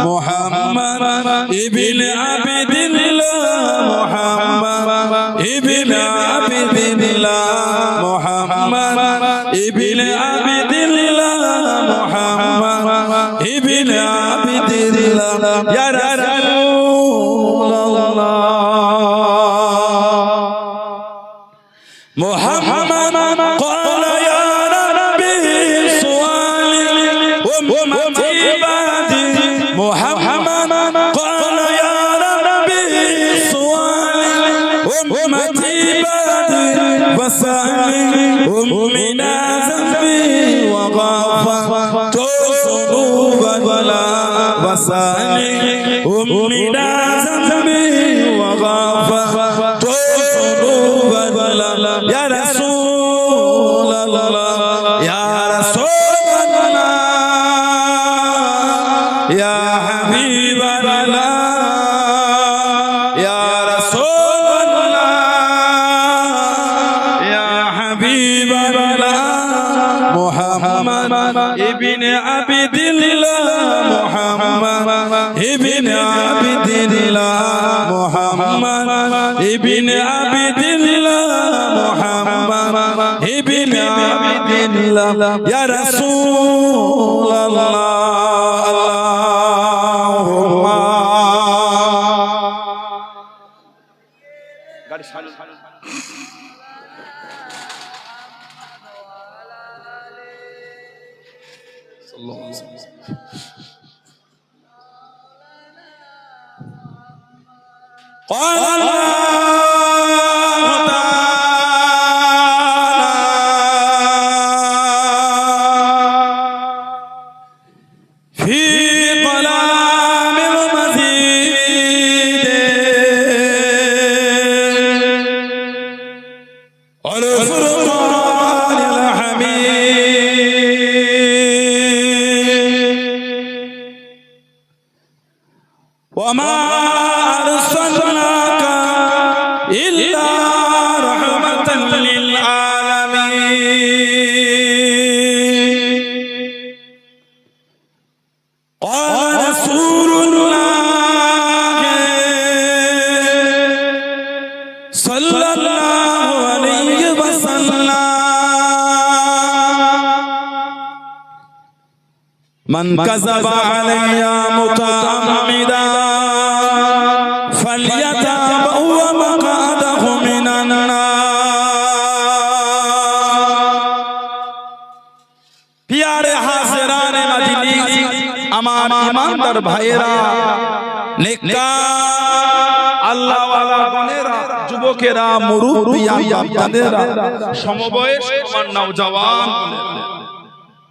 محمد ابن عبد الله محمد ابن عبد الله محمد ابن عبد الله محمد ابن عبد الله يا رسول الله محمد قال يا ربي سؤالي وأمتي بعدي محمد قال يا ربي سؤالي وأمتي بعدي فسألني أمنا ذنبي وغفرت ذنوبنا وسألني أمنا ذنبي وغفرت ذنوبنا يا رسول الله يا رسول الله يا حبيب الله يا رسول الله يا حبيب الله محمد ابن عبد الله محمد ابن عبد الله محمد ابن عبد الله محمد ابن عبد الله يا رسول الله قال الله تعالى في كلام المزيد والفرقان الحميد وما أرسلناك إلا رحمة للعالمين قال رسول الله صلى الله عليه وسلم من كذب علي متعمدا فليتبوأ مقعده من النار प्यारे हाज़िरान मजलिस আমার ইমানদার ভাইয়েরা নেককার আল্লাহ ওয়ালা গণেরা যুবকেরা মুরব্বিয়ান বাপদাদেরা সমবয়স আমার নওজওয়ান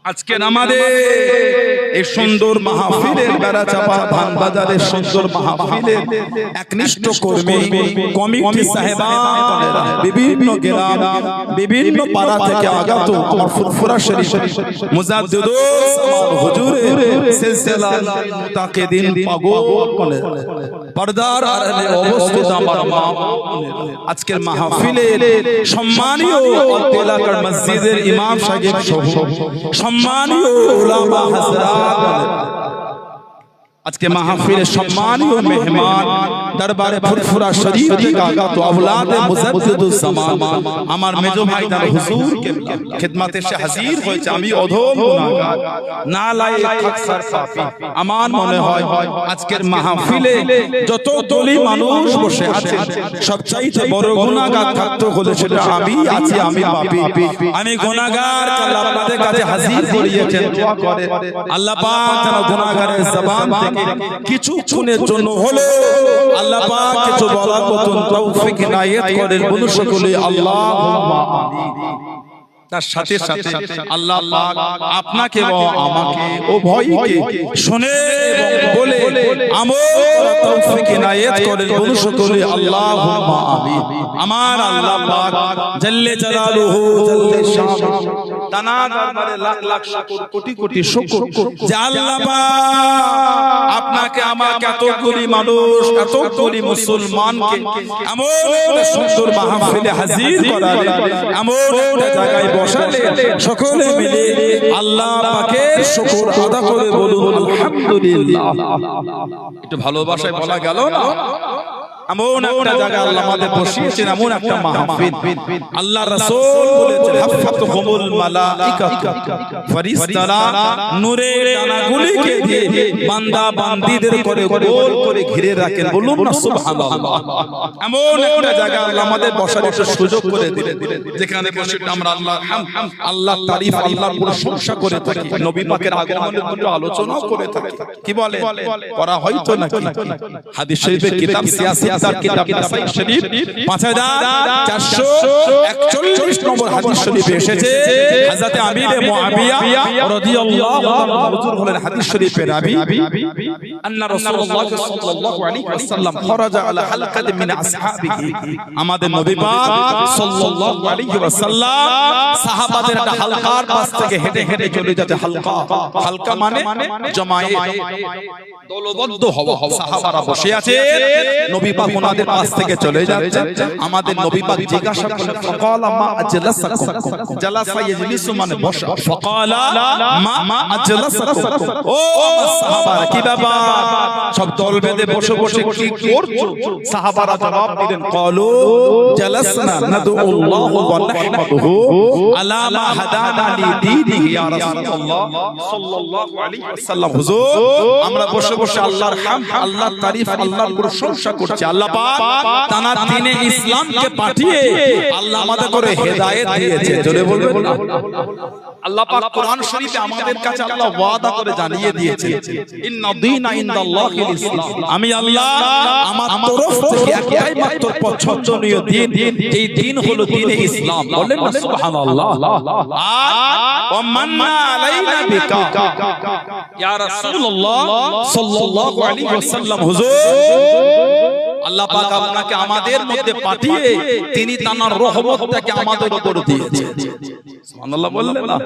আজকে আমাদের এই সুন্দর মাহফিলের বেড়াচাপা ধানবাজারের সুন্দর মাহফিলের একনিষ্ঠ কর্মী কমিটি সাহেবান বিভিন্ন গ্রাম বিভিন্ন পাড়া থেকে আগত আমার ফুরফুরা শরীফ মুজাদ্দিদুস হুজুরের সিলসিলা মুতাকিদিন পাগল কোনে পর্দার আড়ালে অবস্থিত আমার মা আজকের মাহফিলে সম্মানীয় এলাকার মসজিদের ইমাম সাহেব সহ সম্মানীয় উলামা হযরত আজকে মাহফিলে সম্মানীয় মেহমান দরবারে ফুরফুরা শরীফ থেকে আগত আওলাদে মুজাদ্দিদুস জামান আমার মেজো ভাই তার হুজুর কে খিদমতে এসে হাজির হয়েছে আমি অধম গুনাহগার নালায়েক আকসার পাপী আমার মনে হয় আজকের মাহফিলে যত দলি মানুষ বসে আছে সবচাইতে বড় গুনাহগার থাকতে হলে সেটা আমি আছি আমি পাপী আমি গুনাহগার আল্লাহ আপনাদের কাছে হাজির করিয়েছেন দোয়া করে আল্লাহ পাক যেন গুনাহগারের জবান কিছু ক্ষণের জন্য হলো আল্লাহ পাক কিছু বলার মতন তৌফিক ইনায়েত করেন বলুন সকলে আল্লাহুম্মা আমিন তার সাথে সাথে আল্লাহ পাক আপনাকে এবং আমাকে উভয়কে শুনে এবং বলে আমল তৌফিক ইনায়েত করেন বলুন সকলে আল্লাহুম্মা আমিন আমার আল্লাহ পাক জাল্লে জালালুহু জাল্লে শানুহু তানা দরবারে লাখ লাখ শুকর কোটি কোটি শুকর যে আল্লাহ পাক আপনাকে আমাকে এতগুলি মানুষ এতগুলি মুসলমানকে এমন সুন্দর মাহফিলে হাজির করালেন এমন জায়গায় বসালেন সকলে মিলে আল্লাহ পাকের শুকর আদা করে বলুন আলহামদুলিল্লাহ। একটু ভালোবাসায় বলা গেল না? এমন একটা জায়গা আল্লাহ আমাদের বসিয়েছেন, এমন একটা মাহফিল। আল্লাহ রাসূল বলেছেন হাফাতুহুমুল মালাইকাতু, ফেরেশতারা নূরের ডানাগুলিকে দিয়ে বান্দা বান্দীদের করে গোল করে ঘিরে রাখেন। বলুন না সুবহানাল্লাহ। এমন একটা জায়গা আল্লাহ আমাদের বসার একটা সুযোগ করে দিলেন, যেখানে বসে আমরা আল্লাহ তারিফ, আল্লাহর প্রশংসা করে থাকি, নবী পাকের আগমনের জন্য আলোচনা করে থাকি। কি বলে করা হয়তো নাকি? হাদিস শরীফের কিতাব সিয়াসত কিতাব নাসাই শরীফ 5441 নম্বর হাদিস শরীফে এসেছে, হযরত আমির মুআবিয়া রাদিয়াল্লাহু আনহু হুজুর হলেন হাদিস শরীফের রাবী, আন্না রাসূলুল্লাহ সাল্লাল্লাহু আলাইহি ওয়াসাল্লাম খরাজা আলা হালকাতিন মিন আসহাবিহি, আমাদের নবী পাক সাল্লাল্লাহু আলাইহি ওয়াসাল্লাম সাহাবাদের একটা হালকার পাশ থেকে হেঁটে হেঁটে চলে যাচ্ছে। হালকা, হালকা মানে জমায়েত, দলবদ্ধ হওয়া। সাহাবারা বসে আছে, নবী পাক ওনাদের পাশ থেকে চলে যাচ্ছে। আমাদের নবী পাক জিজ্ঞাসা করলেন, ফাকালা মা আজলাসাকুম, জালাসা ইয়াজলিসু মানে বসা, ফাকালা মা আজলাসাকুম, ও সাহাবারা কি ব্যাপার, সব দল বেঁধে বসে বসে কি করছো? সাহাবারা জবাব দিলেন, ক্বালু জালাসনা নাদউল্লাহ ওয়া নাহমাদুহু আলা মা হাদানা লিদীনিহি ইয়া রাসূলুল্লাহ সাল্লাল্লাহু আলাইহি ওয়াসাল্লাম। হুজুর, আমরা বসে বসে আল্লাহর হামদ, আল্লাহর তারিফ, আল্লাহর প্রশংসা করছি। আল্লাহ পাক তার দ্বীনে ইসলামকে পাঠিয়ে আল্লাহ আমাদের করে হেদায়েত দিয়েছে। জোরে বলবেন না? আল্লাহ পাক কোরআন শরীফে আমাদের কাছে আল্লাহ ওয়াদা করে জানিয়ে দিয়েছে, ইন্না দীনা ইনদাল্লাহিল ইসলাম, আমি আল্লাহ আমার তরফ থেকে একটাই মাত্র পছন্দনীয় দ্বীন, এই দ্বীন হলো দ্বীনে ইসলাম। বলেন না সুবহানাল্লাহ। ওয়া মান্না আলাইনা বিকা ইয়া রাসূলুল্লাহ সাল্লাল্লাহু আলাইহি ওয়াসাল্লাম। হুজুর, আল্লাহ পাক আপনাকে আমাদের মধ্যে পাঠিয়ে তিনি তার রহমতটাকে আমাদের উপর দিয়েছেন। সুবহানাল্লাহ বললেন না?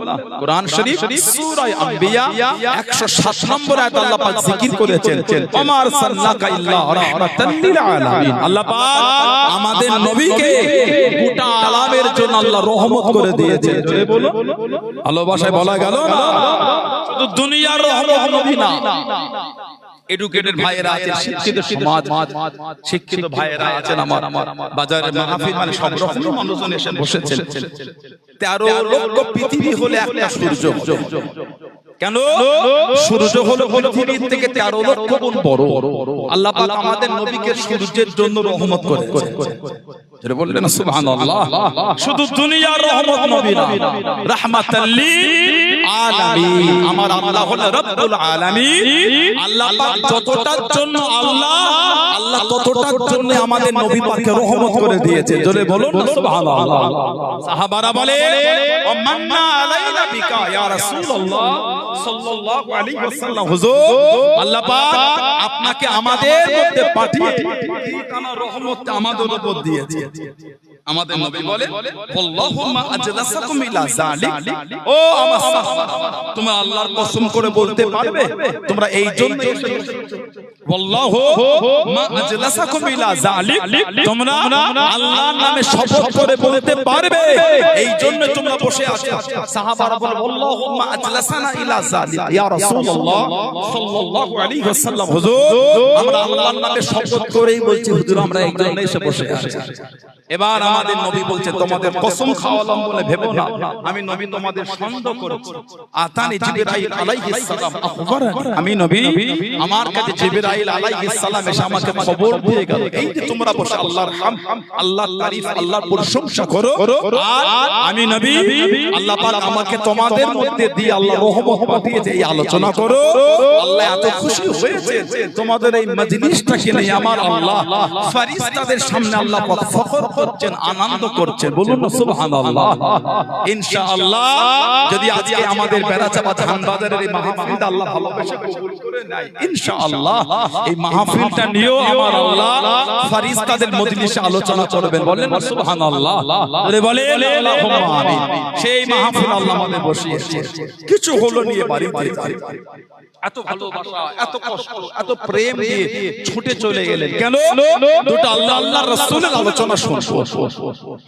কোরআন শরীফ সূরা আম্বিয়া 107 নম্বর আয়াত আল্লাহ পাক জিকির করেছেন, ওমার সাল্লাকা ইল্লা রাহমাতাল লিল আলামিন। আল্লাহ পাক আমাদের নবীকে গোটা আলামের জন্য আল্লাহ রহমত করে দিয়েছেন। জোরে বলো, ভালোবাসায় বলা গেল না? শুধু দুনিয়ার রহমত নবী না, এডুকেটেড ভাইয়েরা আছেন, শিক্ষিত সমাজ, শিক্ষিত ভাইয়েরা আছেন আমার বাজারে মাহফিল মানে সব রকম মানুষজন এসে বসেছেন। 13 লক্ষ পৃথিবী হলে একটা সূর্য। কেন? সূর্য হলো পৃথিবীর থেকে 13 লক্ষ গুণ বড়। আল্লাহ পাক আমাদের নবীকে সূর্যের জন্য রহমত করেছেন। যেটা বললেন না সুবহানাল্লাহ। শুধু দুনিয়ার রহমত নবী না, রাহমাতাল লিল আলামিন। আমার আল্লাহ হলো রব্বুল আলামিন। আল্লাহ পাক যতটার জন্য আল্লাহ ততটার জন্য আমাদের নবী পাককে রহমত করে দিয়েছে। জোরে বলুন না সুবহানাল্লাহ। সাহাবারা বলে, ও মান্না আলাইনা বিকা ইয়া রাসূলুল্লাহ সাল্লাল্লাহু আলাইহি ওয়াসাল্লাম। হুজুর, আল্লাহ পাক আপনাকে আমাদের মধ্যে পাঠিয়ে তার রহমতটা আমাদের উপর দিয়েছে। আমাদের নবী বলে, আল্লাহুম্মা আজলাসাকুম ইলা যালিক, ও আমার সাহাবা, তোমরা আল্লাহর কসম করে বলতে পারবে তোমরা এই জন্য আল্লাহু মা আজলাসাকুম ইলা যালিক, তোমরা আল্লাহর নামে শপথ করে বলতে পারবে এই জন্য তোমরা বসে আছো? সাহাবারা বলে, আল্লাহুম্মা আজলাসানা ইলা যালিক ইয়া রাসূলুল্লাহ সাল্লাল্লাহু আলাইহি ওয়াসাল্লাম। হুজুর, আমরা আল্লাহর নামে শপথ করেই বলছি হুজুর, আমরা এই জন্য এসে বসে আছি। এবার আমাদের নবী বলছে, তোমাদের কসম খাওয়ালাম বলে ভেবো না, আমি নবী তোমাদের সন্দেহ করেছি। আতানি জিবরাইল আলাইহিস সালাম আখবারানি, আমি নবী আমার কাছে জিবরাইল আলাইহিস সালাম এসে আমাকে খবর দিয়ে গেল, এই যে তোমরা বসে আল্লাহর হামদ, আল্লাহর তারিফ, আল্লাহর প্রশংসা করো, আর আমি নবী আল্লাহ পাক আমাকে তোমাদের মধ্যে দিয়ে আল্লাহ রহমত পাঠিয়েছে, এই আলোচনা করো। আল্লাহ এত খুশি হয়েছে তোমাদের এই মজলিসটাকে নিয়ে। আমার আল্লাহ ফেরেশতাদের সামনে আল্লাহ পাক ফখর করছেন, আনন্দ করছেন। বলুন না সুবহানাল্লাহ। ইনশাআল্লাহ যদি আজকে আমাদের বেড়াচাপা ধান বাজারের এই মাহফিলটা আল্লাহ ভালোবেসে কবুল করে নেয়, ইনশাআল্লাহ এই মাহফিলটা নিয়েও আমার আল্লাহ ফেরেশতাদের মজলিসে আলোচনা করবেন। বলেন না সুবহানাল্লাহ। বলে বলেন আল্লাহুম্মা আমিন। সেই মাহফিল আল্লাহ আমাদের বসিয়েছে। কিছু হলো নিয়ে বাড়ি বাড়ি এত ভালোবাসা, এত কষ্ট, এত প্রেম দিয়ে ছুটে চলে গেলেন কেন? দুটো আল্লাহ আল্লাহর রাসূলের আলোচনা শুনবো,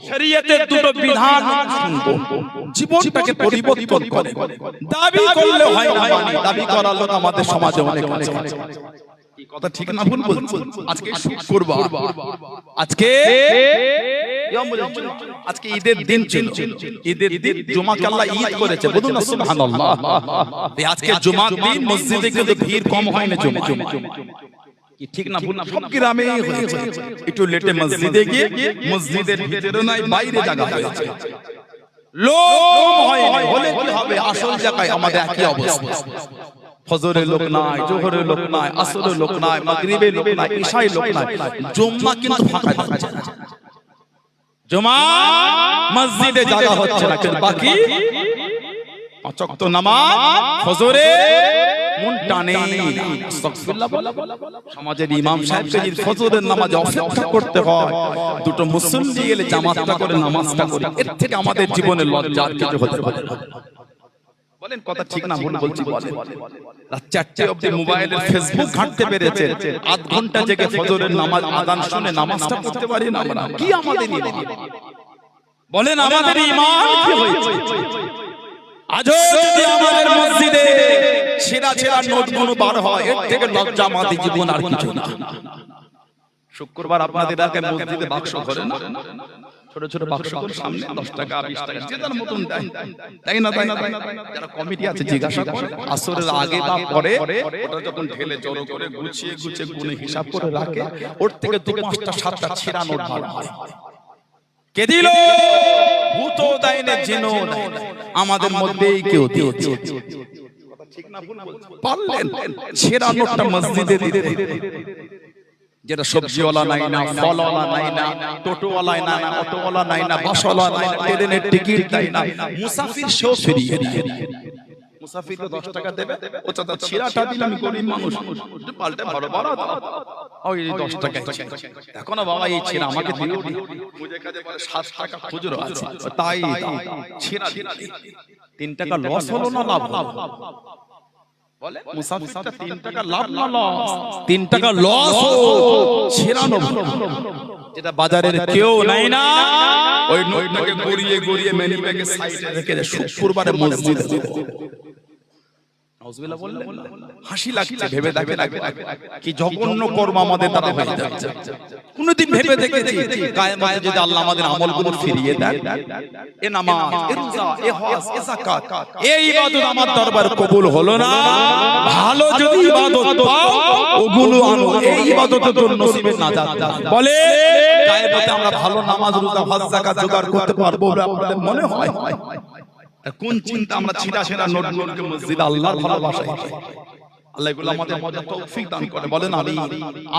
শরীয়তের দুটো বিধান শুনবো, জীবনটাকে পরিবর্তন করে। দাবি করলে হয় না, দাবি করার লোক আমাদের সমাজে অনেক আছে। কথা ঠিক না ভুল বলছি? আজকে শুক্রবার, আজকে আজকে ঈদের দিন ছিল, ঈদের দিন জুমাকে আল্লাহ ঈদ করেছে, বলুন না সুবহানাল্লাহ। আজকে জুমার দিন মসজিদে কিন্তু ভিড় কম হয় না, জুমা কি ঠিক না ভুল? সব গ্রামে হয়েছে, একটু লেটে মসজিদে গিয়ে মসজিদের ভিতরে নাই বাইরে জায়গা হয়েছে, লোক হয় হলে কি হবে, আসল জায়গায় আমাদের একই অবস্থা। ফজরের লোক নাই, জোহরের লোক নাই, আসরের লোক নাই, মাগরিবের লোক নাই, ইশার লোক নাই, জুম্মা কিন্তু ফাঁকা থাকছে। জুমা মসজিদে জায়গা হচ্ছে না, কিন্তু বাকি পাঁচ ওয়াক্ত নামাজ ফজরে মন টানে না। আস্তাগফিরুল্লাহ। সমাজের ইমাম সাহেবকে যদি ফজরের নামাজে অপেক্ষা করতে হয়, দুটো মুসল্লি গেলে জামাতটা করে নামাজটা করি, এর থেকে আমাদের জীবনে লজ্জা আর কিছু হতে পারে না। বলেন কথা ঠিক না ভুল বলছি? বলেন রাত 4টে অবধি মোবাইলের ফেসবুক ঘাঁটতে পেরেছে, আধ ঘন্টা জেগে ফজরের নামাজ আযান শুনে নামাজটা পড়তে পারি না আমরা? কি আমাদের ঈমান? বলেন আমাদের ঈমান কি হয়েছে? আজও যদি আমাদের মসজিদে ছেঁড়া ছেঁড়া নোটগুলো বার হয়, এর থেকে লজ্জা আমাদের জীবন আর কিছু না। শুক্রবার আপনাদের এলাকায় মসজিদে বাক্স ধরে না, ছোট ছোট বাক্স করে সামনে 10 টাকা 20 টাকা যে যার মতন দেয়, তাই না? যারা কমিটি আছে জিজ্ঞাসা করে আসরের আগে বা পরে ওটা যখন ঢেলে জড়ো করে গুছিয়ে গুছিয়ে গুনে হিসাব করে রাখে, ওর থেকে 2 5টা 7টা ছেঁড়া নোট বার হয়। কে দিল? ভূত দেয় না, জিনও দেয় না, আমাদের মধ্যেই কেউ দিয়েছে। ঠিক না ভুল বলছি? পারলেন ছেঁড়া নোটটা মসজিদে দিতে, যেটা সবজিওয়ালা নাই না, ফলওয়ালা নাই না, টোটোওয়ালা নাই না, অটোওয়ালা নাই না, বাসওয়ালা নাই না, ট্রেনের টিকিট নাই না, মুসাফির সেও ফিরিয়ে দিয়ে, মুসাফির তো 10 টাকা দেবে, ও চাচা ছিড়াটা দিলে আমি গরিব মানুষ, পাল্টে বড় বড় ওই 10 টাকা দেখো না বাবা, এই ছিড়া আমাকে দিও, মুজে কাজে বলে 7 টাকা খুচরো আছে, তাই ছিড়া 3 টাকা লস হলো না লাভ? বলে মুসাফিরটা 3 টাকা লাভ না লস? 3 টাকা লস ছেড়ানো, যেটা বাজারের কেউ নাই না, ওই নোটটাকে গড়িয়ে গড়িয়ে মেনি ব্যাগে সাইডে রেখে শুক্রবারে মসজিদে। নাউজুবিল্লাহ বললেন, হাসি লাগছে ভেবে দেখেন কি জঘন্য কর্ম আমাদের দ্বারা হয়ে যাচ্ছে। কোনদিন ভেবে দেখেছি কিয়ামতে যদি আল্লাহ আমাদের আমলগুলো ফিরিয়ে দেন, এ নামাজ, এ রোজা, এ হজ, এ যাকাত, এই ইবাদত আমার দরবারে কবুল হলো না, ভালো যদি ইবাদত পাও ওগুলো আনো, এই ইবাদতের জন্য নসিবে নাজাত দাও। বলে কিয়ামতে আমরা ভালো নামাজ, রোজা, হজ, যাকাত জোগাড় করতে পারবো বলে আপনাদের মনে হয়? কোন চিন্তা আমরা ছিঁড়া ছিঁড়া নোটগুলোকে মসজিদে আল্লাহর ভালোবাসায়, আল্লাহ এগুলো আমাদের মধ্যে তৌফিক দান করে। বলেন আমি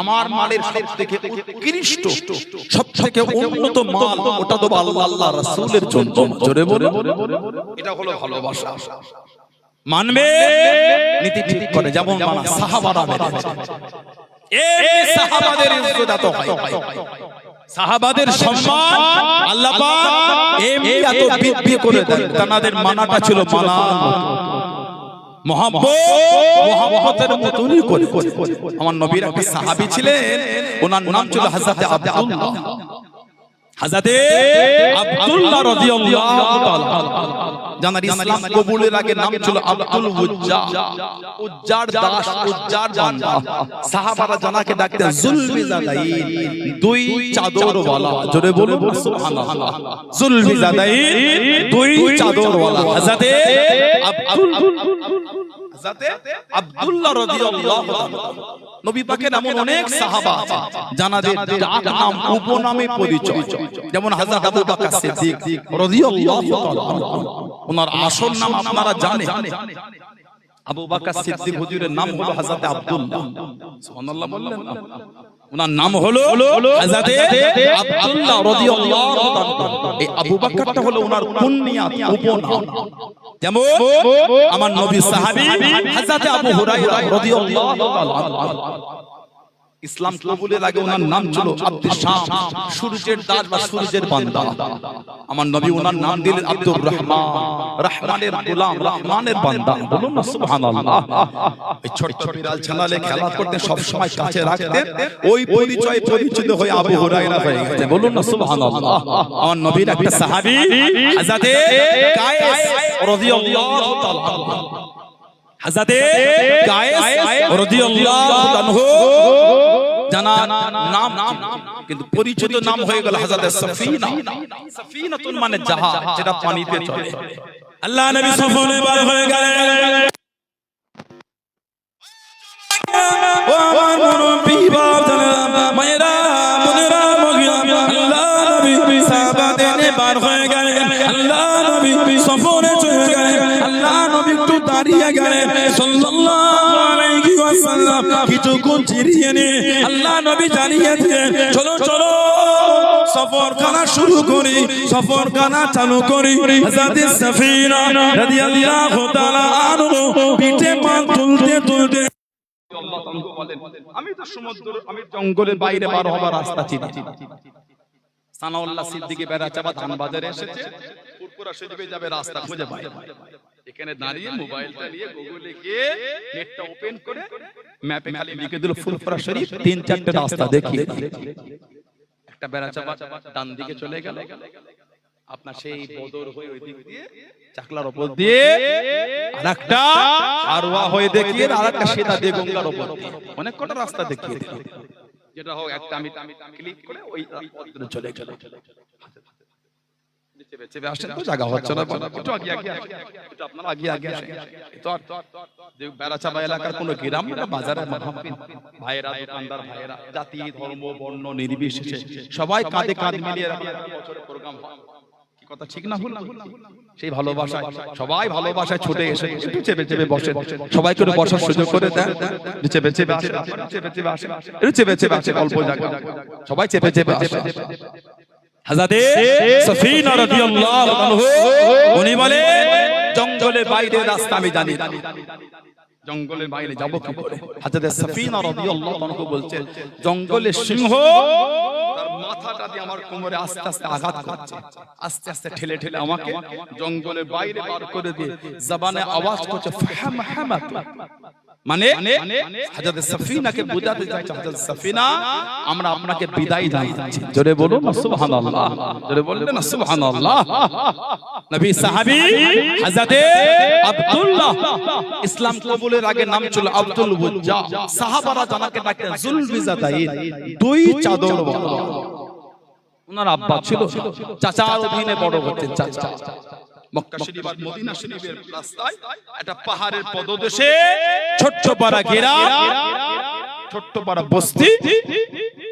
আমার মালের সবথেকে উৎকৃষ্ট, সবথেকে উন্নত মাল ওটা দেব আল্লাহ রাসূলের জন্য। জোরে বলে, এটা হলো ভালোবাসা। মানবে নীতি ঠিক করে, যেমন মানা সাহাবারা মেনেছে, এই সাহাবাদের ইজ্জত এত হয়, সাহাবাদের সম্মান আল্লাহ পাক এমনি এত বৃদ্ধি করে দেন, তাদের মানাটা ছিল মানা মুহাব্বতের মতনই করে। আমার নবীর একটা সাহাবী ছিলেন, ওনার নাম ছিল হযরত আব্দুল্লাহ। হযরত আব্দুল্লাহ রাদিয়াল্লাহু তাআলা, জানার ইসলাম কবুলের আগে নাম ছিল আব্দুল উজ্জা, উজ্জার দাস, উজ্জার বান্দা। সাহাবারা জানাকে ডাকতেন জুলবিজাদাইন, 2 চাদরওয়ালা। জোরে বলুন সুবহানাল্লাহ। জুলবিজাদাইন, 2 চাদরওয়ালা হযরত আব্দুল্লাহ রাদিয়াল্লাহু তাআলা। নবী পাকের এমন অনেক সাহাবা আছে জানাদের ডাক নাম উপনামে পরিচয়, যেমন হযরত আবু বকর সিদ্দিক রাদিয়াল্লাহু তাআলা, ওনার আসল নাম আপনারা জানেন। আবু বকর সিদ্দিক হুজুরের নাম হলো হযরত আব্দুল্লাহ, সুবহানাল্লাহ বললেন না? ওনার নাম হলো হযরত আব্দুল্লাহ রাদিয়াল্লাহু তাআলা। এই আবু বকরটা হলো ওনার কুনিয়াত, উপনাম। যেমন আমার নবী সাহাবী হযরত আবু হুরায়রা রাদিয়াল্লাহু তাআলা, ইসলাম কবুলের আগে ওনার নাম ছিল আব্দুল শাম, সূর্যের দাস বা সূর্যের বান্দা। আমার নবী ওনার নাম দিলেন আব্দুর রহমান, রহমানের গোলাম, রহমানের বান্দা। বলুন না সুবহানাল্লাহ। এই ছোট ছোট বিড়াল ছানালে খেলা করতে সব সময় কাছে রাখতেন, ওই পরিচয় পরিচিত হয়ে আবু হুরায়রা হয়ে গেছে। বলুন না সুবহানাল্লাহ। আমার নবীর একটা সাহাবী হযরতে কায়েস রাদিয়াল্লাহু তাআলা, হযরতে কায়েস রাদিয়াল্লাহু আনহু জানা নাম, কিন্তু পরিচিত নাম হয়ে গেল হযরতে সাফিনা। সাফিনাতুন মানে জাহাজ, যেটা পানিতে চলে। আল্লাহ নবী সফরে বার হয়ে গেলেন। ও আমার মুরব্বি বাবা মায়েরা বোনেরা মহিলা, আল্লাহ নবী সাহাবাদের বার হয়ে গেলেন। আল্লাহ নবী সফরে চলে গেলেন। আল্লাহ নবী একটু দাঁড়িয়ে গেলেন সাল্লাল্লাহু আলাইহি ওয়াসাল্লাম। কিছুক্ষণ জিরিয়ে নিয়ে আল্লাহ নবী জানিয়ে দিলেন, চলো চলো সফর খানা শুরু করি, সফর খানা চালু করি। হযরত সাফিনা রাদিয়াল্লাহু তাআলা আনহু পিঠে মাল তুলতে তুলতে আমি তো সমুদ্র, আমি জঙ্গলের বাইরে বার হবার রাস্তা চিনি। সানাউল্লাহ সিদ্দিকী বেড়াচাবা ধান বাজারে এসেছে, পুরপুরা শরীফে যাবে, রাস্তা খুঁজে পায়। এখানে দাঁড়িয়ে মোবাইলটা নিয়ে গুগলে গিয়ে নেটটা ওপেন করে ম্যাপে খালি লিখে দিল ফুরফুরা শরীফ, 3-4টা রাস্তা দেখিয়ে একটা বেড়াচাবা ডান দিকে চলে গেল। আপনার সেই বদর হয়ে ওই দিক দিয়ে চাকলার উপর দিয়ে আরেকটা আরওয়া হয়ে দেখিয়ে আরেকটা সেটা দিয়ে গঙ্গার উপর দিয়ে অনেক কটা রাস্তা দেখিয়ে দিল। যেটা হোক একটা আমি ক্লিক করে ওই পথে চলে গেল। চেপে আসেন তো, জায়গা হচ্ছে না, একটু আগে আগে একটু আপনারা আগে আগে আসেন। তো আর বেড়াচাবা এলাকার কোনো গ্রাম না বাজারে মাহফিল, ভাইয়েরা দোকানদার ভাইয়েরা জাতি ধর্ম বর্ণ নির্বিশেষে সবাই কাঁধে কাঁধ মিলিয়ে বছরের প্রোগ্রাম হয়। কথা ঠিক না ভুল? সেই ভালোবাসায় সবাই ভালোবাসায় ছুটে এসে একটু চেপে চেপে বসে, সবাইকে বসার সুযোগ করে দেন। চেপে চেপে আসে, চেপে চেপে আসে, একটু চেপে চেপে আসে, অল্প জায়গা সবাই চেপে চেপে আসে। হযরতে সাফিনা রাদিয়াল্লাহু আনহু উনি বলে, জঙ্গলের বাইরে রাস্তা আমি জানি না, জঙ্গলের বাইরে যাব কি করে? হযরতে সাফিনা রাদিয়াল্লাহু আনহু বলছেন, জঙ্গলের সিংহ তার মাথাটা দিয়ে আমার কোমরে আস্তে আস্তে আঘাত করছে, আস্তে আস্তে ঠেলে ঠেলে আমাকে জঙ্গলের বাইরে বার করে দিয়ে জবানে আওয়াজ করছে ফাহামাহামাত, মানে হযরত সাফিনাকে বোঝাতে চাইছে, হযরত সাফিনা আমরা আপনাকে বিদায় জানাচ্ছি। জোরে বলুন সুবহানাল্লাহ, জোরে বললেন না সুবহানাল্লাহ। নবী সাহাবী হযরত আব্দুল্লাহ, ইসলাম কবুলের আগে নাম ছিল আব্দুল বুজ্জা। সাহাবারা জানাকে ডাকতেন জুলবিজাতাইন, দুই চাদর ওয়ালা। ওনার আব্বা ছিল চাচার অধীনে বড় হতেন, চাচা। মক্কা শরীফ আর মদিনা শরীফের রাস্তায় একটা পাহাড়ের পদদেশে ছোট্ট পাড়া ঘেরা, ছোট্ট পাড়া বস্তি,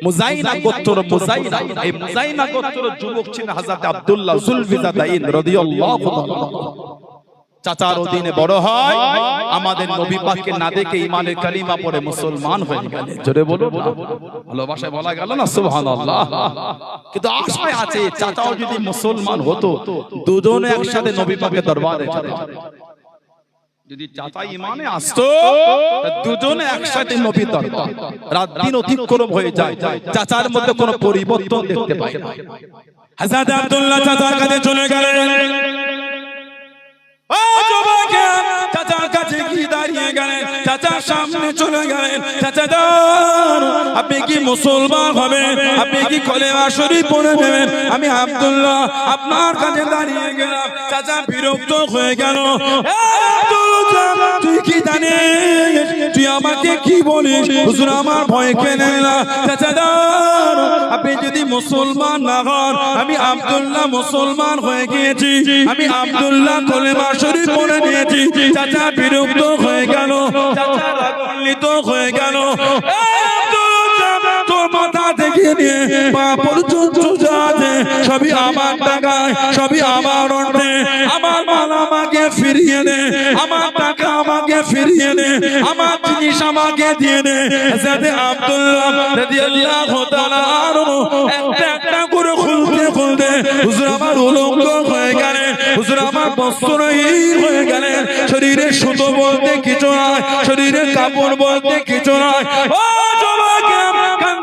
মুজাইনা গোত্র। মুজাইনা, এই মুজাইনা গোত্র যুবক ছিলেন হযরত আব্দুল্লাহ জুলবিজাতাইন রাদিয়াল্লাহু তাআলা। চাচার অধীনে বড় হয়, আমাদের নবী পাককে না দেখে ঈমানের কালিমা পড়ে মুসলমান হয়ে গেলেন। জোরে বলুন, ভালোবাসায় বলা গেল না সুবহানাল্লাহ। কিন্তু আশায় আছে চাচাও যদি মুসলমান হতো, দুজনে একসাথে নবী পাকের দরবারে চলে। যদি চাচা ঈমানে আসতো, দুজনে একসাথে নবীর দরবার, রাত দিন অতিক্রম হয়ে যায়, চাচার মধ্যে কোনো পরিবর্তন দেখতে পায় না। হযরত আব্দুল্লাহ চাচার কাছে চলে গেলেন। চাচার কাছে কি দাঁড়িয়ে গেলেন, চাচার সামনে চলে গেলেন। চাচা আপনি কি মুসলমান হবেন? আপনি কি কলেমা শরীফ পড়ে নেবেন? আমি আব্দুল্লাহ আপনার কাছে দাঁড়িয়ে গেলাম। চাচা বিরক্ত হয়ে গেল, তুই কি জানিস? তুই আমাকে কি বলিস? হুজুর আমার ভয় কেনে না। চাচা আপনি যদি মুসলমান না হন, আমি আব্দুল্লাহ মুসলমান হয়ে গিয়েছি, আমি আব্দুল্লাহ কলেমা শরীফ পড়ে নিয়েছি। চাচা বিরক্ত হয়ে গেল, চাচা রাগান্বিত হয়ে গেল। তোর মাথা থেকে নিয়ে পা পর্যন্ত যা আছে সবই আমার টাকায়, সবই আমার অর্থে। আমার মাল আমাকে ফিরিয়ে দে, আমার টাকা আমাকে ফিরিয়ে দে, আমার জিনিস আমাকে দিয়ে দে। হযরত আব্দুল্লাহ রাদিয়াল্লাহু তাআলা আনহু একটা একটা করে খুলতে খুলতে হুজুর আমার উলঙ্গ হয়ে গেলেন, হুজুর আমার বস্ত্রহীন হয়ে গেলেন। শরীরে সুতো বলতে কিছু নাই, শরীরে কাপড় বলতে কিছু নাই। ও যুবক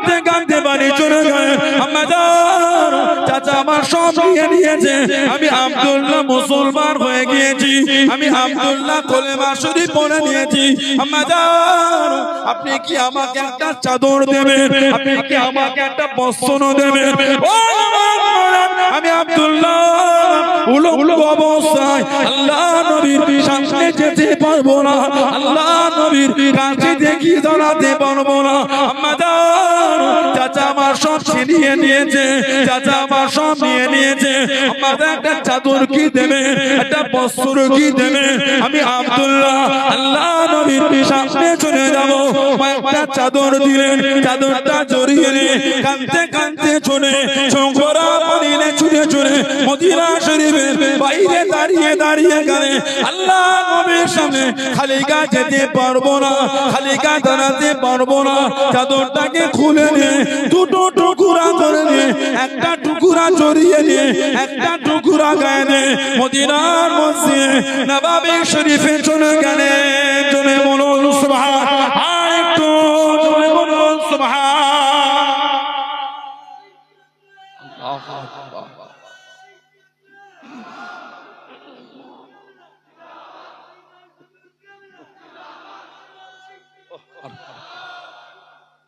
কাঁদতে কাঁদতে বাড়ি চলে গেলেন। আম্মা জান, চাচা আমার সব নিয়ে নিয়েছে, আমি আব্দুল্লাহ মুসলমান হয়ে গিয়েছি, আমি আব্দুল্লাহ কলেমা শরীফ পড়ে নিয়েছি। আম্মা জান, আপনি কি আমাকে একটা চাদর দেবেন? আপনি কি আমাকে একটা বস্ত্র দেবেন? ও আমি আব্দুল্লাহ উলঙ্গ অবস্থায় আল্লাহ নবীর সামনে যেতে পারবো না, আল্লাহ নবীর কাছে দেখি দাঁড়াতে পারবো না। আম্মা জান, চাচা আমার সব ছিনিয়ে নিয়েছে, চাচা আমার সব নিয়ে নিয়েছে। আমাদের একটা চাদর কি দেবে, একটা বস্ত্র কি দেবে? আমি আব্দুল্লাহ আল্লাহ নবীর সামনে চলে যাবো। একটা চাদর দিলেন, চাদরটা জড়িয়ে নিয়ে কাঁদতে কাঁদতে চলে শঙ্করা মদিনে ছুটে চলে মদিনা শরীফের বাইরে দাঁড়িয়ে দাঁড়িয়ে গেলে আল্লাহ নবীর সামনে খালি গা যেতে পারবো না, খালি গা দাঁড়াতে পারবো না। চাদরটাকে খুলে নিয়ে দুটো টুকরা করে নিয়ে একটা টুকরা জড়িয়ে নিয়ে একটা টুকরা গায়ে নিয়ে মদিনার মসজিদে নববী শরীফে চলে গেলেন। চলে বলুন সুবহান, একটু চলে বলুন সুবহান।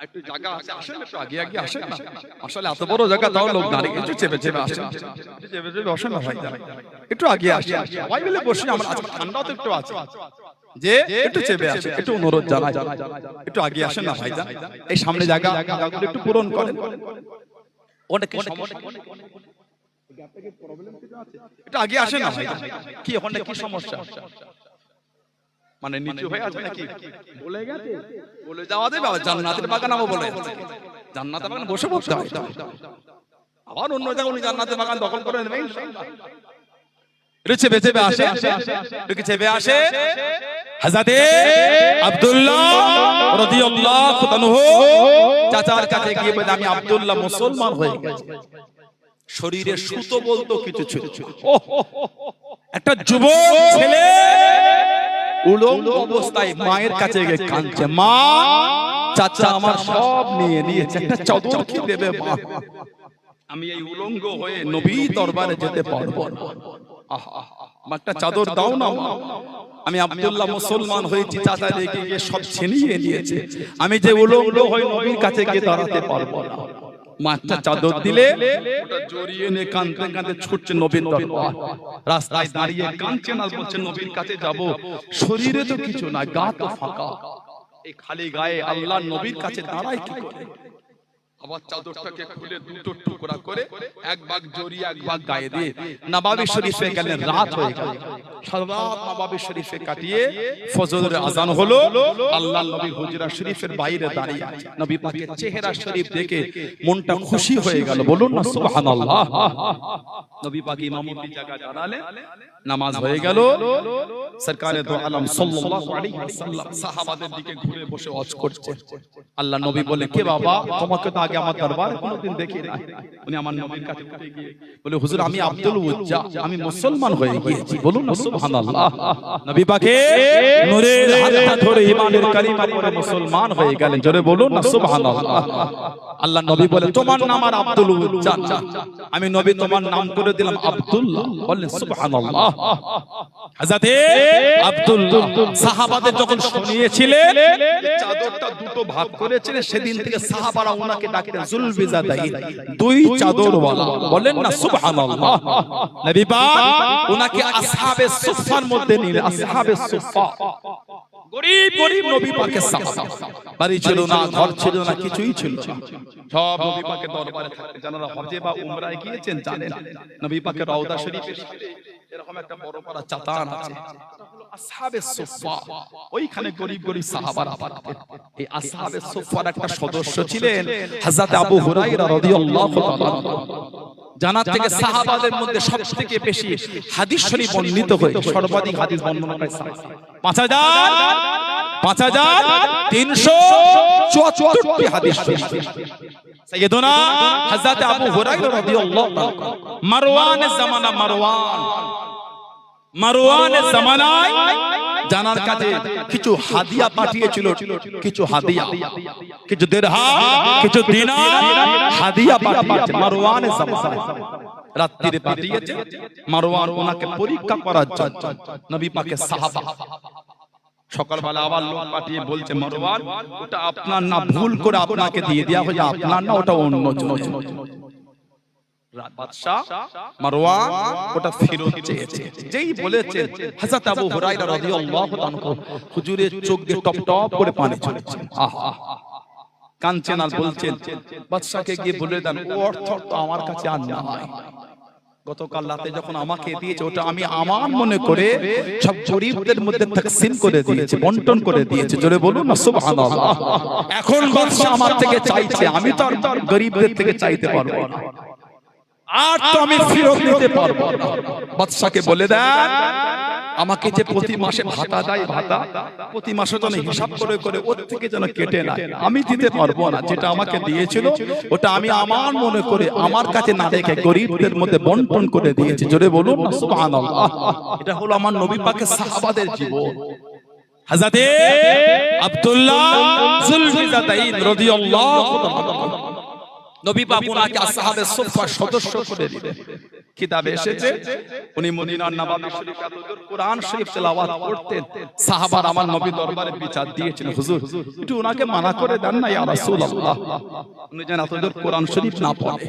একটু জায়গা আছে, আসেন একটু আগে আগে আসেন না। আসলে এত বড় জায়গা তাও লোক দাঁড়িয়ে একটু চেপে চেপে আসেন, চেপে চেপে বসেন না ভাই, একটু আগে আসেন, সবাই মিলে বসে। আমরা আজকে ঠান্ডাও তো একটু আছে, যে একটু চেপে আসেন, একটু অনুরোধ জানাই, একটু আগে আসেন না ভাই। এই সামনে জায়গা একটু পূরণ করেন। অনেক সমস্যা, একটু আগে আসেন না ভাই। কি ওখানে কি সমস্যা? মানে নিচু হয়ে আছে নাকি? বলে গেছে, বলে যাওয়া দেবে। জান্নাতের বাগান আবার বলে, জান্নাতের বাগান বসে বসে আবার অন্য জায়গায় উনি জান্নাতের বাগান দখল করে নেবেন। চেপে চেপে আসে, চেপে আসে হযরতে আব্দুল্লাহ রাদিয়াল্লাহু তাআলা চাচার কাছে গিয়ে বলে, আমি আব্দুল্লাহ মুসলমান হয়ে গেছি। শরীরে সুতো বলতো কিছু ছিল। একটা যুবক ছেলে উলঙ্গ অবস্থায় মায়ের কাছে গিয়ে কাঁদছে, মা চাচা আমার সব নিয়ে নিয়েছে, একটা চাদর কি দেবে মা? আমি এই উলঙ্গ হয়ে নবী দরবারে যেতে পারবো না, একটা চাদর দাও না মা। আমি আব্দুল্লাহ মুসলমান হয়েছি, চাচা রেখে গিয়ে সব ছিনিয়ে নিয়েছে, আমি যে উলঙ্গ হয়ে নবীর কাছে গিয়ে দাঁড়াতে পারবো না। মাথা চাদর দিলে ওটা জড়িয়ে নিয়ে কাঁদতে কাঁদতে ছুটছে নবীর দরবার। রাস্তায় দাঁড়িয়ে কাঁদছে না, বলছে নবীর কাছে যাব, শরীরে তো কিছু না, গা তো ফাঁকা, এই খালি গায়ে আল্লাহ নবীর কাছে দাঁড়ায় কি করে? আবার চাদরটাকে খুলে দুটো টুকরা করে এক ভাগ জড়িয়ে এক ভাগ গায়ে দিয়ে নববী শরীফে গেলেন। রাত হয়ে গেল, সারা নববী শরীফে কাটিয়ে ফজরের আজান হলো। আল্লাহ নবী হুজরা শরীফের বাইরে দাঁড়িয়ে আছে, নবী পাকের চেহারা শরীফ দেখে মনটা খুশি হয়ে গেল। বলুন না সুবহানাল্লাহ। নবী পাক ইমামতি জায়গা দাঁড়ালে, নামাজ হয়ে গেল। সরকারে দো আলম সাল্লাল্লাহু আলাইহি ওয়াসাল্লাম সাহাবাদের দিকে ঘুরে বসে ওয়াজ করছে। আল্লাহ নবী বলে, কে বাবা, তোমাকে তো আগে আমার দরবারে কোনোদিন দেখি না। উনি আমার নবীর কাছে গিয়ে বলে, হুজুর আমি আব্দুল উজ্জা, আমি মুসলমান হয়ে গিয়েছি। বলুন না সুবহানাল্লাহ। নবী পাকে নূরের হাত ধরে ঈমানের কালিমা পড়ে মুসলমান হয়ে গেলেন। জোরে বলুন না সুবহানাল্লাহ। আল্লাহ নবী বলে, তোমার নাম আর আব্দুল উজ্জা, আমি নবী তোমার নাম করে দিলাম আব্দুল্লাহ। বললেন সুবহানাল্লাহ। হযরতে আব্দুল্লাহ সাহাবাদের যখন শুনিয়েছিলেন চাদরটা দুটো ভাগ করেছিলেন, সেদিন থেকে সাহাবারা ওনাকে ডাকতেন জুলবিজাদাইন, দুই চাদরওয়ালা। বলেন না সুবহানাল্লাহ। নবী পাক ওনাকে আসহাবে সুফফার মধ্যে নিলেন। আসহাবে সুফফা গরিব গরিব নবী পাকের সাহাবা, বাড়ি ছিল না, ঘর ছিল না, কিছুই ছিল না, সব নবী পাকের দরবারে থাকতেন। যারা হজে বা উমরায় গিয়েছেন জানেন, নবী পাকের রওজা শরীফের এরকম একটা বড় বড় চাতান আছে, আসহাবে সুফফা, ওইখানে গরিব গরিব সাহাবারা থাকতেন। এই আসহাবে সুফফার একটা সদস্য ছিলেন হযরত আবু হুরায়রা রাদিয়াল্লাহু তাআলা। জানা থেকে সাহাবাদের মধ্যে সবথেকে বেশি হাদিস শরীফ বর্ণিত হয়, সর্বাধিক হাদিস বর্ণনাকারী সাহাবা 5374টি হাদিস শরীফ। সাইয়েদুনা হযরত আবু হুরায়রা রাদিয়াল্লাহু তাআলা মারওয়ানের জামানায় জানার কাছে কিছু হাদিয়া পাঠিয়েছিল, কিছু হাদিয়া, কিছু দিরহাম, কিছু দিনার হাদিয়া পাঠিয়েছে মারওয়ানে জামান। রাত্রিরে পাঠিয়েছে মারওয়ান ওনাকে পরীক্ষা করার জন্য। নবী পাকের সাহাবা সকালবেলা আবার লোক পাঠিয়ে বলছে, মারওয়ান ওটা আপনার না, ভুল করে আপনাকে দিয়ে দেওয়া হয়েছে, আপনার না, ওটা অন্য জন। বাদশা মারওয়ান ওটা ফেরত চেয়েছে। যেই বলেছে হযরত আবু হুরায়রা রাদিয়াল্লাহু আনহু হুজুরের চোখ দিয়ে টপ টপ করে পানি ঝরছে। আহা, কাঁদছেন আর বলছেন, বাদশাকে গিয়ে বলে দেন ও অর্থ তো আমার কাছে আর নাই। গতকাল রাতে যখন আমাকে দিয়েছে ওটা আমি আমার মনে করে সব গরীবদের মধ্যে তাকসিম করে দিয়েছি, বন্টন করে দিয়েছি। জোরে বলুন না সুবহানাল্লাহ। এখন বাদশা আমার থেকে চাইছে, আমি তো আর গরীবদের থেকে চাইতে পারবো না, আর তো আমি ফেরত নিতে পারবো না। বাদশাকে বলে দেন আমাকে যে প্রতি মাসে ভাতা দেয়, ভাতা প্রতি মাসে যেন হিসাব করে করে ওর থেকে যেন কেটে না, আমি দিতে পারবো না। যেটা আমাকে দিয়েছিল ওটা আমি আমার মনে করে আমার কাছে না রেখে গরীবদের মধ্যে বন্টন করে দিয়েছি। জোরে বলুন না সুবহানাল্লাহ। এটা হলো আমার নবী পাকের সাহাবাদের জীবন। হযরতে আব্দুল্লাহ যুলফিজাতাইন রাদিয়াল্লাহু তাআলা নবী পাক ওনাকে আসহাবে সুফফার সদস্য করে দিলেন। কিতাবে এসেছে উনি মদিনার নববী শরীফে এতদূর কোরআন শরীফ তেলাওয়াত করতেন, সাহাবারা আমার নবী দরবারে বিচার দিয়েছেন, হুজুর একটু ওনাকে মানা করে দেন না ইয়া রাসূলুল্লাহ, উনি যেন এতদূর কোরআন শরীফ না পড়ে।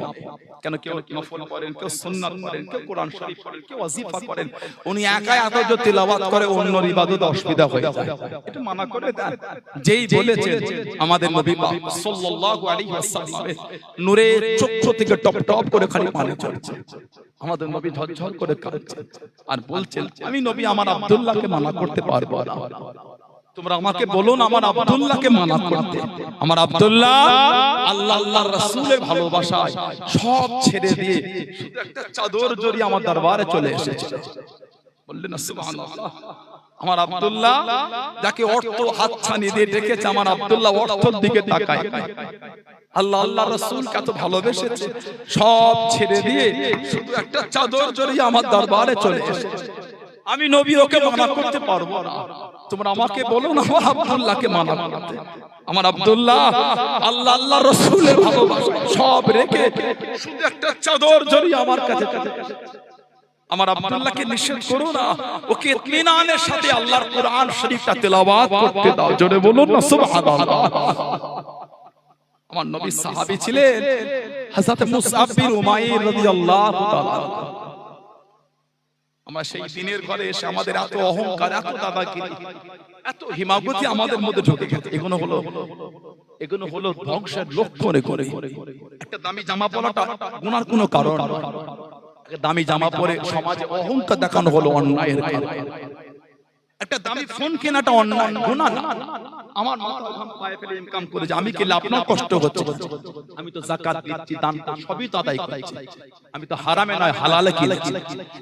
কেন কেউ নফল পড়েন, কেউ সুন্নাত পড়েন, কেউ কোরআন শরীফ পড়েন, কেউ ওয়াজিফা করেন, উনি একাই এতদূর তেলাওয়াত করে অন্যর ইবাদত অসুবিধা হয়ে যায়, এটা মানা করে দেন। যেই বলেছেন আমাদের নবী পাক সাল্লাল্লাহু আলাইহি ওয়াসাল্লামের নূরের চক্ষু থেকে টপ টপ করে খালি পানি ঝরছে। আমাদের নবী ঝরঝর করে কাঁদছেন আর বলছেন, আমি নবী আমার আব্দুল্লাহকে মানা করতে পারবো না, তোমরা আমাকে বলো না আমার আব্দুল্লাহকে মানা করতে। আমার আব্দুল্লাহ আল্লাহ আল্লাহর রাসূলের ভালোবাসায় সব ছেড়ে দিয়ে শুধু একটা চাদর জড়িয়ে আমার দরবারে চলে এসেছে। বললেন না সুবহানাল্লাহ। আমার আব্দুল্লাহ যাকে অর্থ হাতছানি দিয়ে ডেকেছে, আমার আব্দুল্লাহ অর্থের দিকে তাকায়। আল্লাহ আল্লাহ রাসূল কত ভালোবেসেছে, সব ছেড়ে দিয়ে শুধু একটা চাদর জড়িয়ে আমার দরবারে চলে এসেছে। আমি নবী ওকে মানা করতে পারবো না, তোমরা আমাকে বলো না আমার আব্দুল্লাহকে মানা করতে। আমার আব্দুল্লাহ আল্লাহ আল্লাহ রাসূলের ভালোবাসা সব রেখে শুধু একটা চাদর জড়িয়ে আমার কাছে। আমার আব্দুল্লাহকে নিষেধ করো না, ওকে ইতমিনানের সাথে আল্লাহর কোরআন শরীফটা তেলাওয়াত করতে দাও। জোরে বলুন না সুবহানাল্লাহ। আমার নবী সাহাবী ছিলেন হযরত মুসআব বিন উমাইর রাদিয়াল্লাহু তাআলা। আমরা সেই দিনের ঘরে এসে আমাদের এত অহংকার, এত দাদাগিরি, এত হিমাগতি আমাদের মধ্যে ঢুকে গেছে। এগুলো হলো ধ্বংসের লক্ষণে করে। একটা দামি জামা পরাটা গুনার কোনো কারণ নয়, দামি জামা পরে সমাজে অহংকার দেখানো হলো অন্যায়ের কারণ। একটা দামি ফোন কেনাটা অন্যায়, গুনাহ না। আমার মাথা ঘাম পায়ে ফেলে ইনকাম করেছে, আমি কি লাভ না, কষ্ট হচ্ছে, আমি তো যাকাত দিচ্ছি, দান সবই তো আদায় করছি, আমি তো হারামে নয় হালালে কিনেছি।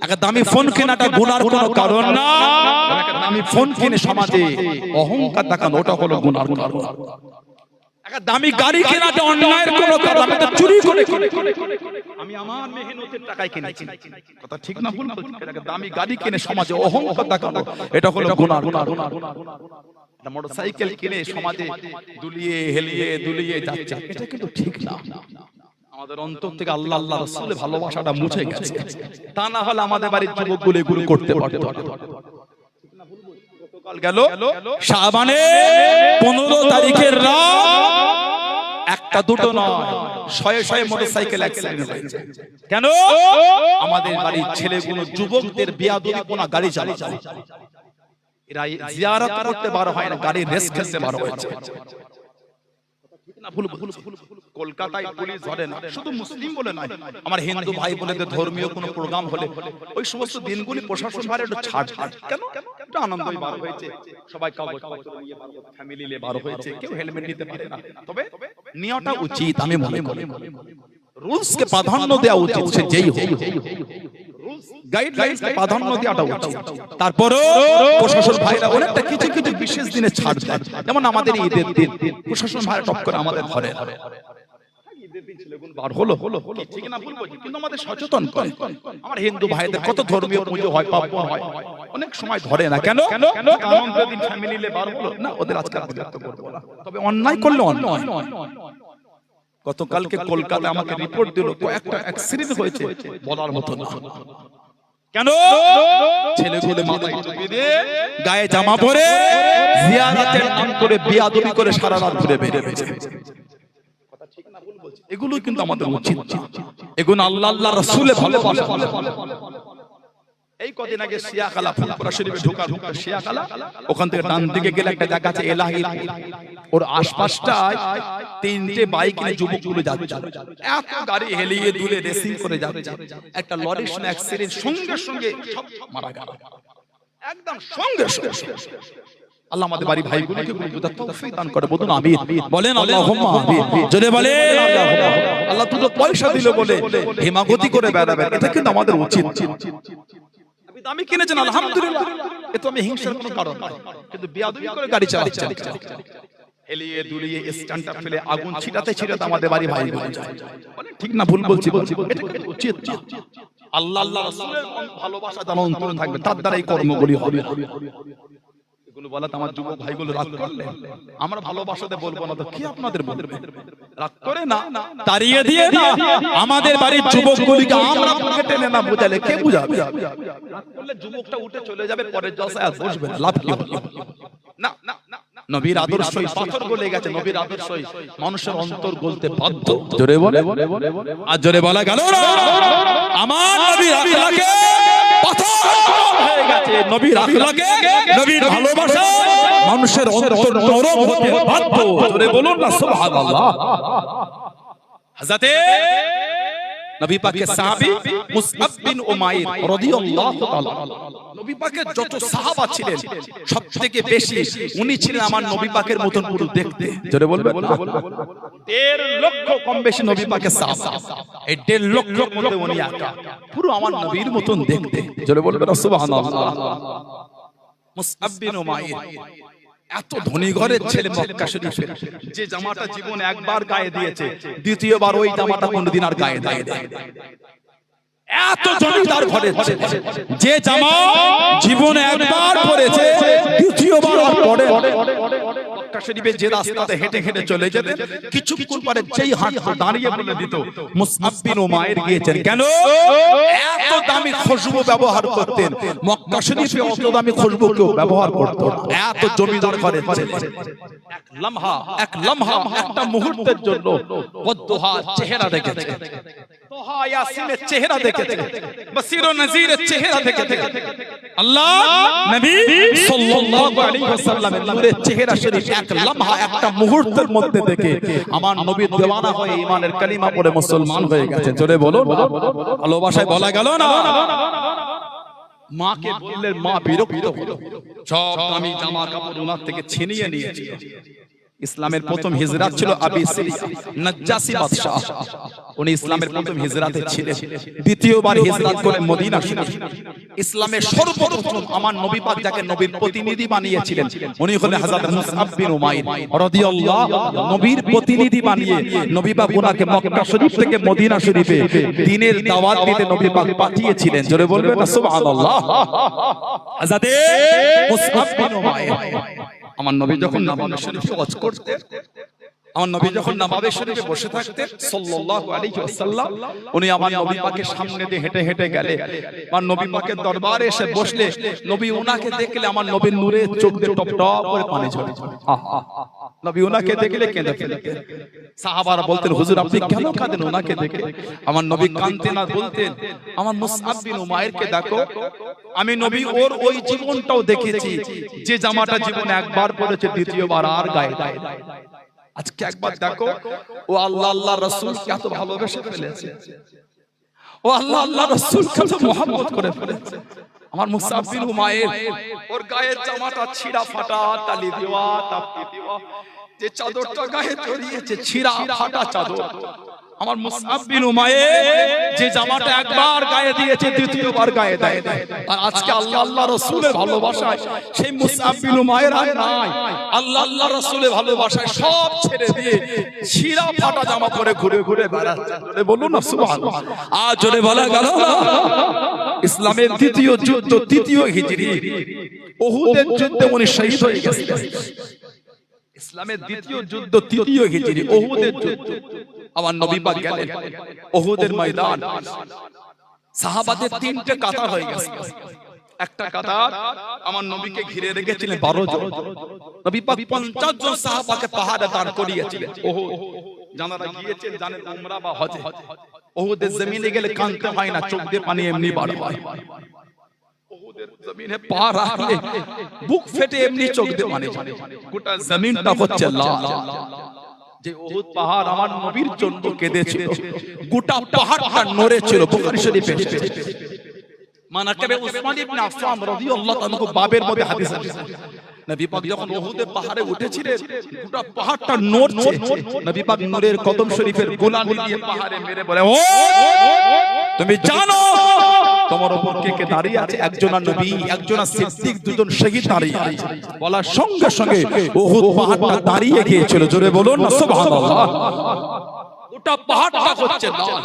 একটা দামি ফোন কেনাটা গুনার কোনো কারণ না। একটা দামি ফোন কিনে সমাজে অহংকার দেখানো ওটা হলো গুনার কারণ। একটা দামি গাড়ি কেনাটা অন্যায়ের কোনো কারণ, আমি তো চুরি করে আমি আমার মেহনতের টাকায় কিনেছি, কথা ঠিক না ভুল? একটা দামি গাড়ি কিনে সমাজে অহংকার দেখানো এটা হলো গুনাহ। একটা মোটরসাইকেল কিনে সমাজে দুলিয়ে হেলিয়ে দুলিয়ে যাচ্ছে, এটা কিন্তু ঠিক না। আমাদের অন্তর থেকে আল্লাহ আল্লাহ রাসূলের ভালোবাসাটা মুছে গেছে, তা না হলে আমাদের বাড়ির যুবকগুলো এগুলো করতে পারত। গতকাল গেল শাবানের 15 তারিখের রাত, একটা দুটো নয়, শয়ে শয়ে মোটরসাইকেল অ্যাক্সিডেন্ট হয়েছে। কেন? আমাদের বাড়ির ছেলেগুলো যুবকদের বেয়াদবিপনা গাড়ি চালাচ্ছে, এরা জিয়ারত করতে বার হয় না, গাড়ি রেস খেলতে বার হয়েছে। কলকাতায় পুলিশ ধরে না, শুধু মুসলিম বলে নয়, আমার হিন্দু ভাই বোনেদের ধর্মীয় কোনো প্রোগ্রাম হলে ওই সমস্ত দিনগুলি প্রশাসন ভাই একটু ছাড়। কেন? একটু আনন্দই বার হয়েছে, সবাই কাগজপত্র নিয়ে বার হয়েছে, ফ্যামিলি নিয়ে বার হয়েছে, কেউ হেলমেট নিতে পারে না। তবে নেওয়াটা উচিত, আমি মনে করি রুলসকে প্রাধান্য দেওয়া উচিত, সে যেই হোক গাইডলাইনসকে প্রাধান্য দেওয়াটা উচিত। তারপরও প্রশাসন ভাইরা অনেকটা কিছু কিছু বিশেষ দিনে ছাড় দেয়, যেমন আমাদের ঈদের দিন প্রশাসন ভাইরা টপ করে আমাদের ঘরে ঈদের বার হলো ঠিক না ভুল বলছি, কিন্তু আমাদের সচেতন করে। আমার হিন্দু ভাইদের কত ধর্মীয় পুজো হয়, পাপ হয়, অনেক সময় ধরে না। কেন? আনন্দের দিন ফ্যামিলি নিয়ে বার হলো না, ওদের আজকে বিরক্ত করবো না। তবে অন্যায় করলে অন্যায়। গতকালকে কলকাতায় আমাকে রিপোর্ট দিল কয়েকটা অ্যাক্সিডেন্ট হয়েছে, বলার মতো না। কেন? ছেলেগুলো মাথায় টুপি দিয়ে গায়ে জামা পরে জিয়ারতের নাম করে বেয়াদবি করে সারা রাত ঘুরে বেরিয়েছে। এগুলো কিন্তু আমাদের উচিত, এগুলো আল্লাহ রাসূলের ভালোবাসা। এই কদিন আগে শিয়াখালা ফুলপুরা শরীফে ঢোকার শিয়াখালা, ওখান থেকে ডান দিকে গেলে একটা জায়গা আছে এলাহি, ওর আশপাশটায় তিনটে বাইক নিয়ে যুবকগুলো যাচ্ছে, এত গাড়ি হেলিয়ে দুলে রেসিং করে যাচ্ছে। একটা লরির সঙ্গে অ্যাক্সিডেন্ট, সঙ্গে সঙ্গে সব মারা গেল, একদম সঙ্গে সঙ্গে। আল্লাহ আমাদের বাড়ি ভাইগুলোকে বুঝার তৌফিক দান করে, বলুন আমিন। বলেন আল্লাহুম্মা আমিন, জোরে বলেন আল্লাহুম্মা। আল্লাহ তো পয়সা দিল বলে হিমাগতি করে বেড়াবেন, এটা কিন্তু আমাদের উচিত। আমি কিনেছেন আলহামদুলিল্লাহ, এ তো আমি হিংসার কোনো কারণ না, কিন্তু বেয়াদবি করে গাড়ি চালাচ্ছে, হেলিয়ে দুলিয়ে স্ট্যান্ডটা ফেলে আগুন ছিটাতে ছিটাতে আমাদের বাড়ি ভাই বলে যায়। ঠিক না ভুল বলছি? এটা কিন্তু উচিত না। আল্লাহ রাসূলের ভালোবাসা যেন অন্তরে থাকবে, তার দ্বারা এই কর্মগুলি হবে। এগুলো বলা তো আমার যুবক ভাইগুলো রাগ করলে আমরা ভালোবাসাতে বলবো না, তো কি আপনাদের বলবে? রাগ করে না, তাড়িয়ে দিয়ে না আমাদের বাড়ির যুবকগুলিকে আমরা বুকে টেনে না বুঝালে কে বুঝাবে? বললে যুবকটা উঠে চলে যাবে, পরের জলসায় আর বসবে না, লাভ কি হবে? না না, নবীর আদর্শই পাথর গলে গেছে, নবীর আদর্শই মানুষের অন্তর গলতে বাধ্য। জোরে বলে, আর জোরে বলা গেল না, আমার নবীর আখলাকে পাথর হয়ে গেছে, নবীর আখলাকে, নবীর ভালোবাসা মানুষের অন্তর নরম হতে বাধ্য। জোরে বলুন না সুবহানাল্লাহ। হযরতে নবী পাকের সাহাবী মুসআব বিন উমাইর রাদিয়াল্লাহু তাআলা, নবী পাকের যত সাহাবা ছিলেন সবথেকে বেশি উনি ছিলেন আমার নবী পাকের মতন পুরো দেখতে। জোরে বলবেন না? 1.5 লক্ষ কম বেশি নবী পাকের সাহাবা, এই 1.5 লক্ষ মধ্যে উনি একা পুরো আমার নবীর মতন দেখতে। জোরে বলবেন সুবহানাল্লাহ। মুসআব বিন উমাইর এত ধনী ঘরের ছেলে, মক্কা শরীফে যে জামাটা জীবনে একবার গায়ে দিয়েছে, দ্বিতীয়বার ওই জামাটা কোনদিন আর গায়ে দেয় না। এত জমিদার ঘরের ছেলে যে জামা জীবনে একবার পরেছে, দ্বিতীয়বার আর পরে। মক্কা শরীফে যে রাস্তাতে হেঁটে হেঁটে চলে যেতে, কিছুক্ষণ পরে যেই হাঁটতো দাঁড়িয়ে বলে দিত মুসআব বিন উমাইর গিয়েছেন। কেন? এত দামি খুশবু ব্যবহার করতেন, মক্কা শরীফে অত দামি খুশবু কেউ ব্যবহার করত না। এত জমিদার ঘরের ছেলে, এক লম্হা একটা মুহূর্তের জন্য ওয়াদুহা চেহারা দেখেছে, তোহা ইয়াসিনের চেহারা দেখেছে, বসির ও নজিরের চেহারা দেখেছে। আল্লাহ নবী সাল্লাল্লাহু আলাইহি ওয়াসাল্লামের নূরের চেহারা শরীফ এক লম্হা একটা মুহূর্তের মধ্যে দেখে আমার নবী দেওয়ানা হয়ে ঈমানের কালিমা পড়ে মুসলমান হয়ে গেছে। জোরে বলো, ভালোবাসায় বলা গেল না। মাকে বললেন, মা বিরক্ত হলো, সব দামি জামা কাপড় ওনার থেকে ছিনিয়ে নিয়েছিল। ইসলামের প্রথম হিজরাত ছিল আবি সিরিয়া নাজ্জাসী বাদশা, উনি ইসলামের প্রথম হিজরাতে ছিলেন। দ্বিতীয়বার হিজরত করে মদিনা শরীফ। ইসলামের সর্বপ্রথম আমার নবী পাক যাকে নবীর প্রতিনিধি বানিয়েছিলেন উনি হলেন হযরত মুসআব বিন উমাইর রাদিয়াল্লাহু। নবীর প্রতিনিধি বানিয়ে নবী পাক ওনাকে মক্কা শরীফ থেকে মদিনা শরীফে দ্বীনের দাওয়াত দিতে নবী পাক পাঠিয়েছিলেন। জোরে বলবেন না সুবহানাল্লাহ। হযরত মুসআব বিন উমাইর, আমার নবী যখন নামাজ শরীফে ওয়াজ করতেন, আমার নবী যখন নামাজ শরীফে বসে থাকতেন সাল্লাল্লাহু আলাইহি ওয়াসাল্লাম, উনি আমার নবী পাকের সামনে দিয়ে হেঁটে হেঁটে গেলে আমার নবী পাকের দরবারে এসে বসলে নবী ওনাকে দেখলে আমার নবীর নূরে চোখ দিয়ে টপ টপ করে পানি ঝরে। নবী ওনাকে দেখলে কেঁদে ফেলতেন। সাহাবারা বলতেন, হুজুর আপনি কেন কাঁদেন ওনাকে দেখে? আমার নবী কাঁদতেন আর বলতেন, আমার মুসআব বিন উমাইরকে দেখো, আমি নবী ওর ওই জীবনটাও দেখেছি যে জামাটা জীবনে একবার পরেছে, দ্বিতীয়বার আর গায়ে দেয় না। আজকে একবার দেখো, ও আল্লাহ রাসূলকে এত ভালোবেসে ফেলেছে, ও আল্লাহ রাসূলকে এত মহব্বত করে ফেলেছে। আমার মুসআব বিন উমাইর ওর গায়ের জামাটা ছিঁড়া ফাটা, তালি দেওয়া, তাপি দেওয়া, যে চাদরটা গায়ে জড়িয়েছে ছিঁড়া ফাটা চাদর। আমার মুসআব বিন উমাইর যে জামাটা একবার গায়ে দিয়েছে দ্বিতীয়বার গায়ে দেয় না। আর আজকে আল্লাহ আল্লাহ রাসূলের ভালোবাসায় সেই মুসআব বিন উমাইর আর নাই। আল্লাহ আল্লাহ রাসূলের ভালোবাসায় সব ছেড়ে দিয়ে ছিঁড়া ফাটা জামা পরে ঘুরে ঘুরে বেড়াচ্ছে। বলুন না সুবহানাল্লাহ। আজ জোরে বলা গেল না। ইসলামের দ্বিতীয় যুদ্ধ তৃতীয় হিজরি উহুদের যুদ্ধে উনি শহীদ হয়ে গেছেন। ইসলামের দ্বিতীয় যুদ্ধ তৃতীয় হিজরি উহুদের যুদ্ধ। আমার নবী পাক গেলেন উহুদের ময়দান। সাহাবাদের তিনটে কাতার হয়ে গেছে। একটা কাতার আমার নবীকে ঘিরে রেখেছিলেন 12 জন। নবী পাক 50 জন সাহাবাকে পাহাড়ে দাঁড় করিয়েছিলেন। উহুদ যারা গিয়েছেন জানেন উমরা বা হজে, উহুদের জমিনে গেলে কাঁদতে হয় না, চোখ দিয়ে পানি এমনি বার হয়। উহুদের জমিনে পা রাখলে বুক ফেটে এমনি চোখ দিয়ে পানি ঝরে। গোটা জমিনটা হচ্ছে লাল। যে উহুদ পাহাড় আমার নবীর জন্য কেঁদেছিল, গোটা পাহাড়টা নড়েছিল। বুখারী শরীফে মানাকিবে উসমান ইবনে আফফান রাদিয়াল্লাহু তাআলা বাবের মধ্যে হাদিস আছে। নবী পাক যখন উহুদের পাহাড়ে উঠেছিলেন গোটা পাহাড়টা নড়ছে। নবী পাক নূরের কদম শরীফের গোলামি দিয়ে পাহাড়ে মেরে বলে, ও তুমি জানো তোমার উপর কে কে দাঁড়িয়ে আছে? একজন নবী, একজন সিদ্দিক, দুজন শহীদ দাঁড়িয়ে আছে। বলার সঙ্গে সঙ্গে উহুদ পাহাড়টা দাঁড়িয়ে গিয়েছিল। জোরে বলুন না সুবহানাল্লাহ। গোটা পাহাড়টা হচ্ছে লাল।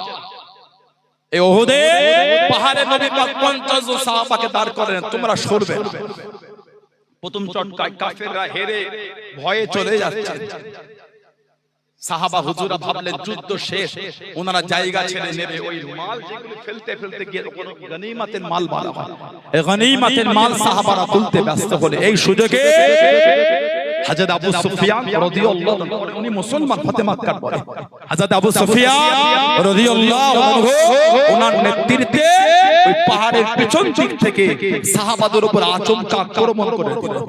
এই উহুদে পাহাড়ে নবী পাক 50 জন সাহাবাকে দাঁড় করেন, তোমরা সরবে না। প্রথম চটকায় কাফেররা হেরে ভয়ে চলে যাচ্ছে। সাহাবা হুজুরা ভাবলেন যুদ্ধ শেষ, ওনারা জায়গা ছেড়ে নেবে। ওই মাল যেগুলো ফেলতে ফেলতে গিয়ে কোনো গনিমতের মাল বাড়া হয়। এই গনিমতের মাল সাহাবারা তুলতে ব্যস্ত হলে এই সুযোগে হযরত আবু সুফিয়ান রাদিয়াল্লাহু আনহু উনি মুসলমান হতে মক্কার পরে হযরত আবু সুফিয়ান রাদিয়াল্লাহু আনহু ওনার নেতৃত্বে ওই পাহাড়ের পেছন দিক থেকে সাহাবাদের উপর আচমকা আক্রমণ করে দিলেন।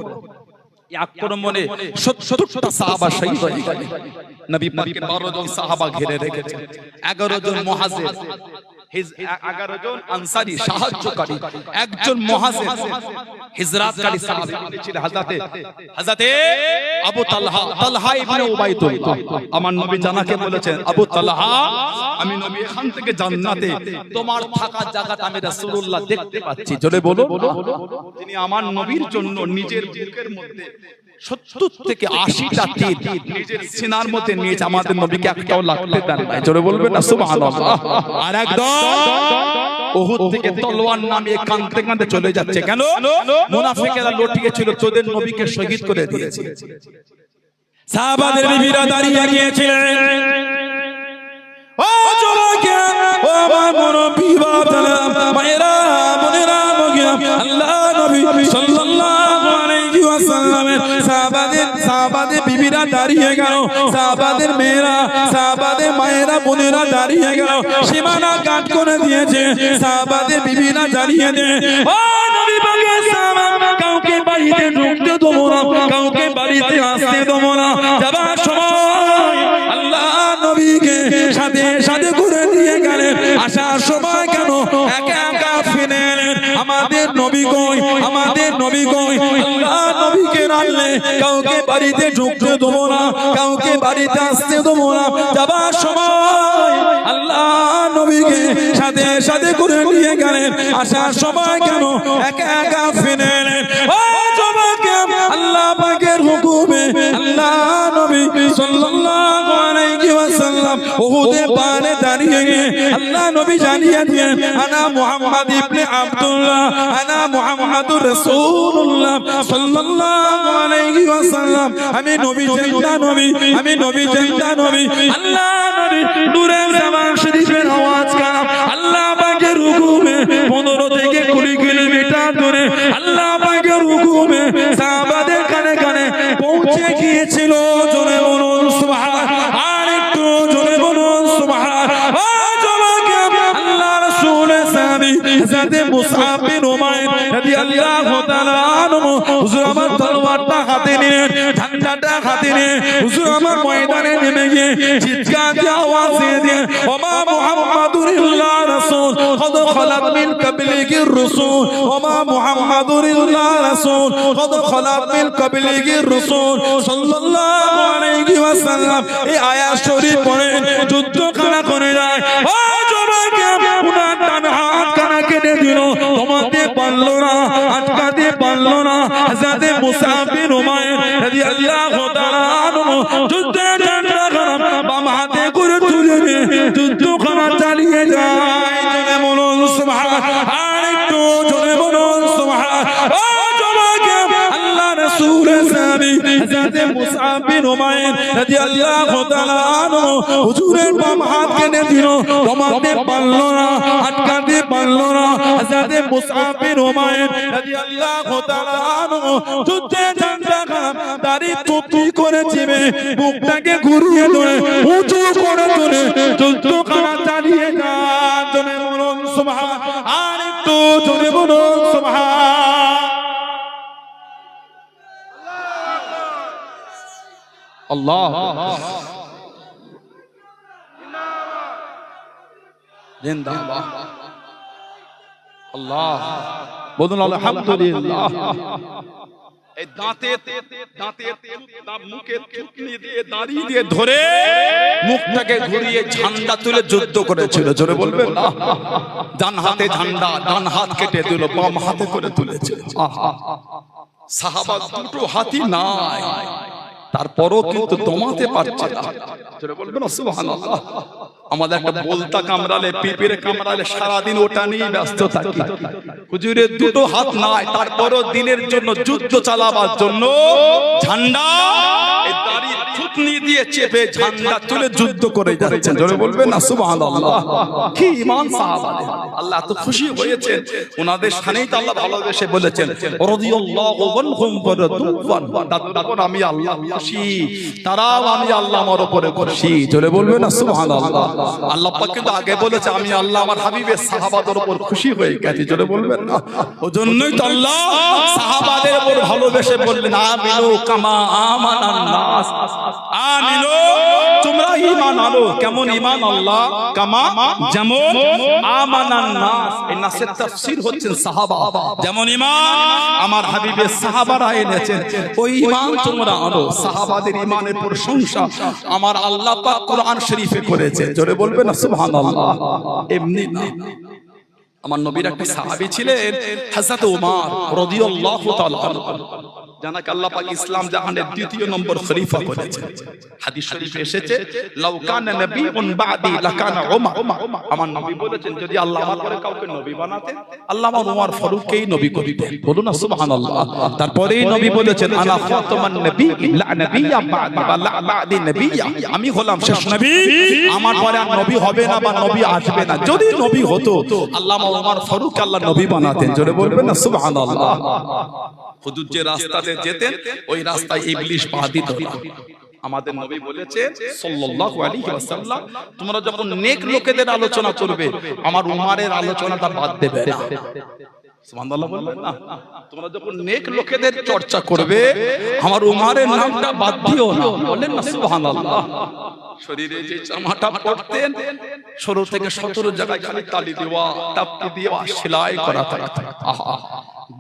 এই আক্রমণে 70টা সাহাবা শহীদ হয়ে গেলেন। নবী পাকের 12 জন সাহাবা ঘিরে রেখেছেন। 11 জন মুহাজির, 11 জন আনসারী সাহায্যকারী, একজন মুহাজির হিজরাতকারী সাহাবী ছিলেন হযরতে আবু তালহা ইবনে উবাইদুল্লাহ। আমার নবী জানাকে বলেছেন, আবু তালহা আমি নবী এখান থেকে জান্নাতে তোমার থাকার জায়গাটা আমি রাসূলুল্লাহ দেখতে পাচ্ছি। জোরে বলো। তিনি আমার নবীর জন্য নিজের বুকের মধ্যে 70 থেকে 80টা তীর নিজের সিনার মধ্যে নিয়ে আমাদের নবীকে একটাও লাগতে দেন না। জোরে বলবেন না সুবহানাল্লাহ। আর একদম উহুদ থেকে তলোয়ার নামিয়ে কাঁদতে কাঁদতে চলে যাচ্ছে। কেন? মুনাফিকেরা লটিয়েছিল, তোদের নবীকে শহীদ করে দিয়েছে। সাহাবাদের বিবিরা দাঁড়িয়ে গিয়েছিলেন। ও যুবকেরা, ও আমার মুরব্বি বাবারা, মায়েরা, বোনেরা, আল্লাহ নবী সাল্লাল্লাহু আলাইহি ওয়াসাল্লামের সাহাবাদের বিবিরা দাঁড়িয়ে গেল, সাহাবাদের মেয়েরা, সাহাবাদের মায়েরা, বোনেরা দাঁড়িয়ে গেল। সীমানা কাট করে দিয়েছে, সাহাবাদের বিবিরা দাঁড়িয়ে দেয়। ও নবী পাকের সাহাবা, কাউকে বাড়িতে ঢুকতে দেবো না, কাউকে বাড়িতে আসতে দেবো না। যাবার সময় আল্লাহ নবীকে সাথে সাথে করে দিয়ে গেলেন। আসার সময় কেন একা একা ফিরে এলেন? আমাদের নবী কই, আমাদের নবী কই? আল্লাহ নবীকে রাখলে কাউকে বাড়িতে ঢুকতে দেবো না, কাউকে বাড়িতে আসতে দেবো না। যাবার সময় আল্লাহ নবীকে সাথে সাথে করে নিয়ে গেলেন। আসার সময় কেন একা একা ফিরে এলেন? ও যুবকে, আল্লাহ পাকের হুকুমে আল্লাহ নবী সাল্লাল্লাহু আলাইহি ওয়াসাল্লাম উহুদের পাহাড়ে দাঁড়িয়ে গিয়ে আল্লাহ নবী জানিয়ে দিলেন, আনা মুহাম্মদ ইবনে আব্দুল্লাহ, আনা মুহাম্মাদুর রাসূলুল্লাহ সাল্লাল্লাহু আলাইহি ওয়াসাল্লাম। আমি নবী জিন্দা নবী, আমি নবী জিন্দা নবী। আল্লাহ নবী নূরে জামান শরীফের আওয়াজ কাম আল্লাহ পাকের হুকুমে 15 থেকে 20 কিলোমিটার দূরে আল্লাহ পাকের হুকুমে সাহাবাদের কানে কানে পৌঁছে গিয়েছিল। জোরে বলুন সুবহানাল্লাহ। আর একটু জোরে বলুন সুবহানাল্লাহ। ও যুবক, আল্লাহ রাসূলের সাহাবী হযরত মুসআব বিন উমাইর রাদিয়াল্লাহু তাআলা আনহু হুজুর আমার তলোয়ারটা হাতে নিলেন, ঝান্ডাটা হাতে দিনে হুজুর আমার ময়দানে নেমে গিয়ে চিৎকার দিয়ে আওয়াজ দিয়ে ওমা মুহাম্মাদুর ইল্লা রাসূল কদ খালাত মিন কাবলিহির রাসূল ওমা মুহাম্মাদুর ইল্লা রাসূল কদ খালাত মিন কাবলিহির রাসূল সাল্লাল্লাহু আলাইহি ওয়াসাল্লাম এই আয়াত শরীফ পড়ে যুদ্ধ খানা করে যায় ও জবাকে উনার ডান হাত কানা কেটে দিল তোমাতে পারলো না আটকাতে পারলো না হযরত মুসআব বিন উমাইর রাদিয়াল্লাহু তাআলা আনহু যুদ্ধে ঝান্ডা খানা বাম হাতে করে তুলে নিয়ে যুদ্ধ খানা চালিয়ে যায় জোরে বলুন সুবহান আর একটু জোরে বলুন সুবহান ও জবাকে আল্লাহ রাসূলের সাহাবী হযরত মুসআব বিন উমাইর রাদিয়াল্লাহু তাআলা আনহু হুজুরের বাম হাত কেটে দিল তোমাতে পারলো না আটকাতে পারলো না হযরত মুসআব বিন উমাইর রাদিয়াল্লাহু তাআলা আনহু যুদ্ধে ঝান্ডা খানা দাড়ি টুপি করে চিবে বুকটাকে ঘুরিয়ে ধরে উঁচু করে ধরে যুদ্ধ খানা চালিয়ে যান জোরে বলুন সুবহান আর একটু জোরে বলুন সুবহান আল্লাহ জিন্দাবাদ আল্লাহ বলুন আলহামদুলিল্লাহ এই মুখে থুতনি দিয়ে দাড়ি দিয়ে ধরে মুখটাকে ঘুরিয়ে ঝান্ডা তুলে যুদ্ধ করেছিল জোরে বলবেন না ডান হাতে ঝান্ডা ডান হাত কেটে দিল বাম হাতে করে তুলেছে সাহাবা দুটো হাতি নাই তারপরও কিন্তু দমাতে পারছে না জোরে বলবেন সুবহানাল্লাহ আমাদের একটা বলতা কামড়ালে পিঁপড়ে কামড়ালে সারাদিন ওটা নিয়ে ব্যস্ত থাকি হুজুরের দুটো হাত নাই তারপরও দিনের জন্য যুদ্ধ চালাবার জন্য ঝান্ডা এই দাড়ি থুতনি দিয়ে চেপে ঝান্ডা তুলে যুদ্ধ করে যাচ্ছেন জোরে বলবেন না সুবহানাল্লাহ কি ঈমান সাহাবাদের আল্লাহ তো খুশি হয়েছেন ওনাদের শানেই তো আল্লাহ ভালোবেসে বলেছেন রাদিয়াল্লাহু আনহুম তারপর আমি আল্লাহ খুশি তারাও আমি আল্লাহ আমার উপরে খুশি জোরে বলবেন না সুবহানাল্লাহ আল্লাহ পাক কিন্তু আগে বলেছে আমি আল্লাহ আমার হাবিবের সাহাবাদের উপর খুশি হয়ে গেছি জোরে বলবেন না ওজন্যই তো আল্লাহ সাহাবাদের উপর ভালোবেসে বললেন আমিনু কামা আমানান নাস আমিনু তোমরা ঈমান আনো কেমন ঈমান আল্লাহ কামা যেমন আমানান নাস এই নাসের তাফসীর হচ্ছেন সাহাবা যেমন ঈমান আমার হাবিবের সাহাবারা এনেছেন ওই ঈমান তোমরা আনো সাহাবাদের ঈমানের প্রশংসা আমার আল্লাহ পাক কোরআন শরীফে করেছে জোরে বলবেন না সুবহানাল্লাহ এমনি না আমার নবীর একটা সাহাবী ছিলেন হযরত ওমর রাদিয়াল্লাহু তাআলা জানাক আল্লাহ পাক ইসলাম জাহানের দ্বিতীয় নম্বর খলিফা করেছেন হাদিস শরীফে এসেছে লাউ কানা নবিয়ুন বাদি লাকানা ওমর আমার নবী বলেছেন যদি আল্লাহ আমার পরে কাউকে নবী বানাতেন আল্লাহ আমার ওমর ফারুককেই নবী করতেন বলুন না সুবহানাল্লাহ তারপরেই নবী বলেছেন আনা ফাতামান নবী লা নবিয়্যা বাদি বা লা বাদি নবিয়্যা আমি হলাম শেষ নবী আমার পরে আর নবী হবে না বা নবী আসবে না যদি নবী হতো আল্লাহ ওমর ফারুক আল্লাহ নবী বানাতেন জোরে বলবেন না সুবহানাল্লাহ হুজুর যে রাস্তাতে যেতেন ওই রাস্তায় ইবলিস পা দিত না আমাদের নবী বলেছে সাল্লাল্লাহু আলাইহি ওয়াসাল্লাম তোমরা যখন নেক লোকেদের আলোচনা করবে আমার উমারের আলোচনাটা বাদ দেবে না সুবহানাল্লাহ বলবেন না তোমরা যখন নেক লোকেদের চর্চা করবে আমার উমারের নামটা বাদ দিও না বলেন না সুবহানাল্লাহ শরীরে যে জামাটা পরতেন 16 থেকে 17 জায়গায় খালি তালি দেওয়া টাপটি দেওয়া সেলাই করা থাকতো আহা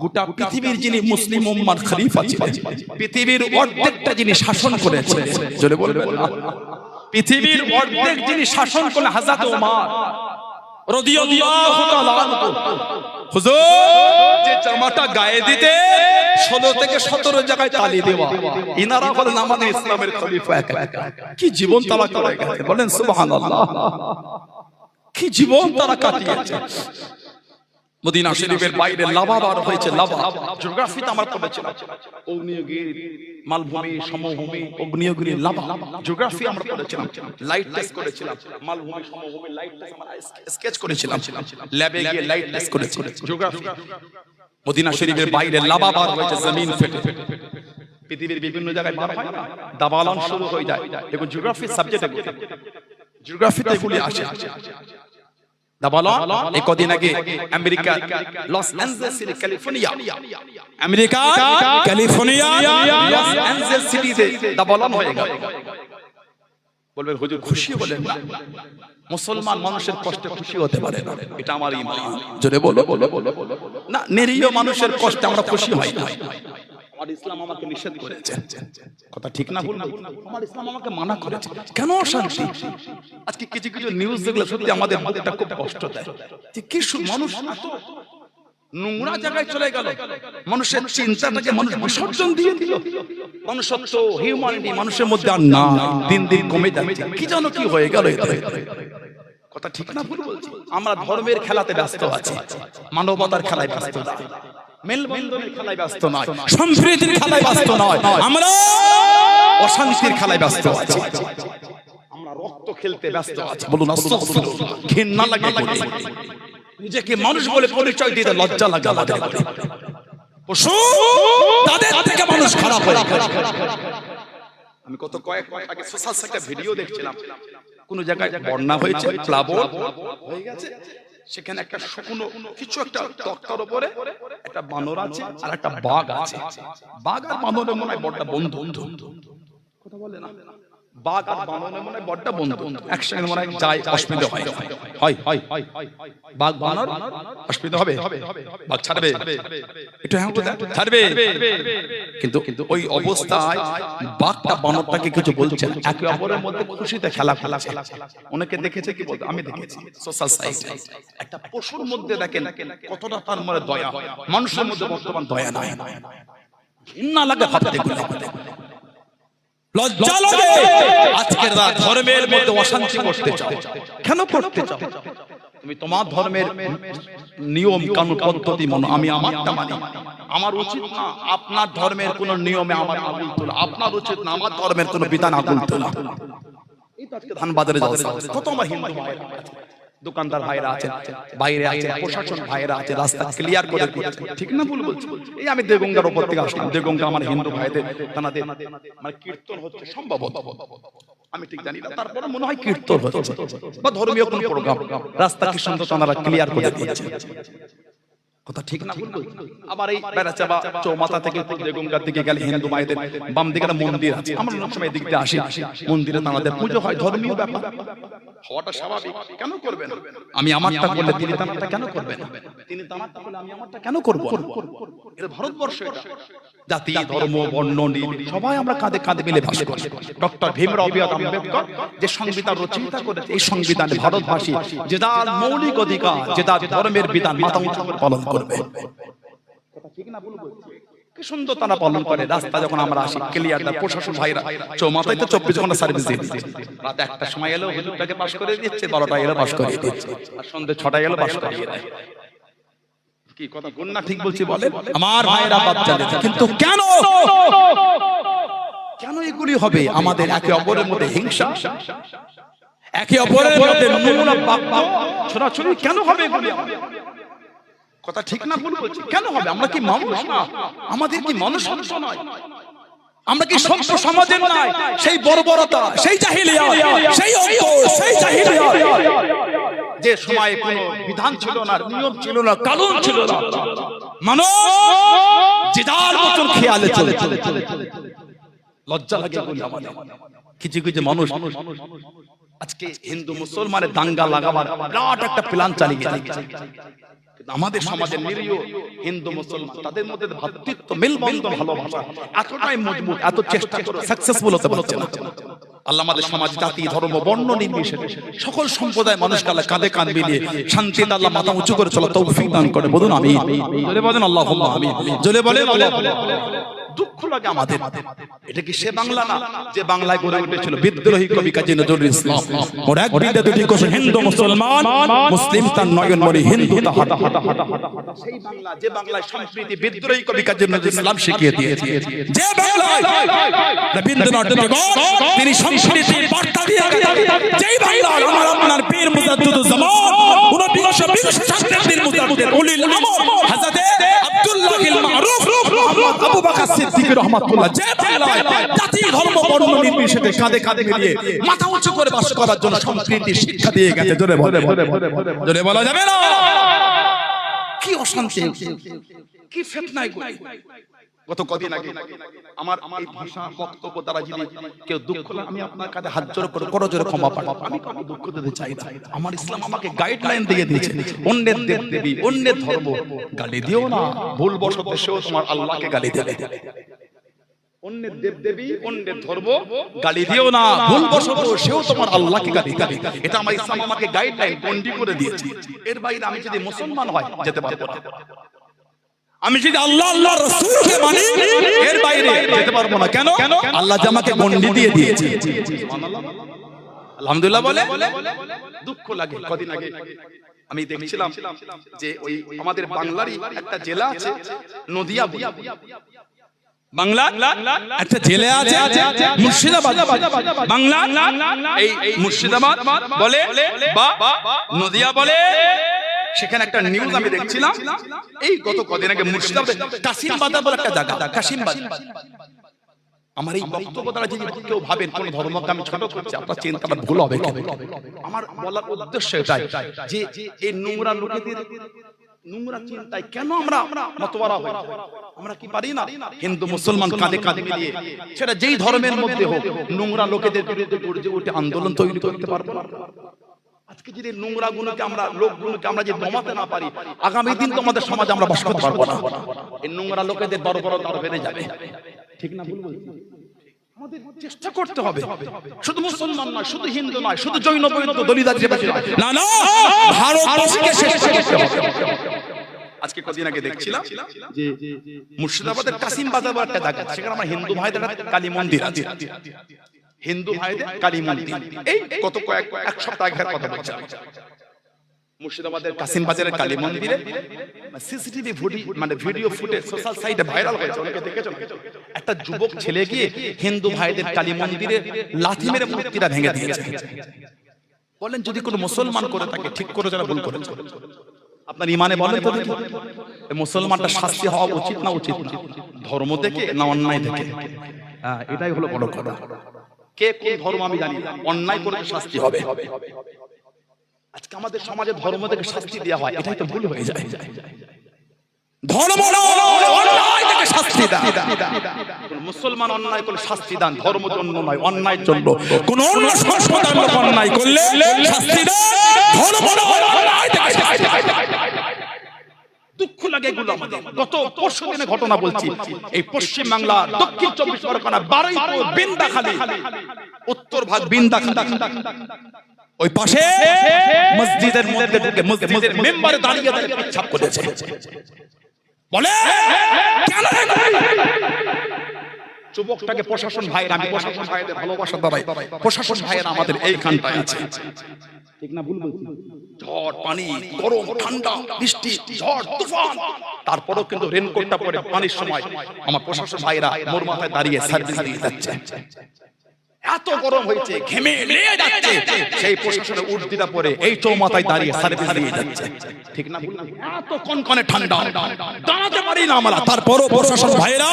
গোটা পৃথিবীর যিনি মুসলিম উম্মার খলিফা ছিলেন পৃথিবীর অর্ধেকটা যিনি শাসন করেছেন জোরে বলবেন না পৃথিবীর অর্ধেক যিনি শাসন করলেন হযরত ওমর রাদিয়াল্লাহু তাআলা আনহু হুজুর যে জামাটা গায়ে দিতে 16 থেকে 17 জায়গায় তালি দেওয়া ইনারা বলেন আমাদের ইসলামের খলিফা একা কি জীবন তারা করে গেছে বলেন সুবহানাল্লাহ কি জীবন তারা কাটিয়েছে মদিনা শরীফের বাইরে লাভা বার হয়েছে লাভা জিওগ্রাফিতে আমরা পড়েছিলাম অগ্নিয়গিরি মালভূমি সমভূমি অগ্নিয়গিরি লাভা জিওগ্রাফি আমরা পড়েছিলাম লাইট টেস্ট করেছিলাম মালভূমি সমভূমি লাইট টেস্ট আমরা স্কেচ করেছিলাম ল্যাবে গিয়ে লাইট টেস্ট করেছিলাম জিওগ্রাফি মদিনা শরীফের বাইরে লাভা বার হয়েছে জমিন ফেটে পৃথিবীর বিভিন্ন জায়গায় বার হয় না দাবালন শুরু হয়ে যায় দেখুন জিওগ্রাফি সাবজেক্টে জিওগ্রাফিতে এগুলি আসে দাবালন এই কদিন আগে America Los Angeles city California America California Los Angeles সিটিতে দাবালন হয়ে গেল। বলবেন হুজুর খুশি বলেন না, মুসলমান মানুষের কষ্টে খুশি হতে পারে না, এটা আমার ঈমান। জোরে বলো না, নিরীহ মানুষের কষ্টে আমরা খুশি হই না। আমার ইসলাম আমাকে নিষেধ করেছে, কথা ঠিক না ভুল? আমার ইসলাম আমাকে মানা করেছে। কেন অশান্তি? আজকে কিছু কিছু নিউজ দেখলে সত্যি আমাদের মনটা খুব কষ্ট দেয় যে কি মানুষ এত নোংরা জায়গায় চলে গেল, মানুষের চিন্তাটাকে মানুষ বিসর্জন দিয়ে দিল। মনুষ্যত্ব, হিউম্যানিটি মানুষের মধ্যে আর না, দিন দিন কমে যাচ্ছে। কি জানো কি হয়ে গেল? কথা ঠিক না ভুল বলছি? আমরা ধর্মের খেলাতে ব্যস্ত আছি, মানবতার খেলায় ব্যস্ত আছি, মেলবন্ধনের খেলায় ব্যস্ত নয়, সম্প্রীতির খেলায় ব্যস্ত নয়, আমরা অশান্তির খেলায় ব্যস্ত আছি, আমরা রক্ত খেলতে ব্যস্ত আছি। বলুন আস্তাগফিরুল্লাহ, ঘৃণা লাগে বলে, নিজেকে মানুষ বলে পরিচয় দিতে লজ্জা লাগে আমাদের। পশু তাদের থেকে মানুষ খারাপ হয়ে গেছে। আমি কত কয়েক মাস আগে সোশ্যাল একটা ভিডিও দেখছিলাম, কোন জায়গায় বন্যা হয়েছে, প্লাবন হয়ে গেছে, সেখানে একটা শুকনো কিছু একটা তক্তার উপরে একটা বানর আছে আর একটা বাঘ আছে। বাঘ আর বানরের মনে হয় বড়টা বন্ধু, কথা বলে না? বাঘ আর বানরের মনে হয় বড়টা বন্ধু, একসঙ্গে মনে হয় যায়, অসুবিধা হয়। বাঘ বানর অসুবিধা হবে, বাঘ ছাড়বে একটু, হ্যাঁ ছাড়বে, কিন্তু ওই অবস্থায় বাঘটা বানরটাকে কিছু বলছে, একে অপরের মধ্যে খুশিতে খেলা খেলাছে। অনেকে দেখেছে কি বলতে, আমি দেখেছি সোশ্যাল সাইটে, একটা পশুর মধ্যে দেখেন কতটা তার মধ্যে দয়া, মানুষের মধ্যে বর্তমান দয়া নাই, ঘৃণা লাগে ভাবতে গেলে, লজ্জা লাগে। আজকের রাত ধর্মের মধ্যে অশান্তি করতে চাও, কেন করতে চাও? তুমি তোমার ধর্মের নিয়ম কানুন পদ্ধতি মানো, আমি আমারটা মানি। আমার উচিত না আপনার ধর্মের কোন নিয়মে আমার আঙুল তোলা, আপনার উচিত না আমার ধর্মের কোন বিধান আঙুল তোলা। এই তো আজকে ধানবাজারে যাচ্ছে, কত আমার হিন্দু ভাইরা আছে, দোকানদার ভাইরা আছে, বাইরে আছে, প্রশাসন ভাইরা আছে, রাস্তা ক্লিয়ার করে দিচ্ছে, ঠিক না ভুল বলছি? এই আমি দেগঙ্গার উপর থেকে আসলাম, দেগঙ্গা আমার হিন্দু ভাইদের তানাদের মানে কীর্তন হচ্ছে সম্ভবত, আমি ঠিক জানি না, তারপরে মনে হয় কীর্তন হচ্ছে বা ধর্মীয় কোন প্রোগ্রাম, রাস্তা কি সুন্দর তারা ক্লিয়ার করে দিচ্ছে, কথা ঠিক না ভুল বলছি? আবার এই বেড়াচাবা চৌমাথা থেকে দেগঙ্গার দিকে গেলে হিন্দু ভাইদের বাম দিকে একটা মন্দির আছে, আমরা অনেক সময় এদিক দিয়ে আসি, মন্দিরে তাদের পুজো হয়, ধর্মীয় ব্যাপার হওয়াটা স্বাভাবিক, কেন করবেন? আমি আমারটা করলে তিনি তামারটা কেন করবেন? তিনি তামারটা করলে আমি আমারটা কেন করব? এটা ভারতবর্ষ, এটা জাতি ধর্ম বর্ণ সবাই আমরা কাঁধে কাঁধে মিলে বাস করি। ডক্টর ভীমরাও আম্বেদকর যে সংবিধান রচনা করেছে, এই সংবিধানে ভারতবাসী যে তার মৌলিক অধিকার, যে তার ধর্মের বিধান মাথা উঁচু করে পালন করবে, কথা ঠিক না ভুল বলছি? কি সুন্দর তারা পালন করে। রাস্তা যখন আমরা আসি ক্লিয়ার, প্রশাসন ভাইরা চৌমাথায় তো 24 ঘন্টা সার্ভিস দিচ্ছে, রাত 1টার সময় এলো হুজুরটাকে পাস করে দিচ্ছে, 12টায় এলো পাস করে দিচ্ছে, আর সন্ধ্যে 6টায় এলো পাস করে দেয়। কি কথা গুণ না ঠিক বলছি বলে আমার ভাইরা বাচ্চা দিচ্ছে, কিন্তু কেন কেন এগুলি হবে? আমাদের একে অপরের মধ্যে হিংসা, একে অপরের মধ্যে নোংরা বাক্য ছড়াছড়ি কেন হবে এগুলি? কথা ঠিক না ভুল বলছি? কেন হবে? আমরা কি মানুষ না? আমাদের কি মানুষ নয়? আমরা কি সভ্য সমাজের নাই? সেই বর্বরতা, সেই জাহিলিয়াত, সেই অজ্ঞ, সেই জাহিলিয়াত, যে সময়ে কোনো বিধান ছিল না, নিয়ম ছিল না, কানুন ছিল না, মানুষ যে যার মতন খেয়ালে চলে। লজ্জা লাগে বলে আমাদের কিছু কিছু মানুষ আজকে হিন্দু মুসলমানের দাঙ্গা লাগাবার বিরাট একটা প্ল্যান চালিয়ে যাচ্ছে। আমাদের সমাজের নিরীহ হিন্দু মুসলমান তাদের মধ্যে ভ্রাতৃত্ব, মেলবন্ধন, ভালোবাসা এতটাই মজবুত, এত চেষ্টা করে সাকসেসফুল হতে পারছে না। আল্লাহ আমাদের সমাজ জাতি ধর্ম বর্ণ নির্বিশেষে সকল সম্প্রদায় মানুষকে কাঁধে কাঁধ মিলিয়ে শান্তিতে আল্লাহ মাথা উঁচু করে চলা তৌফিক দান করে। বলুন আমিন, জোরে বলেন আল্লাহুম্মা আমিন, জোরে বলেন। দুঃখ লাগে আমাদের, এটা কি সে বাংলা না যে বাংলায় গড়ে উঠেছিল বিদ্রোহী কবি কাজী নজরুল ইসলাম? ওর এক বিন্দু দুটি কোষ হিন্দু মুসলমান, মুসলিম তার নয়ন মরি হিন্দু তা হাটা হাটা হাটা। সেই বাংলা যে বাংলায় সম্প্রীতি বিদ্রোহী কবি কাজী নজরুল ইসলাম শিখিয়ে দিয়েছে, যে বাংলায় রবীন্দ্রনাথ ঠাকুর তিনি সম্প্রীতির বার্তা দিয়ে গেছেন, যেই বাংলায় আমার আপনার পীর মুজাদ্দিদুজ্জামান 19 শতাব্দীর মুজাদ্দিদ উলিল আমর হযরত আব্দুল্লাহিল মারুফ মুহাম্মদ আবু বকর সিদ্দিক রহমাতুল্লাহ, যে বাংলায় জাতি ধর্ম বর্ণ সেটা কাঁধে কাঁধে মিলিয়ে মাথা উঁচু করে বাস করার জন্য সংস্কৃতি শিক্ষা দিয়ে গেছে। জোরে বলে, জোরে বলা যাবে না। কি অশান্তি, কি ফিতনায় গত কদিন আগে আমার এই ভাষা বক্তব্য দ্বারা যদি কেউ দুঃখ লাগে, আমি আপনার কাছে হাত জোড় করে করজোরে ক্ষমা পাঠাবো। আমি কাউকে দুঃখ দিতে চাই না। আমার ইসলাম আমাকে গাইডলাইন দিয়ে দিয়েছে, অন্যের দেব দেবী, অন্যের ধর্ম গালি দিও না। ভুল বশত সেও তোমার আল্লাহকে গালি দেবে। অন্যের দেব দেবী, অন্যের ধর্ম গালি দিও না, ভুল বশত সেও তোমার আল্লাহকে গালি দেবে। এটা আমার ইসলাম আমাকে গাইডলাইন গন্ডি করে দিয়েছে। এর বাইরে আমি যদি মুসলমান হয় যেতে পারবো না। আমি যদি আল্লাহ আল্লাহ রাসূলকে মানি এর বাইরে যেতে পারবো না। কেন? আল্লাহ যে আমাকে গন্ডি দিয়ে দিয়েছে। সুবহানাল্লাহ, আলহামদুলিল্লাহ বলে। দুঃখ লাগে, কদিন আগে আমি দেখছিলাম যে ওই আমাদের বাংলারই একটা জেলা আছে নদিয়া, বাংলা একটা জেলা আছে মুর্শিদাবাদ, বাংলা এই মুর্শিদাবাদ বলে বা নদিয়া বলে। সেখানে একটা নিউজ আমি দেখছিলাম এই গত কদিন আগে মুর্শিদাবাদে কাশিম বাজার বলে একটা জায়গা, কাশিম বাজার। আমার এই বক্তব্য দ্বারা যদি কেউ ভাবেন কোন ধর্মকে আমি ছোট করছি, আপনার চিন্তাটা ভুল হবে। আমার বলার উদ্দেশ্য এটাই যে এই নোংরা লোকেদের নোংরা চিন্তায় কেন আমরা মতওয়ারা হই? আমরা কি পারি না হিন্দু মুসলমান কাঁধে কাঁধে মিলিয়ে, সেটা যেই ধর্মের মধ্যে হোক, নোংরা লোকেদের বিরুদ্ধে গর্জে উঠে আন্দোলন তৈরি করতে পারবো না? আজকে যদি নোংরা গুলোকে আমরা লোকগুলোকে আমরা যদি দমাতে না পারি, আগামী দিন তো আমাদের সমাজে আমরা বাস করতে পারবো না। এই নোংরা লোকেদের বড় বড় দর বেড়ে যাবে। ঠিক না ভুল বলছি? আমাদের চেষ্টা করতে হবে, শুধু মুসলমান নয়, শুধু হিন্দু নয়, শুধু জৈন বৈদ্য দলিত না না, ভারতবাসীকে শেষ করতে হবে। আজকে কদিন আগে দেখছিলাম যে মুর্শিদাবাদের কাশিম বাজার একটা জায়গা, সেখানে আমার হিন্দু ভাইদের কালী মন্দির আছে। হিন্দু ভাইদের কালী মন্দির এই কত এক সপ্তাহ আগের কথা বলছি। মুর্শিদাবাদের কাশিম বাজারের কালী মন্দিরে সিসিটিভি ভিডিও ফুটেজ সোশ্যাল সাইটে ভাইরাল হয়েছে, অনেকে দেখেছেন। একটা যুবক ছেলে গিয়ে হিন্দু ভাইদের কালী মন্দিরে লাথি মেরে মূর্তিটা ভেঙে দিয়েছে। বলেন যদি কোনো মুসলমান করে থাকে ঠিক করে, যারা ভুল করেছে আপনার ইমানে বলেন তো মুসলমানটা শাস্তি হওয়া উচিত না উচিত না? ধর্ম থেকে না অন্যায় থেকে? হ্যাঁ, এটাই হলো বড় কথা। কে কোন ধর্ম আমি জানি না, অন্যায় করে শাস্তি হবে। আজকে আমাদের সমাজে ধর্ম থেকে শাস্তি দেওয়া হয়, এটাই তো ভুল হয়ে যায়। ধর্ম অন্যায় থেকে শাস্তি দান, মুসলমান অন্যায় করলে শাস্তি দান ধর্ম জন্য নয়, অন্যায়ের জন্য। কোন অন্য সম্প্রদায়ের লোক অন্যায় করলে শাস্তি দান ধর্ম অন্যায় থেকে শাস্তি দান। দুঃখ লাগে এগুলো আমাদের। গত পরশু দিনে ঘটনা বলছি, এই পশ্চিম বাংলা দক্ষিণ 24 পরগনা বারুইপুর বিন্দাখালী, উত্তর ভাগ বিন্দাখালী, ওই পাশে মসজিদের মধ্যে ঢুকে মসজিদের মেম্বারে দাঁড়িয়ে দাঁড়িয়ে পেচ্ছাপ করেছে। বলে কেন যুবকটাকে প্রশাসন ভাইয়ের, আমি প্রশাসন ভাইদের ভালোবাসা দাঁড়াই, প্রশাসন ভাইয়ের আমাদের এইখানটায় আছে। ঠিক না ভুল বলছি? ঝড় পানি, গরম ঠান্ডা, বৃষ্টি, ঝড় তুফান, তারপরেও কিন্তু রেনকোটটা পরে পানির সময় আমার প্রশাসন ভাইরা মোর মাথায় দাঁড়িয়ে সার্ভিস দিয়ে যাচ্ছে। এত গরম হয়েছে, ঘেমে লেগে যাচ্ছে, সেই প্রশাসনের উর্দিটা পরে এই চৌমাথায় দাঁড়িয়ে সার্ভিস দিয়ে যাচ্ছে। ঠিক না ভুল? এত কনকনে ঠান্ডা, দাঁড়াতে পারি না আমরা, তারপরও প্রশাসন ভাইরা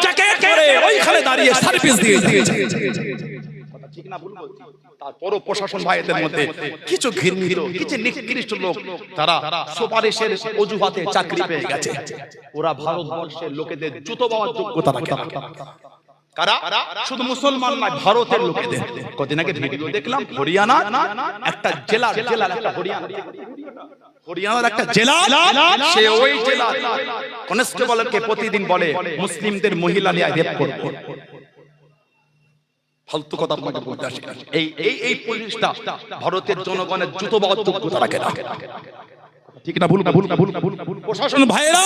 জ্যাকেট পরে ওইখানে দাঁড়িয়ে সার্ভিস দিয়ে যাচ্ছে। ঠিক না ভুল বলছি? তারপরও প্রশাসন ভাইদের মধ্যে কিছু ঘৃণিত, কিছু নিকৃষ্ট লোক, তারা সুপারিশের অজুহাতে চাকরি পেয়ে গেছে। ওরা ভারতবর্ষের লোকেদের জুতো পাওয়ার যোগ্যতা রাখে না। কারা? শুধু মুসলমান নয়, ভারতের লোকেদের। কদিন আগে ভিডিও দেখলাম হরিয়ানা একটা জেলার একটা হরিয়ানার একটা জেলা, সে ওই জেলা কনস্টেবলকে প্রতিদিন বলে মুসলিমদের মহিলা নিয়ে রেপ করবে। ফালতু কথা আপনাকে বলতে আসে। এই পুলিশটা ভারতের জনগণের জুতো পাওয়ার যোগ্যতা রাখে না। ঠিক না ভুল? প্রশাসন ভাইরা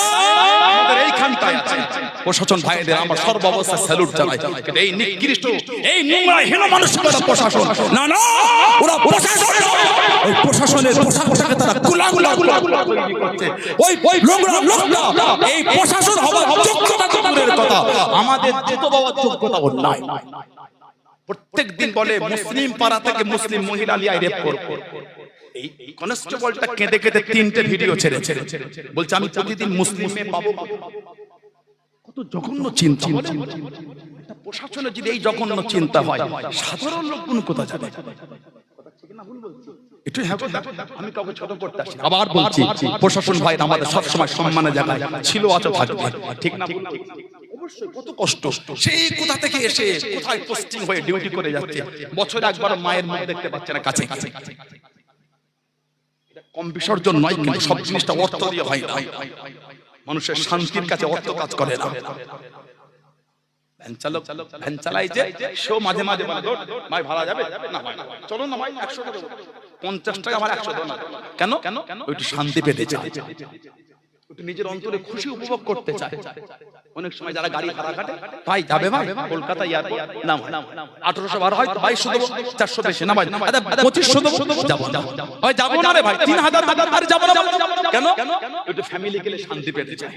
আমাদের এইখানটায় আছে। প্রশাসন ভাইদের আমার সর্বাবস্থা স্যালুট জানাই। এই নিকৃষ্ট, এই নোংরা হীন মানসিকতা প্রশাসন না না, ওরা প্রশাসন, ওই প্রশাসনের পোশাকটাকে তারা কুলাগুলা তৈরি করছে। ওই নোংরা লোকটা এই প্রশাসন হওয়ার যোগ্যতা দূরের কথা, আমাদের জুতো পাওয়ার যোগ্যতা ওর নাই। প্রত্যেকদিন বলে মুসলিম পাড়া থেকে মুসলিম মহিলা নিয়ে রেপ করবে। এই কনস্টেবলটা কেঁদে কেঁদে 3টে ভিডিও ছেড়েছে, বলছে আমি প্রতিদিন মুসলিম মেয়ে পাবো। কত জঘন্য চিন্তা! প্রশাসনের যদি এই জঘন্য চিন্তা হয়, সাধারণ লোকগুলো কোথায় যাবে? একটু হ্যাঁ আমি কাউকে ছোট করতে আসি, আবার বলছি প্রশাসন ভাই আমাদের সবসময় সম্মানের জায়গায় ছিল, আছে, থাকবে, ঠিক না? অবশ্যই কত কষ্ট, সেই কোথা থেকে এসে কোথায় পোস্টিং হয়ে ডিউটি করে যাচ্ছে, বছরে একবার মায়ের মুখ দেখতে পাচ্ছে না কাছে কাছে। কম বিসর্জন নয়, কিন্তু সব জিনিসটা অর্থ দিয়ে হয় না। মানুষের শান্তির কাছে অর্থ কাজ করে না। ভ্যান চালক ভ্যান চালাই যে সে মাঝে মাঝে বলে ভাই ভাড়া যাবে না, চলো না ভাই 100 টাকা দেবো, 50 টাকা আমার 100 দেবো না। কেন? ওইটু শান্তি পেতে চায়, ওইটু নিজের অন্তরে খুশি উপভোগ করতে চায়। অনেক সময় যারা গাড়ি ভাড়া কাটে, ভাই যাবে ভাই কলকাতা এয়ারপোর্ট, না 1800 ভাড়া হয় 2200 দেবো, 400 বেশি না ভাই, 2500 দেবো, যাবো ভাই, যাবো না রে ভাই, 3000 টাকা আর যাবো না। কেন? ওইটু ফ্যামিলি গেলে শান্তি পেতে চায়,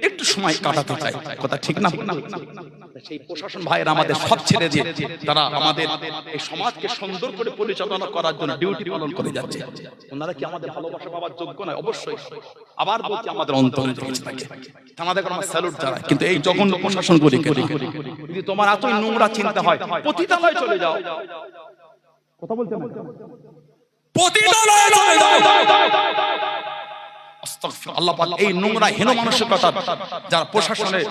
একটু সময় কাটাতে চাই, কথা ঠিক না? সেই প্রশাসন ভাইয়েরা আমাদের সব ছেড়ে দিয়ে তারা আমাদের এই সমাজকে সুন্দর করে পরিচালনা করার জন্য ডিউটি পালন করে যাচ্ছে। ওনারা কি আমাদের ভালোবাসা পাওয়ার যোগ্য নয়? অবশ্যই। আবার বলছি আমাদের অন্তরে থাকে, আমাদের আমরা স্যালুট জানাই। কিন্তু এই জঘন্য প্রশাসন করি, যদি তোমার এতই নোংরা চিন্তা হয়, পতিতালয়ে চলে যাও। কথা বলতে পতিতালয়ে চলে যাও। আল্লাহ পাক এই নোংরা হীন মানসিকতা যারা প্রশাসনের